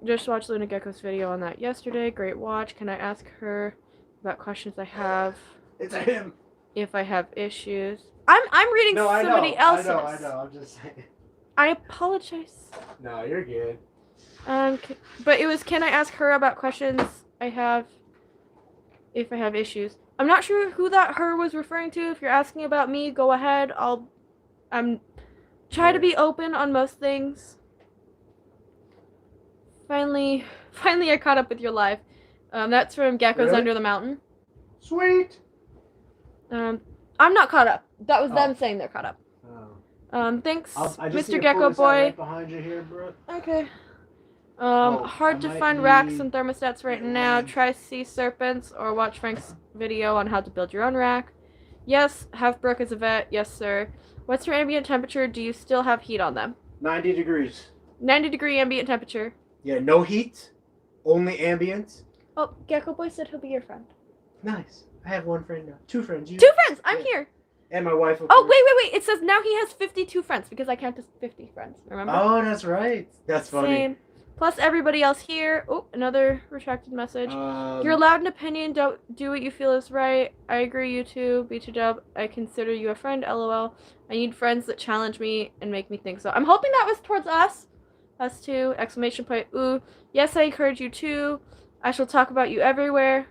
Just watched Luna Gecko's video on that yesterday. Great watch. Can I ask her about questions I have? It's him. If I have issues. I'm reading somebody else's. I know. I'm just saying. I apologize. No, you're good. But it was, can I ask her about questions I have if I have issues? I'm not sure who that her was referring to. If you're asking about me, go ahead. I'm try to be open on most things. Finally I caught up with your live. That's from Geckos Really? Under the Mountain. Sweet. I'm not caught up. That was them saying they're caught up. Oh. Thanks, I just Mr. need to pull Gecko this out right boy. behind you here, Brooke. Okay. I Hard to might find racks need and thermostats right now. one. Try sea serpents or watch Frank's video on how to build your own rack. Yes, have Brooke as a vet. Yes, sir. What's your ambient temperature? Do you still have heat on them? 90 degrees. 90-degree ambient temperature. Yeah, no heat, only ambient. Oh, Gecko boy said he'll be your friend. Nice. I have one friend now. 2 friends. You? 2 friends! I'm Yeah. here! And my wife. of Oh, course. wait. It says now he has 52 friends because I counted 50 friends. Remember? Oh, that's right. That's funny. Same. Plus everybody else here. Oh, another retracted message. You're allowed an opinion. Don't do what you feel is right. I agree, you too. B2Dub. I consider you a friend. LOL. I need friends that challenge me and make me think so. I'm hoping that was towards us. Us too. Exclamation point. Ooh. Yes, I encourage you too. I shall talk about you everywhere.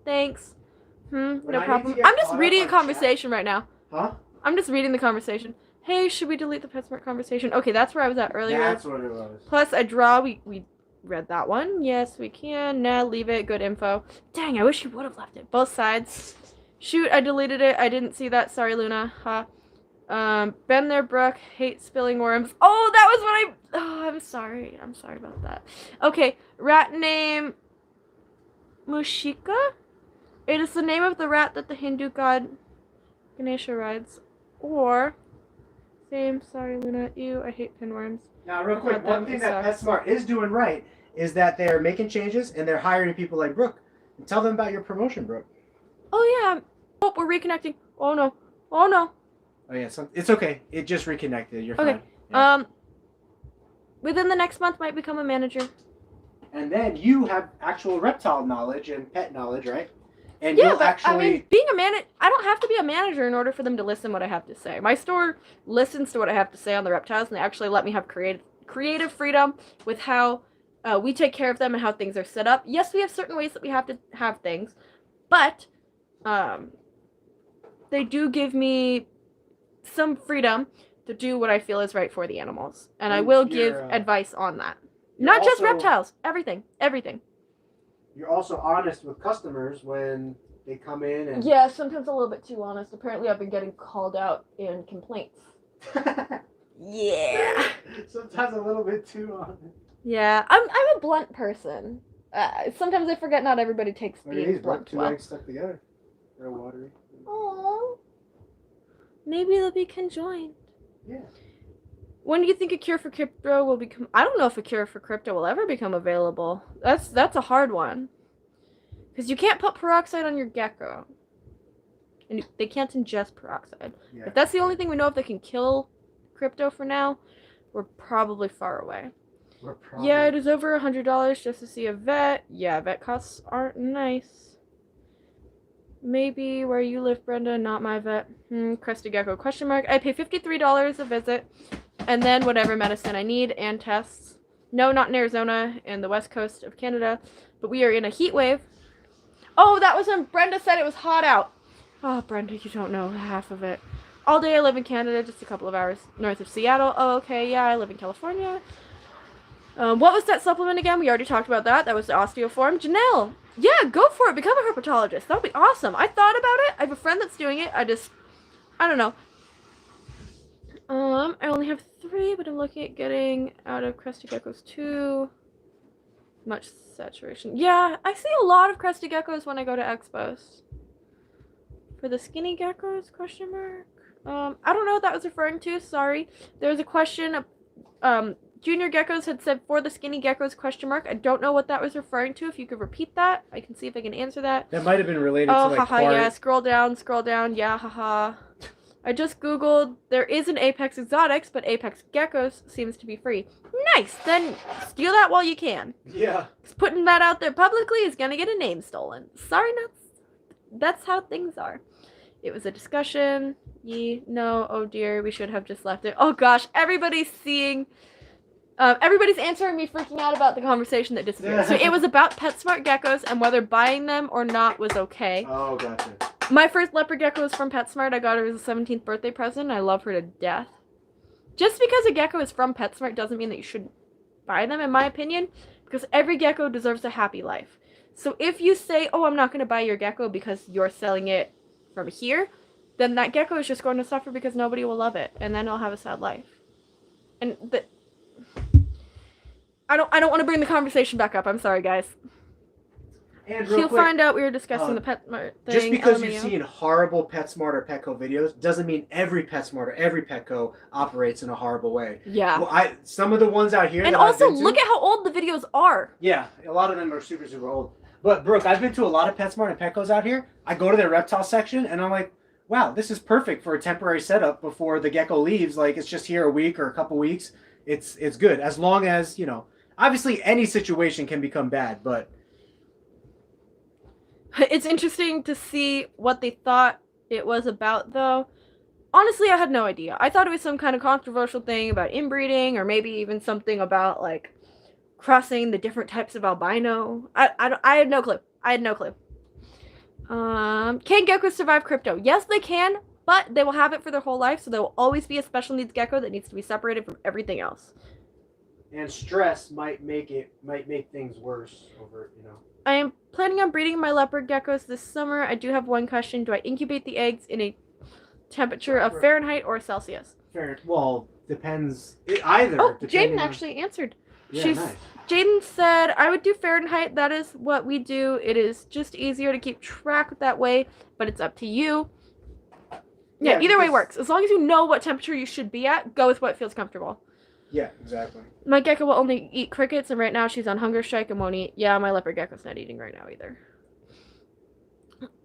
Thanks. No problem. I'm just reading a conversation right now. Huh? I'm just reading the conversation. Hey, should we delete the PetSmart conversation? Okay, that's where I was at earlier. That's what it was. Plus, I draw. We read that one. Yes, we can. Nah, leave it. Good info. Dang, I wish you would have left it. Both sides. Shoot, I deleted it. I didn't see that. Sorry, Luna. Ha. Been there, Brooke. Hate spilling worms. Oh, that was what I... Oh, I'm sorry. I'm sorry about that. Okay, rat name... Mushika? It is the name of the rat that the Hindu god Ganesha rides. Or... Same. Sorry, Luna. Ew, I hate pinworms. Now, real quick, That one thing that sucks. PetSmart is doing right is that they're making changes and they're hiring people like Brooke. And tell them about your promotion, Brooke. Oh, yeah. Oh, we're reconnecting. Oh, no. Oh, no. Oh, yeah. It's okay. It just reconnected. You're Okay. fine. Yeah. Within the next month, might become a manager. And then you have actual reptile knowledge and pet knowledge, right? And Yeah, you'll but actually... I mean, being a I don't have to be a manager in order for them to listen what I have to say. My store listens to what I have to say on the reptiles, and they actually let me have creative freedom with how we take care of them and how things are set up. Yes, we have certain ways that we have to have things, but they do give me some freedom to do what I feel is right for the animals, and I will give advice on that. Not just also- reptiles, everything. You're also honest with customers when they come in and... Yeah, sometimes a little bit too honest. Apparently, I've been getting called out in complaints. Yeah. Sometimes a little bit too honest. Yeah, I'm a blunt person. Sometimes I forget not everybody takes What are these, being Brooke? blunt 2 well. eggs stuck together. They're watery. Aww. Maybe they'll be conjoined. Yeah. When do you think a cure for crypto will become... I don't know if a cure for crypto will ever become available. That's a hard one. Because you can't put peroxide on your gecko. And they can't ingest peroxide. Yeah. If that's the only thing we know if they can kill crypto for now, we're probably far away. We're probably... Yeah, it is over $100 just to see a vet. Yeah, vet costs aren't nice. Maybe where you live, Brenda, not my vet. Crested Gecko, question mark. I pay $53 a visit, and then whatever medicine I need and tests. No, not in Arizona and the west coast of Canada, but we are in a heat wave. Oh, that was when Brenda said it was hot out. Oh, Brenda, you don't know half of it. All day I live in Canada, just a couple of hours north of Seattle. Oh, okay, yeah, I live in California. What was that supplement again? We already talked about that. That was the osteoform. Janelle, yeah, go for it. Become a herpetologist. That would be awesome. I thought about it. I have a friend that's doing it. I don't know. I only have 3, but I'm looking at getting out of crested geckos too. Much saturation. Yeah, I see a lot of crested geckos when I go to expos. For the skinny geckos, question mark? I don't know what that was referring to, sorry. There was a question, Junior Geckos had said for the skinny geckos, question mark. I don't know what that was referring to. If you could repeat that, I can see if I can answer that. That might have been related to like haha, yeah, scroll down, yeah, haha. I just googled, there is an Apex Exotics, but Apex Geckos seems to be free. Nice, then steal that while you can. Yeah. Putting that out there publicly is gonna get a name stolen. Sorry, nuts. That's how things are. It was a discussion. No, oh dear, we should have just left it. Oh gosh, everybody's answering me freaking out about the conversation that disappeared. So it was about PetSmart geckos and whether buying them or not was okay. Oh, gotcha. My first leopard gecko was from PetSmart. I got her as a 17th birthday present. I love her to death. Just because a gecko is from PetSmart doesn't mean that you shouldn't buy them, in my opinion, because every gecko deserves a happy life. So if you say, oh, I'm not going to buy your gecko because you're selling it from here, then that gecko is just going to suffer because nobody will love it, and then it'll have a sad life. And I don't want to bring the conversation back up. I'm sorry, guys. And He'll find out we were discussing the PetSmart thing. Just because you've seen horrible PetSmart or Petco videos doesn't mean every PetSmart or every Petco operates in a horrible way. Yeah. Well, some of the ones out here. And also, look at how old the videos are. Yeah, a lot of them are super, super old. But Brooke, I've been to a lot of PetSmart and Petcos out here. I go to their reptile section and I'm like, wow, this is perfect for a temporary setup before the gecko leaves. Like, it's just here a week or a couple weeks. It's good. As long as, you know, obviously any situation can become bad, but it's interesting to see what they thought it was about, though. Honestly, I had no idea. I thought it was some kind of controversial thing about inbreeding, or maybe even something about, like, crossing the different types of albino. I had no clue. Can geckos survive crypto? Yes, they can, but they will have it for their whole life, so there will always be a special needs gecko that needs to be separated from everything else. And stress might make things worse over, you know. I am planning on breeding my leopard geckos this summer. I do have one question. Do I incubate the eggs in a temperature of Fahrenheit or Celsius? Well, depends. Either. Oh, Jaden actually answered. Yeah, nice. Jaden said, I would do Fahrenheit. That is what we do. It is just easier to keep track that way, but it's up to you. Yeah, either way works. As long as you know what temperature you should be at, go with what feels comfortable. Yeah, exactly. My gecko will only eat crickets, and right now she's on hunger strike and won't eat. Yeah, my leopard gecko's not eating right now either.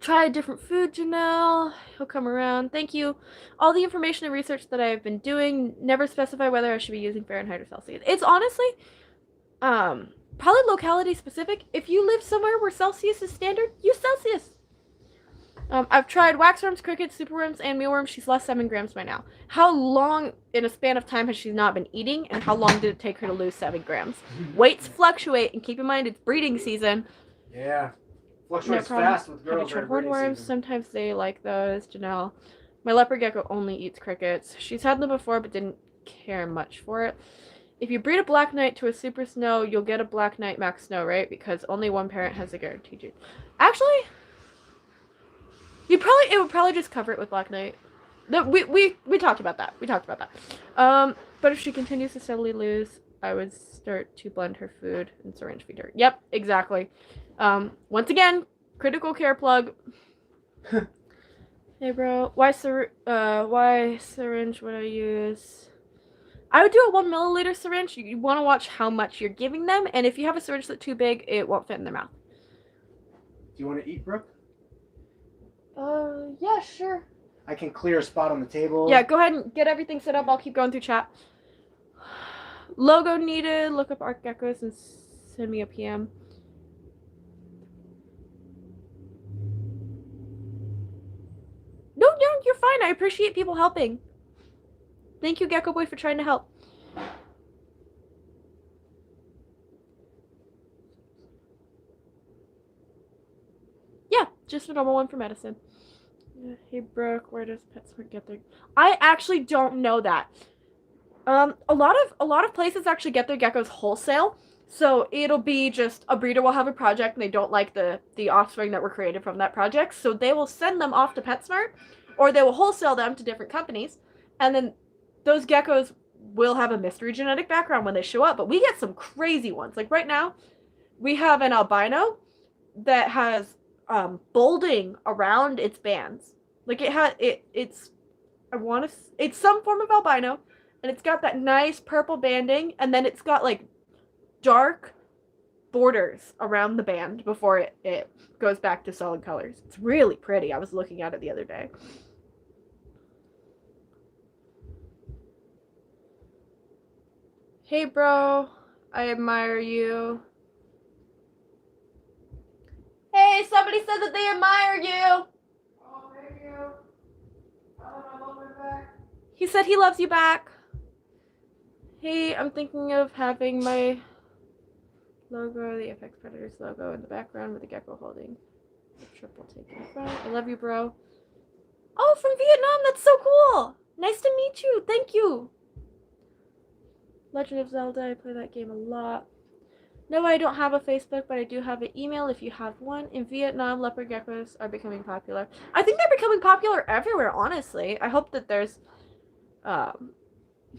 Try a different food, Janelle. He'll come around. Thank you. All the information and research that I've been doing never specify whether I should be using Fahrenheit or Celsius. It's honestly, probably locality specific. If you live somewhere where Celsius is standard, use Celsius. I've tried waxworms, crickets, superworms, and mealworms. She's lost 7 grams by now. How long in a span of time has she not been eating, and how long did it take her to lose 7 grams? Weights fluctuate, and keep in mind it's breeding season. Yeah. Fluctuates fast with girls. Have you tried hornworms? Sometimes they like those, Janelle. My leopard gecko only eats crickets. She's had them before, but didn't care much for it. If you breed a black knight to a super snow, you'll get a black knight max snow, right? Because only one parent has a guaranteed gene. Actually, it would probably just cover it with black knight. We talked about that. But if she continues to steadily lose, I would start to blend her food and syringe feed her. Yep, exactly. Once again, critical care plug. Hey bro, why syringe would I use? I would do a 1 milliliter syringe. You want to watch how much you're giving them, and if you have a syringe that's too big, it won't fit in their mouth. Do you want to eat, Brooke? Yeah, sure. I can clear a spot on the table. Yeah, go ahead and get everything set up. I'll keep going through chat. Logo needed. Look up Arc Geckos and send me a PM. No, you're fine. I appreciate people helping. Thank you, Gecko Boy, for trying to help. Just a normal one for medicine. Hey Brooke, where does PetSmart get their? I actually don't know that. A lot of places actually get their geckos wholesale. So it'll be just a breeder will have a project and they don't like the offspring that were created from that project, so they will send them off to PetSmart, or they will wholesale them to different companies, and then those geckos will have a mystery genetic background when they show up. But we get some crazy ones. Like right now, we have an albino that has bolding around its bands. Like it's it's some form of albino, and it's got that nice purple banding, and then it's got like dark borders around the band before it goes back to solid colors. It's really pretty. I was looking at it the other day. Hey bro, I admire you. Hey, somebody said that they admire you. Oh, thank you. I love you back. He said he loves you back. Hey, I'm thinking of having my logo, the Apex Predators logo in the background with the gecko holding the triple take in front. I love you, bro. Oh, from Vietnam. That's so cool. Nice to meet you. Thank you. Legend of Zelda. I play that game a lot. No, I don't have a Facebook, but I do have an email if you have one. In Vietnam, leopard geckos are becoming popular. I think they're becoming popular everywhere, honestly. I hope that there's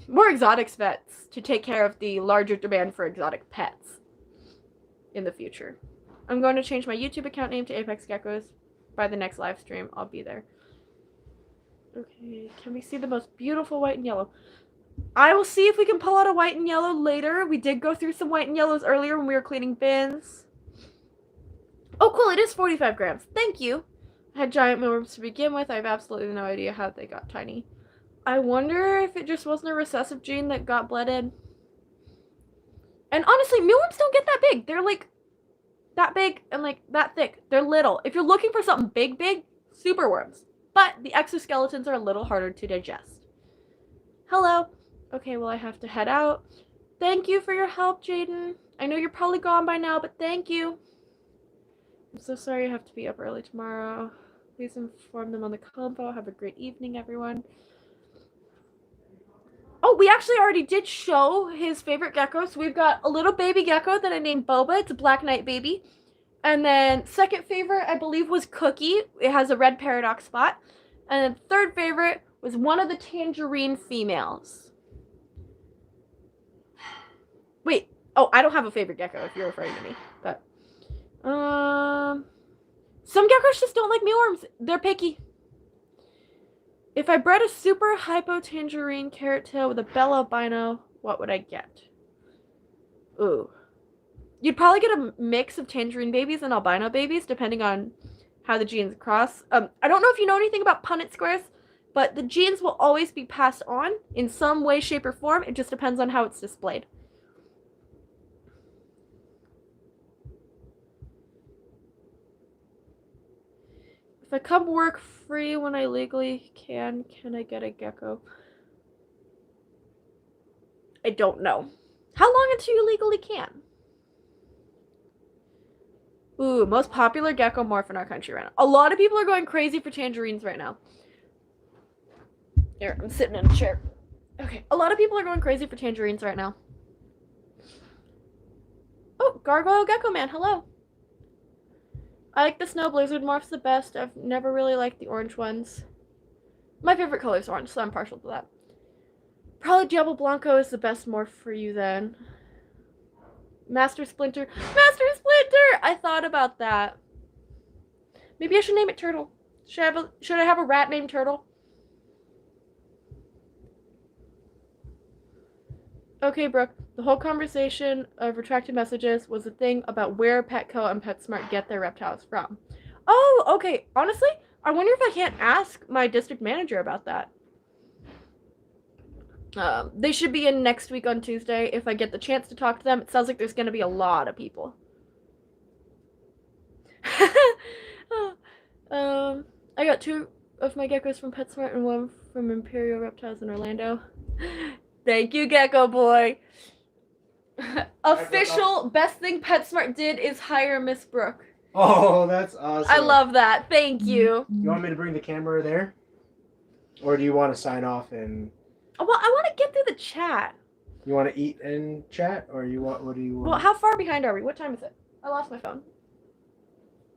more exotic vets to take care of the larger demand for exotic pets in the future. I'm going to change my YouTube account name to Apex Geckos. By the next live stream, I'll be there. Okay, can we see the most beautiful white and yellow? I will see if we can pull out a white and yellow later. We did go through some white and yellows earlier when we were cleaning bins. Oh, cool. It is 45 grams. Thank you. I had giant mealworms to begin with. I have absolutely no idea how they got tiny. I wonder if it just wasn't a recessive gene that got bled in. And honestly, mealworms don't get that big. They're like that big and like that thick. They're little. If you're looking for something big, superworms. But the exoskeletons are a little harder to digest. Hello. Okay, well, I have to head out. Thank you for your help, Jaden. I know you're probably gone by now, but thank you. I'm so sorry I have to be up early tomorrow. Please inform them on the combo. Have a great evening, everyone. Oh, we actually already did show his favorite gecko. So we've got a little baby gecko that I named Boba. It's a black knight baby. And then second favorite, I believe, was Cookie. It has a red paradox spot. And then third favorite was one of the tangerine females. Wait. Oh, I don't have a favorite gecko if you're referring to me. But some geckos just don't like mealworms. They're picky. If I bred a super hypo tangerine carrot tail with a bell albino, what would I get? Ooh. You'd probably get a mix of tangerine babies and albino babies, depending on how the genes cross. I don't know if you know anything about Punnett squares, but the genes will always be passed on in some way, shape, or form. It just depends on how it's displayed. If I come work free when I legally can I get a gecko? I don't know. How long until you legally can? Ooh, most popular gecko morph in our country right now. A lot of people are going crazy for tangerines right now. Here, I'm sitting in a chair. Okay, a lot of people are going crazy for tangerines right now. Oh, Gargoyle Gecko Man, hello. I like the Snow Blizzard morphs the best. I've never really liked the orange ones. My favorite color is orange, so I'm partial to that. Probably Diablo Blanco is the best morph for you then. Master Splinter. Master Splinter! I thought about that. Maybe I should name it Turtle. Should I have a rat named Turtle? Okay, Brooke. The whole conversation of retracted messages was a thing about where Petco and PetSmart get their reptiles from. Oh, okay. Honestly, I wonder if I can't ask my district manager about that. They should be in next week on Tuesday. If I get the chance to talk to them, it sounds like there's going to be a lot of people. I got 2 of my geckos from PetSmart and 1 from Imperial Reptiles in Orlando. Thank you, Gecko Boy. Official best thing PetSmart did is hire Miss Brooke. Oh, that's awesome. I love that. Thank you. You want me to bring the camera there? Or do you want to sign off and Well, I want to get through the chat. you want to eat and chat, or what do you want? Well, how far behind are we? What time is it? I lost my phone.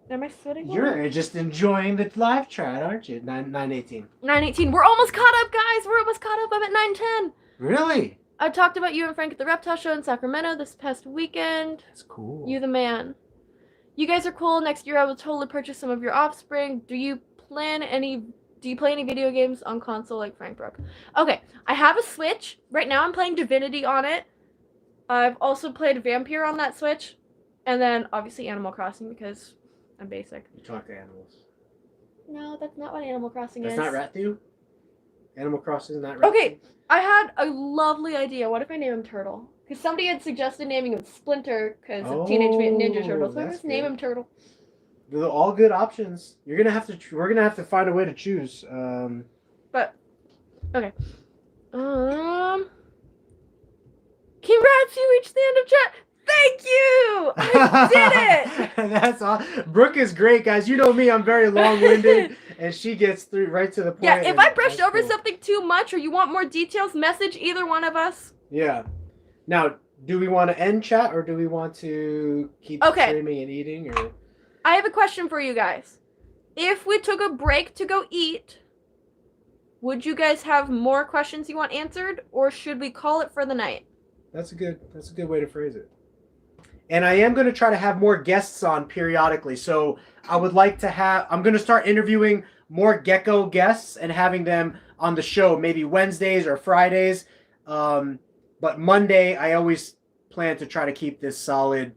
Am I sitting? You're just enjoying the live chat, aren't you? 9:18. 9:18. We're almost caught up, guys. We're almost caught up. I'm at 9:10. Really? I talked about you and Frank at the Reptile Show in Sacramento this past weekend. That's cool. You the man. You guys are cool. Next year I will totally purchase some of your offspring. Do you play any video games on console like Frank Brooke? Okay, I have a Switch. Right now I'm playing Divinity on it. I've also played Vampire on that Switch. And then obviously Animal Crossing because I'm basic. You talk to animals. No, that's not what Animal Crossing That's is. not Rathu? Animal Crossing is not Rathu? Okay, I had a lovely idea. What if I name him Turtle? Because somebody had suggested naming him Splinter because of Teenage Mutant Ninja Turtles. So I that's just name good. him Turtle. They're all good options. You're gonna have to. We're gonna have to find a way to choose. But okay. Congrats! You reached the end of chat. Thank you. I did it. That's all. Brooke is great, guys. You know me. I'm very long-winded, and she gets through right to the point. Yeah. If and I brushed that's over cool. something too much, or you want more details, message either one of us. Yeah. Now, do we want to end chat, or do we want to keep streaming and eating? Or I have a question for you guys. If we took a break to go eat, would you guys have more questions you want answered, or should we call it for the night? That's a good way to phrase it. And I am going to try to have more guests on periodically. So I would like to I'm going to start interviewing more Gecko guests and having them on the show, maybe Wednesdays or Fridays. But Monday, I always plan to try to keep this solid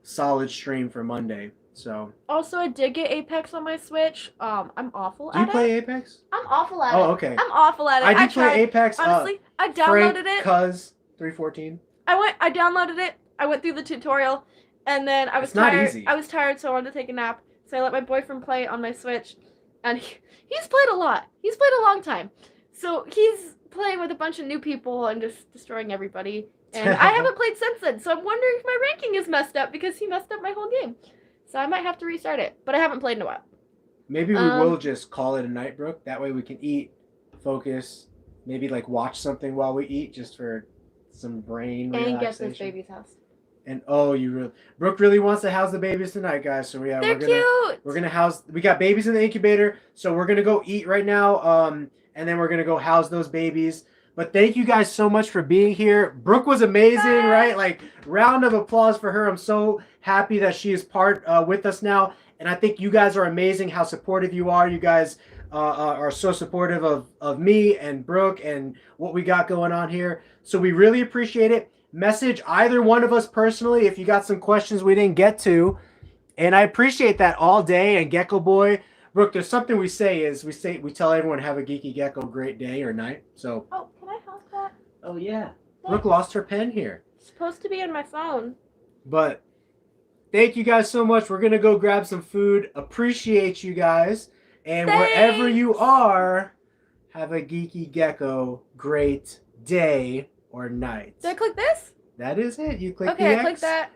stream for Monday. So. Also, I did get Apex on my Switch. I'm awful at it. Do you play Apex? I'm awful at it. Oh, okay. I'm awful at it. I do play Apex. Honestly, I downloaded it. Cuz 314. I downloaded it. I went through the tutorial, and then I was It's not tired. easy. I was tired, so I wanted to take a nap. So I let my boyfriend play on my Switch, and he's played a lot. He's played a long time. So he's playing with a bunch of new people and just destroying everybody. And I haven't played since then, so I'm wondering if my ranking is messed up because he messed up my whole game. So I might have to restart it, but I haven't played in a while. Maybe we will just call it a night, Brooke. That way we can eat, focus, maybe like watch something while we eat just for some brain relaxation. And get this baby's house. And Brooke really wants to house the babies tonight, guys. So yeah, we're gonna house. We got babies in the incubator, so we're gonna go eat right now. And then we're gonna go house those babies. But thank you guys so much for being here. Brooke was amazing, right? Like, round of applause for her. I'm so happy that she is part with us now. And I think you guys are amazing how supportive you are. You guys are so supportive of me and Brooke and what we got going on here. So we really appreciate it. Message either one of us personally if you got some questions we didn't get to. And I appreciate that all day. And Gecko Boy, Brooke, there's something we tell everyone have a geeky gecko great day or night. So. Oh, can I have that? Oh yeah. Brooke lost her pen here. It's supposed to be in my phone. But thank you guys so much. We're gonna go grab some food. Appreciate you guys. And wherever you are, have a geeky gecko great day or night. Did I click this? That is it. You click Okay, the X. I clicked that.